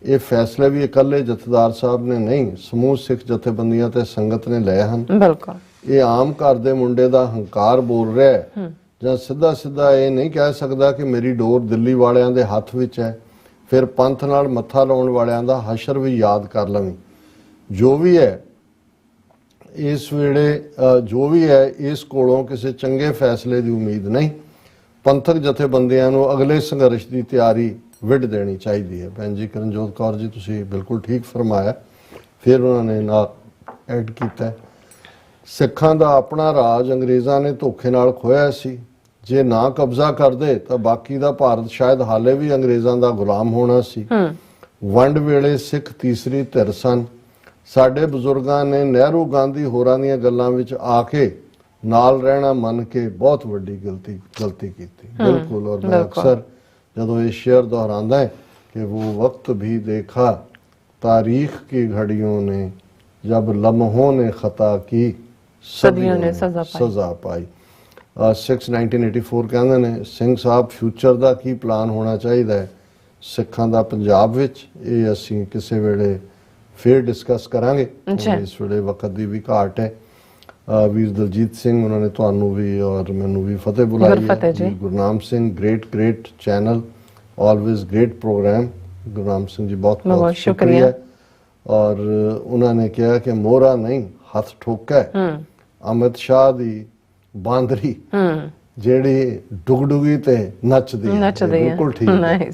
ਇਹ ਫੈਸਲੇ ਵੀ ਇਕੱਲੇ ਜਥੇਦਾਰ ਸਾਹਿਬ ਨੇ ਨਹੀਂ, ਸਮੂਹ ਸਿੱਖ ਜਥੇਬੰਦੀਆਂ ਤੇ ਸੰਗਤ ਨੇ ਲਏ ਹਨ। ਬਿਲਕੁਲ ਇਹ ਆਮ ਘਰ ਦੇ ਮੁੰਡੇ ਦਾ ਹੰਕਾਰ ਬੋਲ ਰਿਹਾ ਹੈ ਜਾਂ ਸਿੱਧਾ ਸਿੱਧਾ ਇਹ ਨਹੀਂ ਕਹਿ ਸਕਦਾ ਕਿ ਮੇਰੀ ਡੋਰ ਦਿੱਲੀ ਵਾਲਿਆਂ ਦੇ ਹੱਥ ਵਿੱਚ ਹੈ। ਫਿਰ ਪੰਥ ਨਾਲ ਮੱਥਾ ਲਾਉਣ ਵਾਲਿਆਂ ਦਾ ਹਸ਼ਰ ਵੀ ਯਾਦ ਕਰ ਲਵੀਂ। ਜੋ ਵੀ ਹੈ ਇਸ ਵੇਲੇ ਜੋ ਵੀ ਹੈ ਇਸ ਕੋਲੋਂ ਕਿਸੇ ਚੰਗੇ ਫੈਸਲੇ ਦੀ ਉਮੀਦ ਨਹੀਂ। ਪੰਥਕ ਜਥੇਬੰਦੀਆਂ ਨੂੰ ਅਗਲੇ ਸੰਘਰਸ਼ ਦੀ ਤਿਆਰੀ ਵਿੱਢ ਦੇਣੀ ਚਾਹੀਦੀ ਹੈ। ਭੈਣ ਜੀ ਕਰਨਜੋਤ ਕੌਰ ਜੀ ਤੁਸੀਂ ਬਿਲਕੁਲ ਠੀਕ ਫਰਮਾਇਆ। ਫਿਰ ਉਹਨਾਂ ਨੇ ਨਾਲ ਐਡ ਕੀਤਾ, ਸਿੱਖਾਂ ਦਾ ਆਪਣਾ ਰਾਜ ਅੰਗਰੇਜ਼ਾਂ ਨੇ ਧੋਖੇ ਨਾਲ ਖੋਹਿਆ ਸੀ। ਜੇ ਨਾ ਕਬਜ਼ਾ ਕਰਦੇ ਤਾਂ ਬਾਕੀ ਦਾ ਭਾਰਤ ਸ਼ਾਇਦ ਹਾਲੇ ਵੀ ਅੰਗਰੇਜ਼ਾਂ ਦਾ ਗੁਲਾਮ ਹੋਣਾ ਸੀ। ਵੰਡ ਵੇਲੇ ਸਿੱਖ ਤੀਸਰੀ ਧਿਰ ਸਨ। ਸਾਡੇ ਬਜ਼ੁਰਗਾਂ ਨੇ ਨਹਿਰੂ ਗਾਂਧੀ ਹੋਰਾਂ ਦੀਆਂ ਗੱਲਾਂ ਵਿੱਚ ਆ ਕੇ ਨਾਲ ਰਹਿਣਾ ਮੰਨ ਕੇ ਬਹੁਤ ਵੱਡੀ ਗਲਤੀ ਕੀਤੀ। ਬਿਲਕੁਲ। ਔਰ ਮੈਂ ਅਕਸਰ ਜਦੋਂ ਇਹ ਸ਼ੇਅਰ दोहराता है कि वो वक्त भी देखा तारीख की घड़ियों ने जब लम्हों ने खता की सदियों ने सजा पाई। 1984 ਕਹਿੰਦੇ ਨੇ ਸਿੰਘ ਸਾਹਿਬ ਫਿਊਚਰ ਦਾ ਕੀ ਪਲਾਨ ਹੋਣਾ ਚਾਹੀਦਾ ਹੈ ਸਿੱਖਾਂ ਦਾ ਪੰਜਾਬ ਵਿੱਚ, ਇਹ ਅਸੀਂ ਕਿਸੇ ਵੇਲੇ ਫਿਰ ਡਿਸਕਸ ਕਰਾਂਗੇ। ਇਸ ਵੇਲੇ ਵਕਤ ਦੀ ਵੀ ਘਾਟ ਹੈ। ਵੀਰ ਦਲਜੀਤ ਸਿੰਘ ਉਹਨਾਂ ਨੇ ਤੁਹਾਨੂੰ ਵੀ ਔਰ ਮੈਨੂੰ ਵੀ ਫਤਿਹ ਬੁਲਾਈ ਹੈ। Gurnam Singh great channel, always great programme. Gurnam Singh ji ਬਹੁਤ ਬਹੁਤ ਸ਼ੁਕਰੀਆ। ਔਰ ਉਹਨਾਂ ਨੇ ਕਿਹਾ ਕਿ ਮੋਹਰਾ ਨਹੀਂ ਹੱਥ ਠੋਕਾ ਅਮਿਤ ਸ਼ਾਹ ਦੀ ਬਾਂਦਰੀ ਜਿਹੜੀ ਡੁਗਡੁਗੀ ਤੇ ਨੱਚਦੀ ਹੈ। ਬਿਲਕੁਲ ਠੀਕ ਹੈ।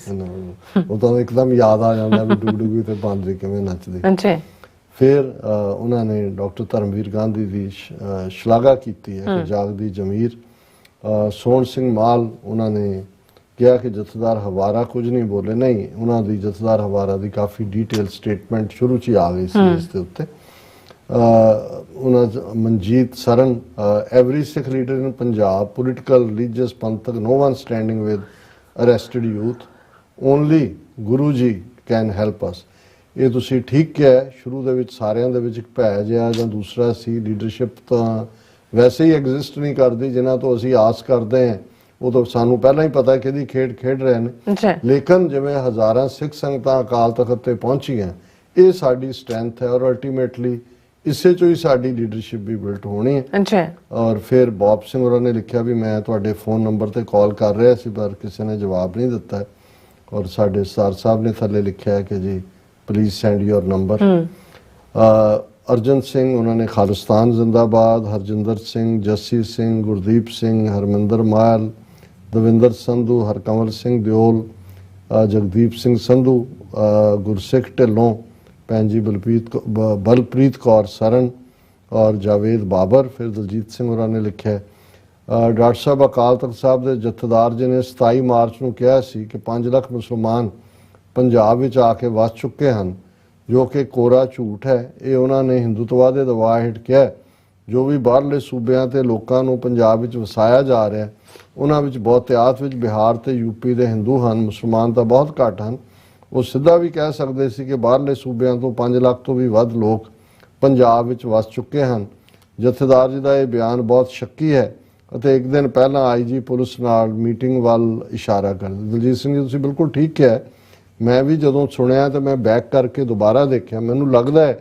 ਉਹ ਤਾਂ ਇੱਕਦਮ ਯਾਦ ਆ ਜਾਂਦਾ ਵੀ ਡੁਗਡੁਗੀ ਤੇ ਬਾਂਦਰੀ ਕਿਵੇਂ ਨੱਚਦੀ। ਫਿਰ ਉਹਨਾਂ ਨੇ ਡਾਕਟਰ ਧਰਮਵੀਰ ਗਾਂਧੀ ਦੀ ਸ਼ਲਾਘਾ ਕੀਤੀ ਹੈ ਕਿ ਜਾਗਦੀ ਜ਼ਮੀਰ। ਸੋਹਣ ਸਿੰਘ ਮਾਲ ਉਹਨਾਂ ਨੇ ਕਿਹਾ ਕਿ ਜਥੇਦਾਰ ਹਵਾਰਾ ਕੁਝ ਨਹੀਂ ਬੋਲੇ। ਨਹੀਂ, ਉਹਨਾਂ ਦੀ ਜਥੇਦਾਰ ਹਵਾਰਾ ਦੀ ਕਾਫੀ ਡੀਟੇਲ ਸਟੇਟਮੈਂਟ ਸ਼ੁਰੂ 'ਚ ਹੀ ਆ ਗਈ ਸੀ ਇਸ ਦੇ ਉੱਤੇ। ਮਨਜੀਤ ਸਰਨ, every Sikh leader in Punjab, political, religious, panthak, no one standing with arrested youth. Only Guru Ji can help us. ਇਹ ਤੁਸੀਂ ਠੀਕ ਕਿਹਾ। ਸ਼ੁਰੂ ਦੇ ਵਿੱਚ ਸਾਰਿਆਂ ਦੇ ਵਿੱਚ ਇੱਕ ਭੈ ਜਿਹਾ ਜਾਂ ਦੂਸਰਾ ਸੀ। ਲੀਡਰਸ਼ਿਪ ਤਾਂ ਵੈਸੇ ਹੀ ਐਗਜ਼ਿਸਟ ਨਹੀਂ ਕਰਦੀ ਜਿਨ੍ਹਾਂ ਤੋਂ ਅਸੀਂ ਆਸ ਕਰਦੇ ਹਾਂ। ਉਹ ਤਾਂ ਸਾਨੂੰ ਪਹਿਲਾਂ ਹੀ ਪਤਾ ਕਿਹਦੀ ਖੇਡ ਰਹੇ ਨੇ। ਲੇਕਿਨ ਜਿਵੇਂ ਹਜ਼ਾਰਾਂ ਸਿੱਖ ਸੰਗਤਾਂ ਅਕਾਲ ਤਖਤ ਤੇ ਪਹੁੰਚੀਆਂ, ਇਹ ਸਾਡੀ ਸਟਰੈਂਥ ਹੈ। ਔਰ ਅਲਟੀਮੇਟਲੀ ਇਸੇ ਚੋਂ ਹੀ ਸਾਡੀ ਲੀਡਰਸ਼ਿਪ ਵੀ ਬਿਲਟ ਹੋਣੀ ਹੈ। ਔਰ ਫਿਰ ਬੌਬ ਸਿੰਘ ਹੋਰਾਂ ਨੇ ਲਿਖਿਆ ਵੀ ਮੈਂ ਤੁਹਾਡੇ ਫੋਨ ਨੰਬਰ ਤੇ ਕਾਲ ਕਰ ਰਿਹਾ ਸੀ ਪਰ ਕਿਸੇ ਨੇ ਜਵਾਬ ਨਹੀਂ ਦਿੱਤਾ। ਔਰ ਸਾਡੇ ਸਰ ਸਾਹਿਬ ਨੇ ਥੱਲੇ ਲਿਖਿਆ ਕਿ ਜੀ please send your number. Arjan Singh उन्होंने खालिस्तान जिंदाबाद, हरजिंदर सिंह, जस्सी सिंह, गुरदीप सिंह, हरमिंदर माल, दविंदर संधू, हरकमल सिंह दिओल, जगदीप सिंह संधू, गुरसिख ढिल्लों, भैन जी बलप्रीत कौर सरन और जावेद बाबर। फिर दलजीत सिंह उन्होंने लिखा है डॉक्टर साहब अकाल तख्त साहब के जत्थेदार जी ने 27 मार्च को कहा सी कि 5 लाख मुसलमान पंजाब विच आके वस चुके हैं, जो कि कोरा झूठ है। ये उन्होंने हिंदुत्वा के दबाव हेठ किया। जो भी बाहरले सूबियां ते लोकां नूं पंजाब विच वसाया जा रहा है, उन्हां विच बहुतायत विच बिहार ते यूपी के हिंदू हैं, मुसलमान तो बहुत घੱਟ हैं। वो सीधा भी कह सकते सी कि बाहरले सूबियां तो 5 लाख तो भी वध लोग पंजाब विच वस चुके हैं। जत्थेदार जी का यह बयान बहुत शक्की है ਅਤੇ एक दिन पहला IG पुलिस नाल मीटिंग वाल इशारा कर। दलजीत सिंह जी तुसीं बिल्कुल ठीक किया। मैं भी जदों सुनिया तो मैं बैक करके दोबारा देखा, मैनू लगता है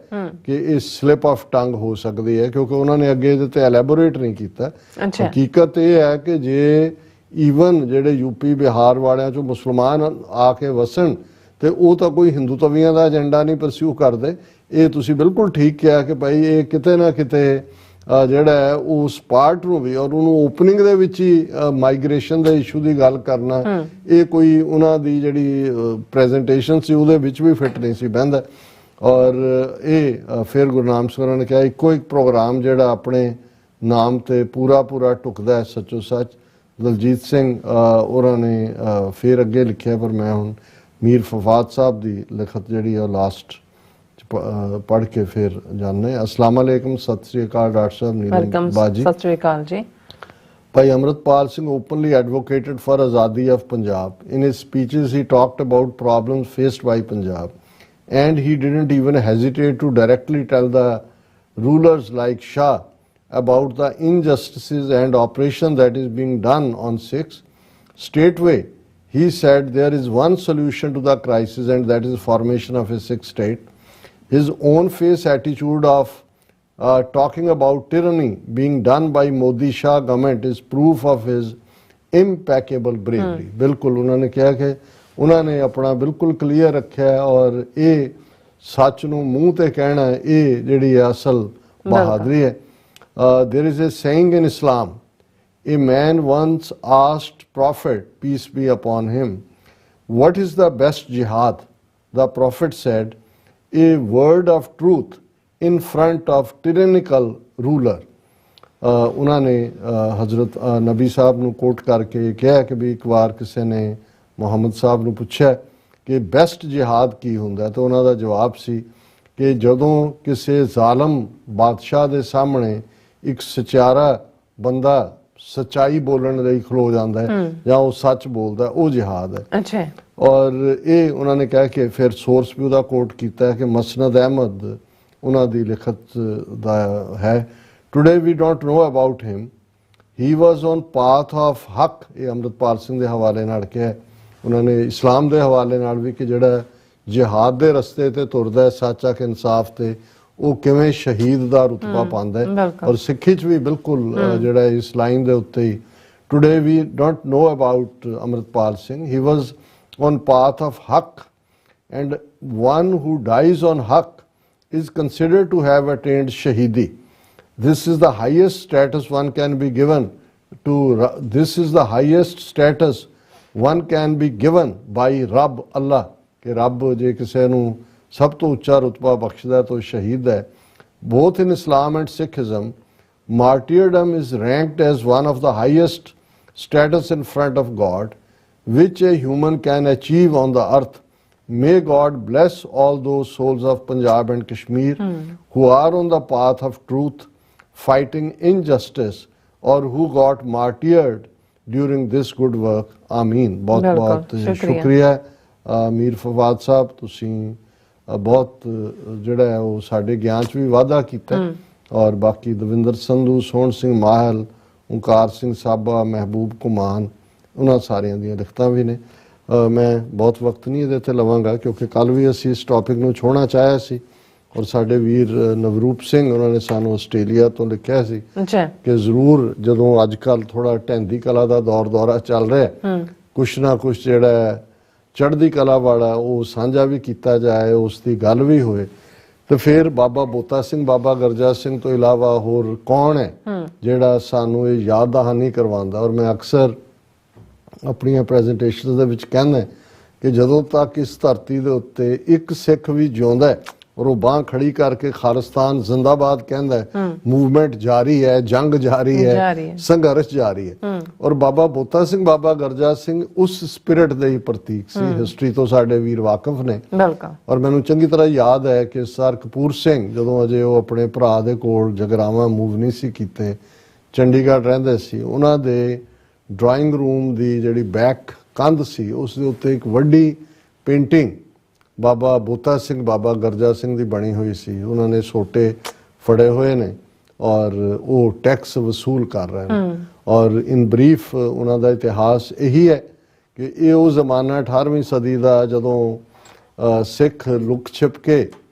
कि ये स्लिप ऑफ टंग हो सकती है, क्योंकि उन्होंने अगे ये एलैबोरेट नहीं किया। हकीकत यह है कि जे ईवन जेडे यूपी बिहार वालियां चों मुसलमान आके वसन तो वो तो कोई हिंदुत्वियां का एजेंडा नहीं परस्यू करते। ये तुसीं बिल्कुल ठीक किया कि भाई ये किते ना किते ਜਿਹੜਾ ਹੈ ਉਸ ਪਾਰਟ ਨੂੰ ਵੀ ਔਰ ਉਹਨੂੰ ਓਪਨਿੰਗ ਦੇ ਵਿੱਚ ਹੀ ਮਾਈਗ੍ਰੇਸ਼ਨ ਦੇ ਇਸ਼ੂ ਦੀ ਗੱਲ ਕਰਨਾ, ਇਹ ਕੋਈ ਉਹਨਾਂ ਦੀ ਜਿਹੜੀ ਪ੍ਰੈਜੈਂਟੇਸ਼ਨ ਸੀ ਉਹਦੇ ਵਿੱਚ ਵੀ ਫਿੱਟ ਨਹੀਂ ਸੀ ਬਹਿੰਦਾ। ਔਰ ਇਹ ਫਿਰ ਗੁਰਨਾਮ ਸਿੰਘ ਹੋਰਾਂ ਨੇ ਕਿਹਾ ਇੱਕੋ ਇੱਕ ਪ੍ਰੋਗਰਾਮ ਜਿਹੜਾ ਆਪਣੇ ਨਾਮ ਤੇ ਪੂਰਾ ਢੁਕਦਾ ਹੈ ਸੱਚੋ ਸੱਚ। ਦਲਜੀਤ ਸਿੰਘ ਹੋਰਾਂ ਨੇ ਫਿਰ ਅੱਗੇ ਲਿਖਿਆ, ਪਰ ਮੈਂ ਹੁਣ ਮੀਰ ਫਵਾਦ ਸਾਹਿਬ ਦੀ ਲਿਖਤ ਜਿਹੜੀ ਉਹ ਲਾਸਟ पढ़ के फिर जानने। अस्सलाम वालेकुम, सत श्री अकाल डॉक्टर साहब, नीलम बाजी, सत श्री अकाल जी। भाई Amritpal Singh openly advocated for azadi of Punjab. In his speeches he talked about problems faced by Punjab, and he didn't even hesitate to directly tell the rulers like Shah about the injustices and oppression that is being done on Sikhs. Straightway he said there is one solution to the crisis, and that is the formation of a Sikh state. His own face attitude of talking about tyranny being done by Modi Shah government is proof of his impeccable bravery. बिल्कुल उन्होंने कहा कि उन्होंने अपना बिल्कुल clear रखा है और ये सच नूं मूँह ते कहना है, ये जिहड़ी असल बहादुरी है। There is a saying in Islam, a man once asked Prophet, peace be upon him, what is the best jihad? The Prophet said, a word of truth in front of tyrannical ruler. उन्होंने हजरत नबी साहब नूं coat करके कहा कि भी एक बार किसी ने मुहम्मद साहब नूं पूछा कि बेस्ट जिहाद की हुंदा, तो उन्हों का जवाब सी कि जदों किसी जालम बादशाह के सामने एक सचारा बंदा सच्चाई बोलने लई खलो जाता है या वो सच बोलता है, वो जिहाद है। अच्छा। और ये उन्होंने कहा कि फिर सोर्स भी उसका कोट किया है कि मसनद अहमद उन्होंने लिखत दा है, today we don't know about him, he was on path of हक। ये अमृतपाल सिंह के हवाले नाल कहा। उन्होंने इस्लाम के हवाले नाल भी कि जिहड़ा जिहाद के रस्ते ते तुरदा है सच के इंसाफ ते वो किवें शहीद का रुतबा पांदा है। और सिक्खी च भी बिल्कुल जिहड़ा इस लाइन के उत्ते ही today we don't know about Amritpal Singh, he was on path of haq, and one who dies on haq is considered to have attained shahidi. This is the highest status one can be given to, this is the highest status one can be given by Rabb Allah, कि रब जे किसी नूं सब तो उच्चा रुतबा बख्शदा तो शहीद है। Both in Islam and Sikhism, martyrdom is ranked as one of the highest status in front of God which a human can achieve on the earth. May God bless all those souls of Punjab and Kashmir who are on the path of truth, fighting injustice, or who got martyred during this good work. Ameen. बहुत बहुत शुक्रिया मीर फवाद साहब, तुसीं बहुत जिहड़ा है वो साडे ज्ञान च भी वाधा कीता। और बाकी दविंदर संधू, सोहन सिंह माहल, ओंकार सिंह साबा, महबूब कुमान, उन्होंने सारिया दी लिखतां भी ने। मैं बहुत वक्त नहीं ये लवांगा क्योंकि कल भी असी इस टॉपिक नूं छोड़ना चाहया सी। और साडे वीर नवरूप सिंह उन्होंने सानू आस्ट्रेलिया तो लिखा सी कि जरूर जदों अजकल थोड़ा ढैंदी कला का दौर दौरा चल रहा है, कुछ ना कुछ जिहड़ा चढ़दी कला वाला वो साझा भी किया जाए, उसकी गल भी होए। ਤੇ ਫਿਰ ਬਾਬਾ ਬੋਤਾ ਸਿੰਘ ਬਾਬਾ ਗਰਜਾ ਸਿੰਘ ਤੋਂ ਇਲਾਵਾ ਹੋਰ ਕੌਣ ਹੈ ਜਿਹੜਾ ਸਾਨੂੰ ਇਹ ਯਾਦ ਦਹਾਨੀ ਕਰਵਾਉਂਦਾ। ਔਰ ਮੈਂ ਅਕਸਰ ਆਪਣੀਆਂ ਪ੍ਰੈਜੈਂਟੇਸ਼ਨਸ ਦੇ ਵਿੱਚ ਕਹਿੰਦਾ ਕਿ ਜਦੋਂ ਤੱਕ ਇਸ ਧਰਤੀ ਦੇ ਉੱਤੇ ਇੱਕ ਸਿੱਖ ਵੀ ਜਿਉਂਦਾ ਹੈ ਔਰ ਉਹ ਬਾਂਹ ਖੜੀ ਕਰਕੇ ਖਾਲਿਸਤਾਨ ਜ਼ਿੰਦਾਬਾਦ ਕਹਿੰਦਾ ਹੈ, ਮੂਵਮੈਂਟ ਜਾਰੀ ਹੈ, ਜੰਗ ਜਾਰੀ ਹੈ, ਸੰਘਰਸ਼ ਜਾਰੀ ਹੈ। ਔਰ ਬਾਬਾ ਬੋਤਾ ਸਿੰਘ ਬਾਬਾ ਗਰਜਾ ਸਿੰਘ ਉਸ ਸਪਿਰਿਟ ਦੇ ਹੀ ਪ੍ਰਤੀਕ ਸੀ। ਹਿਸਟਰੀ ਤੋਂ ਸਾਡੇ ਵੀਰ ਵਾਕਿਫ ਨੇ। ਔਰ ਮੈਨੂੰ ਚੰਗੀ ਤਰ੍ਹਾਂ ਯਾਦ ਹੈ ਕਿ ਸਰ ਕਪੂਰ ਸਿੰਘ ਜਦੋਂ ਅਜੇ ਉਹ ਆਪਣੇ ਭਰਾ ਦੇ ਕੋਲ ਜਗਰਾਵਾਂ ਮੂਵ ਨਹੀਂ ਸੀ ਕੀਤੇ, ਚੰਡੀਗੜ੍ਹ ਰਹਿੰਦੇ ਸੀ, ਉਹਨਾਂ ਦੇ ਡਰਾਇੰਗ ਰੂਮ ਦੀ ਜਿਹੜੀ ਬੈਕ ਕੰਧ ਸੀ ਉਸ ਦੇ ਉੱਤੇ ਇੱਕ ਵੱਡੀ ਪੇਂਟਿੰਗ ਬਾਬਾ ਬੋਤਾ ਸਿੰਘ ਬਾਬਾ ਗਰਜਾ ਸਿੰਘ ਦੀ ਬਣੀ ਹੋਈ ਸੀ। ਉਹਨਾਂ ਨੇ ਸੋਟੇ ਫੜੇ ਹੋਏ ਨੇ ਔਰ ਉਹ ਟੈਕਸ ਵਸੂਲ ਕਰ ਰਹੇ ਨੇ। ਔਰ ਇਨ ਬਰੀਫ ਉਹਨਾਂ ਦਾ ਇਤਿਹਾਸ ਇਹੀ ਹੈ ਕਿ ਇਹ ਉਹ ਜ਼ਮਾਨਾ 18ਵੀਂ ਸਦੀ ਦਾ ਜਦੋਂ ਸਿੱਖ ਲੁਕ ਛਿਪ ਕੇ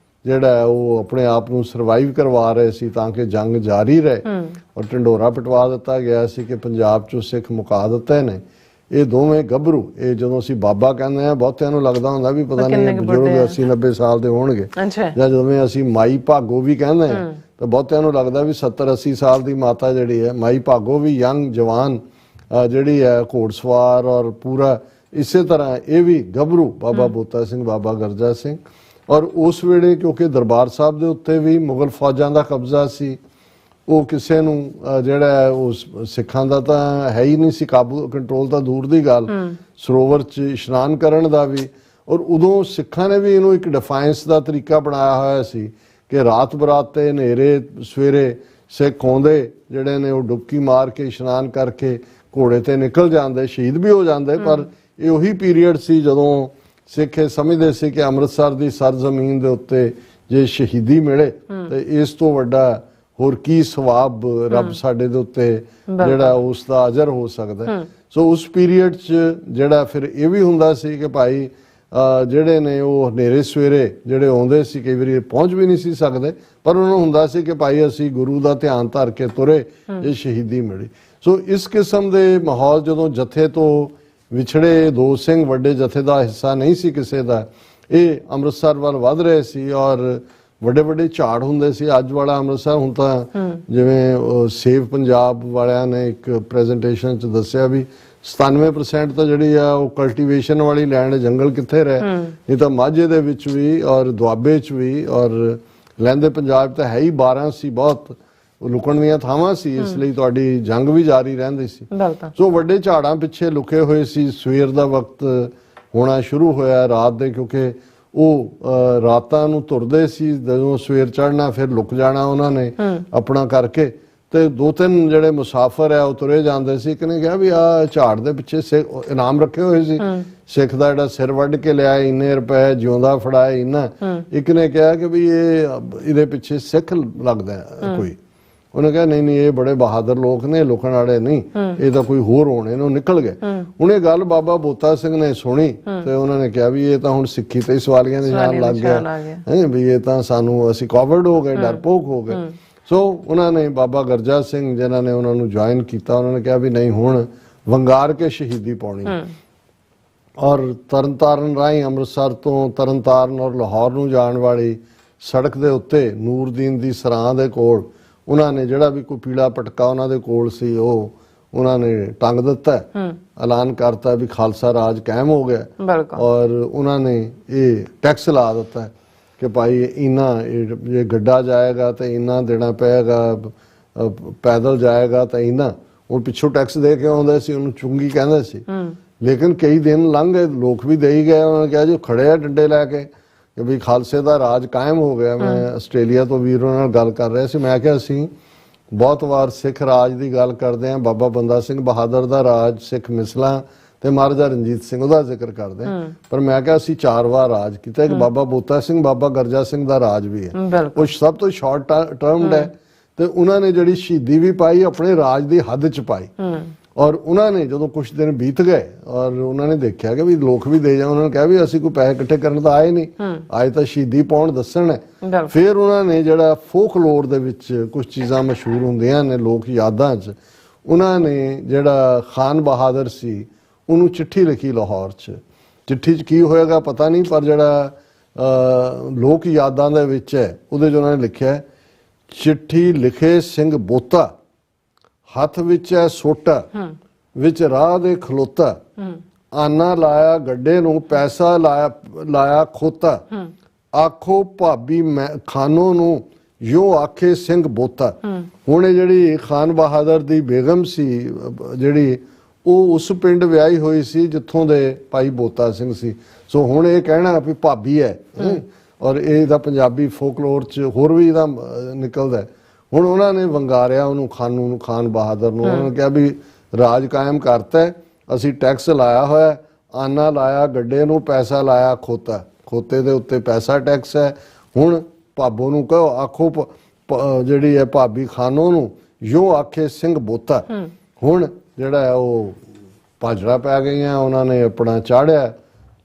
ਜਿਹੜਾ ਉਹ ਆਪਣੇ ਆਪ ਨੂੰ ਸਰਵਾਈਵ ਕਰਵਾ ਰਹੇ ਸੀ ਤਾਂ ਕਿ ਜੰਗ ਜਾਰੀ ਰਹੇ। ਔਰ ਢਿੰਡੋਰਾ ਪਿਟਵਾ ਦਿੱਤਾ ਗਿਆ ਸੀ ਕਿ ਪੰਜਾਬ 'ਚੋਂ ਸਿੱਖ ਮੁਕਾ ਦਿੱਤੇ ਨੇ। ਇਹ ਦੋਵੇਂ ਗੱਭਰੂ, ਇਹ ਜਦੋਂ ਅਸੀਂ ਬਾਬਾ ਕਹਿੰਦੇ ਆ ਬਹੁਤਿਆਂ ਨੂੰ ਲੱਗਦਾ ਹੁੰਦਾ ਵੀ ਪਤਾ ਨਹੀਂ ਬਜ਼ੁਰਗ 80-90 ਸਾਲ ਦੇ ਹੋਣਗੇ, ਜਾਂ ਜਦੋਂ ਅਸੀਂ ਮਾਈ ਭਾਗੋ ਵੀ ਕਹਿੰਦੇ ਆ ਤਾਂ ਬਹੁਤਿਆਂ ਨੂੰ ਲੱਗਦਾ ਵੀ 70-80 ਸਾਲ ਦੀ ਮਾਤਾ ਜਿਹੜੀ ਹੈ ਮਾਈ ਭਾਗੋ ਵੀ ਯੰਗ ਜਵਾਨ ਜਿਹੜੀ ਹੈ ਘੋੜਸਵਾਰ ਔਰ ਪੂਰਾ ਇਸੇ ਤਰ੍ਹਾਂ ਇਹ ਵੀ ਗੱਭਰੂ ਬਾਬਾ ਬੋਤਾ ਸਿੰਘ ਬਾਬਾ ਗਰਜਾ ਸਿੰਘ। ਔਰ ਉਸ ਵੇਲੇ ਕਿਉਂਕਿ ਦਰਬਾਰ ਸਾਹਿਬ ਦੇ ਉੱਤੇ ਵੀ ਮੁਗਲ ਫੌਜਾਂ ਦਾ ਕਬਜ਼ਾ ਸੀ, ਉਹ ਕਿਸੇ ਨੂੰ ਜਿਹੜਾ ਉਸ ਸਿੱਖਾਂ ਦਾ ਤਾਂ ਹੈ ਹੀ ਨਹੀਂ ਸੀ ਕਾਬੂ ਕੰਟਰੋਲ ਤਾਂ ਦੂਰ ਦੀ ਗੱਲ, ਸਰੋਵਰ 'ਚ ਇਸ਼ਨਾਨ ਕਰਨ ਦਾ ਵੀ। ਔਰ ਉਦੋਂ ਸਿੱਖਾਂ ਨੇ ਵੀ ਇਹਨੂੰ ਇੱਕ ਡਿਫਾਈਂਸ ਦਾ ਤਰੀਕਾ ਬਣਾਇਆ ਹੋਇਆ ਸੀ ਕਿ ਰਾਤ ਬਰਾਤ ਤੇ ਹਨੇਰੇ ਸਵੇਰੇ ਸਿੱਖ ਆਉਂਦੇ ਜਿਹੜੇ ਨੇ ਉਹ ਡੁਬਕੀ ਮਾਰ ਕੇ ਇਸ਼ਨਾਨ ਕਰਕੇ ਘੋੜੇ ਤੇ ਨਿਕਲ ਜਾਂਦੇ, ਸ਼ਹੀਦ ਵੀ ਹੋ ਜਾਂਦੇ। ਪਰ ਇਹ ਉਹੀ ਪੀਰੀਅਡ ਸੀ ਜਦੋਂ ਸਿੱਖ ਇਹ ਸਮਝਦੇ ਸੀ ਕਿ ਅੰਮ੍ਰਿਤਸਰ ਦੀ ਸਰਜ਼ਮੀਨ ਦੇ ਉੱਤੇ ਜੇ ਸ਼ਹੀਦੀ ਮਿਲੇ ਤੇ ਇਸ ਤੋਂ ਵੱਡਾ ਹੋਰ ਕੀ ਸਵਾਬ ਰੱਬ ਸਾਡੇ ਦੇ ਉੱਤੇ ਜਿਹੜਾ ਉਸ ਦਾ ਅਜਰ ਹੋ ਸਕਦਾ। ਸੋ ਉਸ ਪੀਰੀਅਡ 'ਚ ਜਿਹੜਾ ਫਿਰ ਇਹ ਵੀ ਹੁੰਦਾ ਸੀ ਕਿ ਭਾਈ ਜਿਹੜੇ ਨੇ ਉਹ ਹਨੇਰੇ ਸਵੇਰੇ ਜਿਹੜੇ ਆਉਂਦੇ ਸੀ, ਕਈ ਵਾਰੀ ਪਹੁੰਚ ਵੀ ਨਹੀਂ ਸੀ ਸਕਦੇ, ਪਰ ਉਹਨਾਂ ਨੂੰ ਹੁੰਦਾ ਸੀ ਕਿ ਭਾਈ ਅਸੀਂ ਗੁਰੂ ਦਾ ਧਿਆਨ ਧਰ ਕੇ ਤੁਰੇ, ਇਹ ਸ਼ਹੀਦੀ ਮਿਲੀ। ਸੋ ਇਸ ਕਿਸਮ ਦੇ ਮਾਹੌਲ ਜਦੋਂ ਜਥੇ ਤੋਂ ਵਿਛੜੇ ਦੋ ਸਿੰਘ ਵੱਡੇ ਜਥੇ ਦਾ ਹਿੱਸਾ ਨਹੀਂ ਸੀ ਕਿਸੇ ਦਾ, ਇਹ ਅੰਮ੍ਰਿਤਸਰ ਵੱਲ ਵੱਧ ਰਹੇ ਸੀ ਔਰ ਵੱਡੇ ਵੱਡੇ ਝਾੜ ਹੁੰਦੇ ਸੀ। ਅੱਜ ਵਾਲਾ ਅੰਮ੍ਰਿਤਸਰ ਹੁਣ ਤਾਂ ਜਿਵੇਂ ਸੇਵ ਪੰਜਾਬ ਵਾਲਿਆਂ ਨੇ ਇੱਕ ਪ੍ਰੈਜੈਂਟੇਸ਼ਨ 'ਚ ਦੱਸਿਆ ਵੀ 97% ਤਾਂ ਜਿਹੜੀ ਆ ਉਹ ਕਲਟੀਵੇਸ਼ਨ ਵਾਲੀ ਲੈਂਡ, ਜੰਗਲ ਕਿੱਥੇ ਰਹੇ। ਨਹੀਂ ਤਾਂ ਮਾਝੇ ਦੇ ਵਿੱਚ ਵੀ ਔਰ ਦੁਆਬੇ 'ਚ ਵੀ ਔਰ ਲਹਿੰਦੇ ਪੰਜਾਬ ਤਾਂ ਹੈ ਹੀ 12 ਸੀ, ਬਹੁਤ ਲੁਕਣ ਦੀਆਂ ਥਾਵਾਂ ਸੀ, ਇਸ ਲਈ ਤੁਹਾਡੀ ਜੰਗ ਵੀ ਜਾਰੀ ਰਹਿੰਦੀ ਸੀ। ਸੋ ਵੱਡੇ ਝਾੜਾਂ ਪਿੱਛੇ ਲੁਕੇ ਹੋਏ ਸੀ। ਸਵੇਰ ਦਾ ਵਕਤ ਹੋਣਾ ਸ਼ੁਰੂ ਹੋਇਆ ਰਾਤ ਦੇ, ਕਿਉਂਕਿ ਉਹ ਰਾਤਾਂ ਨੂੰ ਤੁਰਦੇ ਸੀ, ਜਦੋਂ ਸਵੇਰ ਚੜ੍ਹਨਾ ਫਿਰ ਲੁਕ ਜਾਣਾ ਉਹਨਾਂ ਨੇ ਆਪਣਾ ਕਰਕੇ। ਤੇ ਦੋ ਤਿੰਨ ਜਿਹੜੇ ਮੁਸਾਫਰ ਆ ਉਹ ਤੁਰੇ ਜਾਂਦੇ ਸੀ। ਇੱਕ ਨੇ ਕਿਹਾ ਵੀ ਆ ਝਾੜ ਦੇ ਪਿੱਛੇ ਇਨਾਮ ਰੱਖੇ ਹੋਏ ਸੀ, ਸਿੱਖ ਦਾ ਜਿਹੜਾ ਸਿਰ ਵੱਢ ਕੇ ਲਿਆ ਇੰਨੇ ਰੁਪਏ, ਜਿਉਂਦਾ ਫੜਾਏ ਇੰਨਾ। ਇੱਕ ਨੇ ਕਿਹਾ ਕਿ ਵੀ ਇਹਦੇ ਪਿੱਛੇ ਸਿੱਖ ਲੱਗਦਾ ਕੋਈ। ਉਹਨੇ ਕਿਹਾ ਨਹੀਂ ਨਹੀਂ, ਇਹ ਬੜੇ ਬਹਾਦਰ ਲੋਕ ਨੇ, ਲੁਕਣ ਵਾਲੇ ਨਹੀਂ, ਇਹ ਤਾਂ ਕੋਈ ਹੋਰ ਹੋਣੇ। ਇਹਨੂੰ ਨਿਕਲ ਗਏ। ਹੁਣ ਇਹ ਗੱਲ ਬਾਬਾ ਬੋਤਾ ਸਿੰਘ ਨੇ ਸੁਣੀ ਤੇ ਉਹਨਾਂ ਨੇ ਕਿਹਾ ਵੀ ਇਹ ਤਾਂ ਹੁਣ ਸਿੱਖੀ ਤੇ ਸਵਾਲੀਆਂ ਦੇ ਨਿਸ਼ਾਨ ਲੱਗ ਗਿਆ ਹੈ, ਵੀ ਇਹ ਤਾਂ ਸਾਨੂੰ ਅਸੀਂ ਕਵਰਡ ਹੋ ਗਏ, ਡਰਪੋਕ ਹੋ ਗਏ। ਸੋ ਉਹਨਾਂ ਨੇ ਬਾਬਾ ਗਰਜਾ ਸਿੰਘ ਜਿਨ੍ਹਾਂ ਨੇ ਉਹਨਾਂ ਨੂੰ ਜੁਆਇਨ ਕੀਤਾ, ਉਹਨਾਂ ਨੇ ਕਿਹਾ ਵੀ ਨਹੀਂ ਹੁਣ ਵੰਗਾਰ ਕੇ ਸ਼ਹੀਦੀ ਪਾਉਣੀ। ਔਰ ਤਰਨਤਾਰਨ ਰਾਹੀਂ ਅੰਮ੍ਰਿਤਸਰ ਤੋਂ ਤਰਨਤਾਰਨ ਔਰ ਲਾਹੌਰ ਨੂੰ ਜਾਣ ਵਾਲੀ ਸੜਕ ਦੇ ਉੱਤੇ ਨੂਰਦੀਨ ਦੀ ਸਰਾਂ ਦੇ ਕੋਲ ਉਹਨਾਂ ਨੇ ਜਿਹੜਾ ਵੀ ਕੋਈ ਪੀਲਾ ਪਟਕਾ ਉਹਨਾਂ ਦੇ ਕੋਲ ਸੀ ਉਹ ਉਹਨਾਂ ਨੇ ਟੰਗ ਦਿੱਤਾ, ਐਲਾਨ ਕਰਤਾ ਵੀ ਖਾਲਸਾ ਰਾਜ ਕਾਇਮ ਹੋ ਗਿਆ। ਔਰ ਉਹਨਾਂ ਨੇ ਇਹ ਟੈਕਸ ਲਾ ਦਿੱਤਾ ਕਿ ਭਾਈ ਇੰਨਾ ਜੇ ਗੱਡਾ ਜਾਏਗਾ ਤਾਂ ਇੰਨਾ ਦੇਣਾ ਪਏਗਾ, ਪੈਦਲ ਜਾਏਗਾ ਤਾਂ ਇੰਨਾ। ਉਹ ਪਿੱਛੋਂ ਟੈਕਸ ਦੇ ਕੇ ਆਉਂਦੇ ਸੀ, ਉਹਨੂੰ ਚੁੰਗੀ ਕਹਿੰਦੇ ਸੀ। ਲੇਕਿਨ ਕਈ ਦਿਨ ਲੰਘ ਗਏ, ਲੋਕ ਵੀ ਦੇਈ ਗਏ। ਉਹਨਾਂ ਨੇ ਕਿਹਾ ਜੀ ਖੜੇ ਆ ਡੰਡੇ ਲੈ ਕੇ ਕਿ ਵੀ ਖਾਲਸੇ ਦਾ ਰਾਜ ਕਾਇਮ ਹੋ ਗਿਆ। ਮੈਂ ਆਸਟ੍ਰੇਲੀਆ ਤੋਂ ਵੀਰਾਂ ਨਾਲ ਗੱਲ ਕਰ ਰਿਹਾ ਸੀ, ਮੈਂ ਕਿਹਾ ਅਸੀਂ ਬਹੁਤ ਵਾਰ ਸਿੱਖ ਰਾਜ ਦੀ ਗੱਲ ਕਰਦੇ ਹਾਂ, ਬਾਬਾ ਬੰਦਾ ਸਿੰਘ ਬਹਾਦਰ ਦਾ ਰਾਜ, ਸਿੱਖ ਮਿਸਲਾਂ ਤੇ ਮਹਾਰਾਜਾ ਰਣਜੀਤ ਸਿੰਘ ਉਹਦਾ ਜ਼ਿਕਰ ਕਰਦੇ ਹਾਂ, ਪਰ ਮੈਂ ਕਿਹਾ ਅਸੀਂ 4 ਵਾਰ ਰਾਜ ਕੀਤਾ। ਇੱਕ ਬਾਬਾ ਬੋਤਾ ਸਿੰਘ ਬਾਬਾ ਗਰਜਾ ਸਿੰਘ ਦਾ ਰਾਜ ਵੀ ਹੈ, ਉਹ ਸਭ ਤੋਂ ਸ਼ਾਰਟ ਟਰਮਡ ਹੈ ਤੇ ਉਹਨਾਂ ਨੇ ਜਿਹੜੀ ਸ਼ਹੀਦੀ ਵੀ ਪਾਈ ਆਪਣੇ ਰਾਜ ਦੀ ਹੱਦ 'ਚ ਪਾਈ। ਔਰ ਉਹਨਾਂ ਨੇ ਜਦੋਂ ਕੁਝ ਦਿਨ ਬੀਤ ਗਏ ਔਰ ਉਹਨਾਂ ਨੇ ਦੇਖਿਆ ਕਿ ਵੀ ਲੋਕ ਵੀ ਦੇ ਜਾਣ, ਉਹਨਾਂ ਨੇ ਕਿਹਾ ਵੀ ਅਸੀਂ ਕੋਈ ਪੈਸੇ ਇਕੱਠੇ ਕਰਨ ਤਾਂ ਆਏ ਨਹੀਂ, ਆਏ ਤਾਂ ਸ਼ਹੀਦੀ ਪਾਉਣ ਦੱਸਣ ਹੈ। ਫਿਰ ਉਹਨਾਂ ਨੇ ਜਿਹੜਾ ਫੋਕਲੋਰ ਦੇ ਵਿੱਚ ਕੁਝ ਚੀਜ਼ਾਂ ਮਸ਼ਹੂਰ ਹੁੰਦੀਆਂ ਨੇ ਲੋਕ ਯਾਦਾਂ 'ਚ, ਉਹਨਾਂ ਨੇ ਜਿਹੜਾ ਖਾਨ ਬਹਾਦਰ ਸੀ ਉਹਨੂੰ ਚਿੱਠੀ ਲਿਖੀ ਲਾਹੌਰ 'ਚ। ਚਿੱਠੀ 'ਚ ਕੀ ਹੋਏਗਾ ਪਤਾ ਨਹੀਂ, ਪਰ ਜਿਹੜਾ ਲੋਕ ਯਾਦਾਂ ਦੇ ਵਿੱਚ ਹੈ, ਉਹਦੇ 'ਚ ਉਹਨਾਂ ਨੇ ਲਿਖਿਆ ਹੈ, ਚਿੱਠੀ ਲਿਖੇ ਸਿੰਘ ਬੋਤਾ, ਹੱਥ ਵਿੱਚ ਹੈ ਸੋਟਾ, ਵਿੱਚ ਰਾਹ ਦੇ ਖਲੋਤਾ, ਆਨਾ ਲਾਇਆ ਗੱਡੇ ਨੂੰ, ਪੈਸਾ ਲਾਇਆ ਖੋਤਾ, ਆਖੋ ਭਾਬੀ ਮੈਂ ਖਾਨੋ ਨੂੰ, ਯੋ ਆਖੇ ਸਿੰਘ ਬੋਤਾ। ਹੁਣ ਇਹ ਜਿਹੜੀ ਖਾਨ ਬਹਾਦਰ ਦੀ ਬੇਗਮ ਸੀ ਜਿਹੜੀ, ਉਹ ਉਸ ਪਿੰਡ ਵਿਆਹੀ ਹੋਈ ਸੀ ਜਿੱਥੋਂ ਦੇ ਭਾਈ ਬੋਤਾ ਸਿੰਘ ਸੀ। ਸੋ ਹੁਣ ਇਹ ਕਹਿਣਾ ਵੀ ਭਾਬੀ ਹੈ, ਔਰ ਇਹਦਾ ਪੰਜਾਬੀ ਫੋਕਲੋਰ 'ਚ ਹੋਰ ਵੀ ਇਹਦਾ ਨਿਕਲਦਾ। ਹੁਣ ਉਹਨਾਂ ਨੇ ਵੰਗਾਰਿਆ ਉਹਨੂੰ, ਖਾਨੂ ਨੂੰ, ਖਾਨ ਬਹਾਦਰ ਨੂੰ। ਉਹਨਾਂ ਨੇ ਕਿਹਾ ਵੀ ਰਾਜ ਕਾਇਮ ਕਰਤਾ, ਅਸੀਂ ਟੈਕਸ ਲਾਇਆ ਹੋਇਆ, ਆਨਾ ਲਾਇਆ ਗੱਡੇ ਨੂੰ, ਪੈਸਾ ਲਾਇਆ ਖੋਤਾ, ਖੋਤੇ ਦੇ ਉੱਤੇ ਪੈਸਾ ਟੈਕਸ ਹੈ। ਹੁਣ ਭਾਬੋ ਨੂੰ ਕਹੋ, ਆਖੋ ਜਿਹੜੀ ਹੈ ਭਾਬੀ ਖਾਨੋ ਨੂੰ, ਯੋ ਆਖੇ ਸਿੰਘ ਬੋਤਾ। ਹੁਣ ਜਿਹੜਾ ਹੈ ਉਹ ਭਾਜੜਾ ਪੈ ਗਈਆਂ, ਉਹਨਾਂ ਨੇ ਆਪਣਾ ਚਾੜਿਆ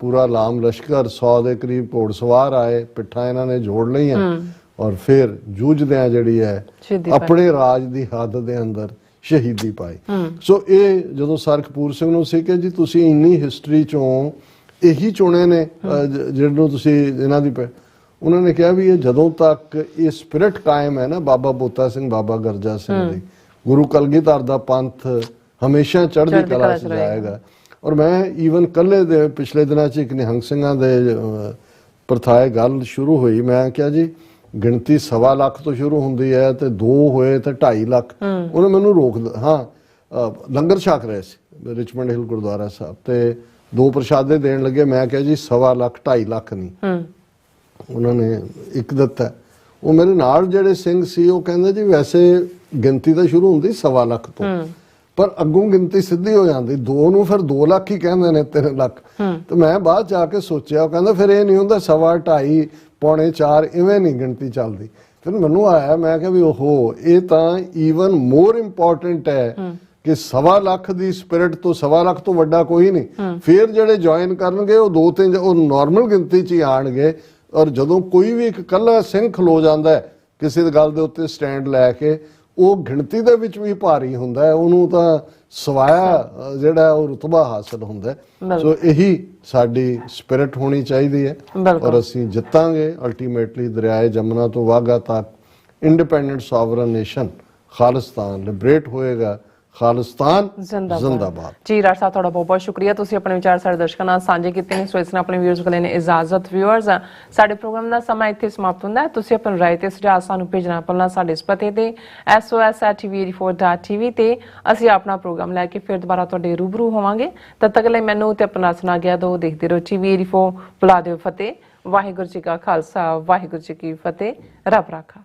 ਪੂਰਾ ਲਾਮ ਲਸ਼ਕਰ, 100 ਦੇ ਕਰੀਬ ਘੋੜਸਵਾਰ ਆਏ, ਪਿੱਠਾਂ ਇਹਨਾਂ ਨੇ ਜੋੜ ਲਈਆਂ, ਔਰ ਫਿਰ ਜੂਝਦਿਆਂ ਜਿਹੜੀ ਹੈ ਆਪਣੇ ਰਾਜ ਦੀ ਹੱਦ ਦੇ ਅੰਦਰ ਸ਼ਹੀਦੀ ਪਾਈ। ਸੋ ਇਹ ਜਦੋਂ ਸਰ ਕਪੂਰ ਸਿੰਘ ਨੂੰ ਸੀ ਕਿ ਜੀ ਤੁਸੀਂ ਇੰਨੀ ਹਿਸਟਰੀ ਚੋਂ ਇਹੀ ਚੁਣੇ ਨੇ ਜਿਹਨੂੰ ਤੁਸੀਂ ਇਹਨਾਂ ਦੀ, ਉਹਨਾਂ ਨੇ ਕਿਹਾ ਵੀ ਇਹ ਜਦੋਂ ਤੱਕ ਇਹ ਸਪਿਰਿਟ ਕਾਇਮ ਹੈ ਨਾ ਬਾਬਾ ਬੋਤਾ ਸਿੰਘ, ਬਾਬਾ ਗਰਜਾ ਸਿੰਘ ਦੀ, ਗੁਰੂ ਕਲਗੀਧਰ ਦਾ ਪੰਥ ਹਮੇਸ਼ਾ ਚੜ੍ਹਦੀ ਕਲਾ 'ਚ ਜਾਏਗਾ। ਔਰ ਮੈਂ ਈਵਨ ਕੱਲੇ ਦੇ ਪਿਛਲੇ ਦਿਨਾਂ 'ਚ ਇੱਕ ਨਿਹੰਗ ਸਿੰਘਾਂ ਦੇ ਪ੍ਰਥਾਏ ਗੱਲ ਸ਼ੁਰੂ ਹੋਈ, ਮੈਂ ਕਿਹਾ ਜੀ ਗਿਣਤੀ 1.25 ਲੱਖ ਤੋਂ ਸ਼ੁਰੂ ਹੁੰਦੀ ਹੈ ਤੇ 2 ਹੋਏ ਤੇ 2.5 ਲੱਖ। ਉਹਨੇ ਮੈਨੂੰ ਰੋਕ, ਲੰਗਰ ਛਕ ਰਹੇ ਸੀ ਰਿਚਮੰਡ ਹਿੱਲ ਗੁਰਦੁਆਰਾ ਸਾਹਿਬ ਤੇ 2 ਪ੍ਰਸ਼ਾਦੇ ਦੇਣ ਲੱਗੇ। ਮੈਂ ਕਿਹਾ ਜੀ 1.25 ਲੱਖ 2.5 ਲੱਖ ਨਹੀਂ, ਉਹਨਾਂ ਨੇ ਇੱਕ ਦਿੱਤਾ। ਉਹ ਮੇਰੇ ਨਾਲ ਜਿਹੜੇ ਸਿੰਘ ਸੀ ਉਹ ਕਹਿੰਦੇ ਜੀ ਵੈਸੇ ਗਿਣਤੀ ਤਾਂ ਸ਼ੁਰੂ ਹੁੰਦੀ 1.25 ਲੱਖ ਤੋਂ, ਪਰ ਅੱਗੋਂ ਗਿਣਤੀ ਸਿੱਧੀ ਹੋ ਜਾਂਦੀ 2 ਨੂੰ, ਫਿਰ 2 ਲੱਖ ਹੀ ਕਹਿੰਦੇ ਨੇ, 3 ਲੱਖ। ਤੇ ਮੈਂ ਬਾਅਦ ਜਾ ਕੇ ਸੋਚਿਆ, ਉਹ ਕਹਿੰਦਾ ਫਿਰ ਇਹ ਨਹੀਂ ਹੁੰਦਾ 1.25, 2.5, ਪੌਣੇ 4, ਇਵੇਂ ਨਹੀਂ ਗਿਣਤੀ ਚੱਲਦੀ। ਫਿਰ ਮੈਨੂੰ ਆਇਆ, ਮੈਂ ਕਿਹਾ ਵੀ ਓਹੋ ਇਹ ਤਾਂ ਈਵਨ ਮੋਰ ਇੰਪੋਰਟੈਂਟ ਹੈ ਕਿ 1.25 ਲੱਖ ਦੀ ਸਪਿਰਿਟ ਤੋਂ 1.25 ਲੱਖ ਤੋਂ ਵੱਡਾ ਕੋਈ ਨਹੀਂ। ਫਿਰ ਜਿਹੜੇ ਜੁਆਇਨ ਕਰਨਗੇ ਉਹ 2-3 ਉਹ ਨਾਰਮਲ ਗਿਣਤੀ 'ਚ ਹੀ ਆਣਗੇ। ਔਰ ਜਦੋਂ ਕੋਈ ਵੀ ਇੱਕ ਇਕੱਲਾ ਸਿੰਘ ਖਲੋ ਜਾਂਦਾ ਹੈ ਕਿਸੇ ਗੱਲ ਦੇ ਉੱਤੇ ਸਟੈਂਡ ਲੈ ਕੇ, ਉਹ ਗਿਣਤੀ ਦੇ ਵਿੱਚ ਵੀ ਭਾਰੀ ਹੁੰਦਾ ਹੈ, ਉਹਨੂੰ ਤਾਂ ਸਵਾਇਆ ਜਿਹੜਾ ਉਹ ਰੁਤਬਾ ਹਾਸਲ ਹੁੰਦਾ। ਸੋ ਇਹੀ ਸਾਡੀ ਸਪਿਰਿਟ ਹੋਣੀ ਚਾਹੀਦੀ ਹੈ, ਔਰ ਅਸੀਂ ਜਿੱਤਾਂਗੇ ਅਲਟੀਮੇਟਲੀ। ਦਰਿਆਏ ਜਮਨਾ ਤੋਂ ਵਾਘਾ ਤੱਕ independent sovereign nation Khalistan liberate ਹੋਏਗਾ। ਖਾਲਿਸਤਾਨ ਜ਼ਿੰਦਾਬਾਦ। ਜੀ ਰਾਜ ਸਾਹਿਬ, ਤੁਹਾਡਾ ਬਹੁਤ ਬਹੁਤ ਸ਼ੁਕਰੀਆ, ਤੁਸੀਂ ਆਪਣੇ ਵਿਚਾਰ ਸਾਡੇ ਦਰਸ਼ਕਾਂ ਨਾਲ ਸਾਂਝੇ ਕੀਤੇ ਨੇ। ਸੋ ਇਸ ਨਾਲ ਆਪਣੇ ਵਿਊਅਰਸ ਕੋਲ ਨੇ ਇਜਾਜ਼ਤ। ਵਿਊਅਰਸ, ਸਾਡੇ ਪ੍ਰੋਗਰਾਮ ਦਾ ਸਮਾਂ ਇੱਥੇ ਸਮਾਪਤ ਹੁੰਦਾ ਹੈ। ਤੁਸੀਂ ਆਪਣੀ ਰਾਏ ਤੇ ਸੁਝਾਅ ਸਾਨੂੰ ਭੇਜਣਾ ਭੁੱਲਣਾ ਸਾਡੇ ਇਸ ਪਤੇ ਤੇ sos@tv84.tv ਤੇ। ਅਸੀਂ ਆਪਣਾ ਪ੍ਰੋਗਰਾਮ ਲੈ ਕੇ ਫਿਰ ਦੁਬਾਰਾ ਤੁਹਾਡੇ ਰੂਬਰੂ ਹੋਵਾਂਗੇ। ਤਦ ਤੱਕ ਲਈ ਮੈਨੂੰ ਤੇ ਆਪਣਾ ਸੁਣਾ ਗਿਆ ਦੋ। ਦੇਖਦੇ ਰਹੋ TV84। ਬੁਲਾ ਦਿਓ ਫਤਿਹ। ਵਾਹਿਗੁਰੂ ਜੀ ਕਾ ਖਾਲਸਾ, ਵਾਹਿਗੁਰੂ ਜੀ ਕੀ ਫਤਿਹ। ਰੱਬ ਰਾਖਾ।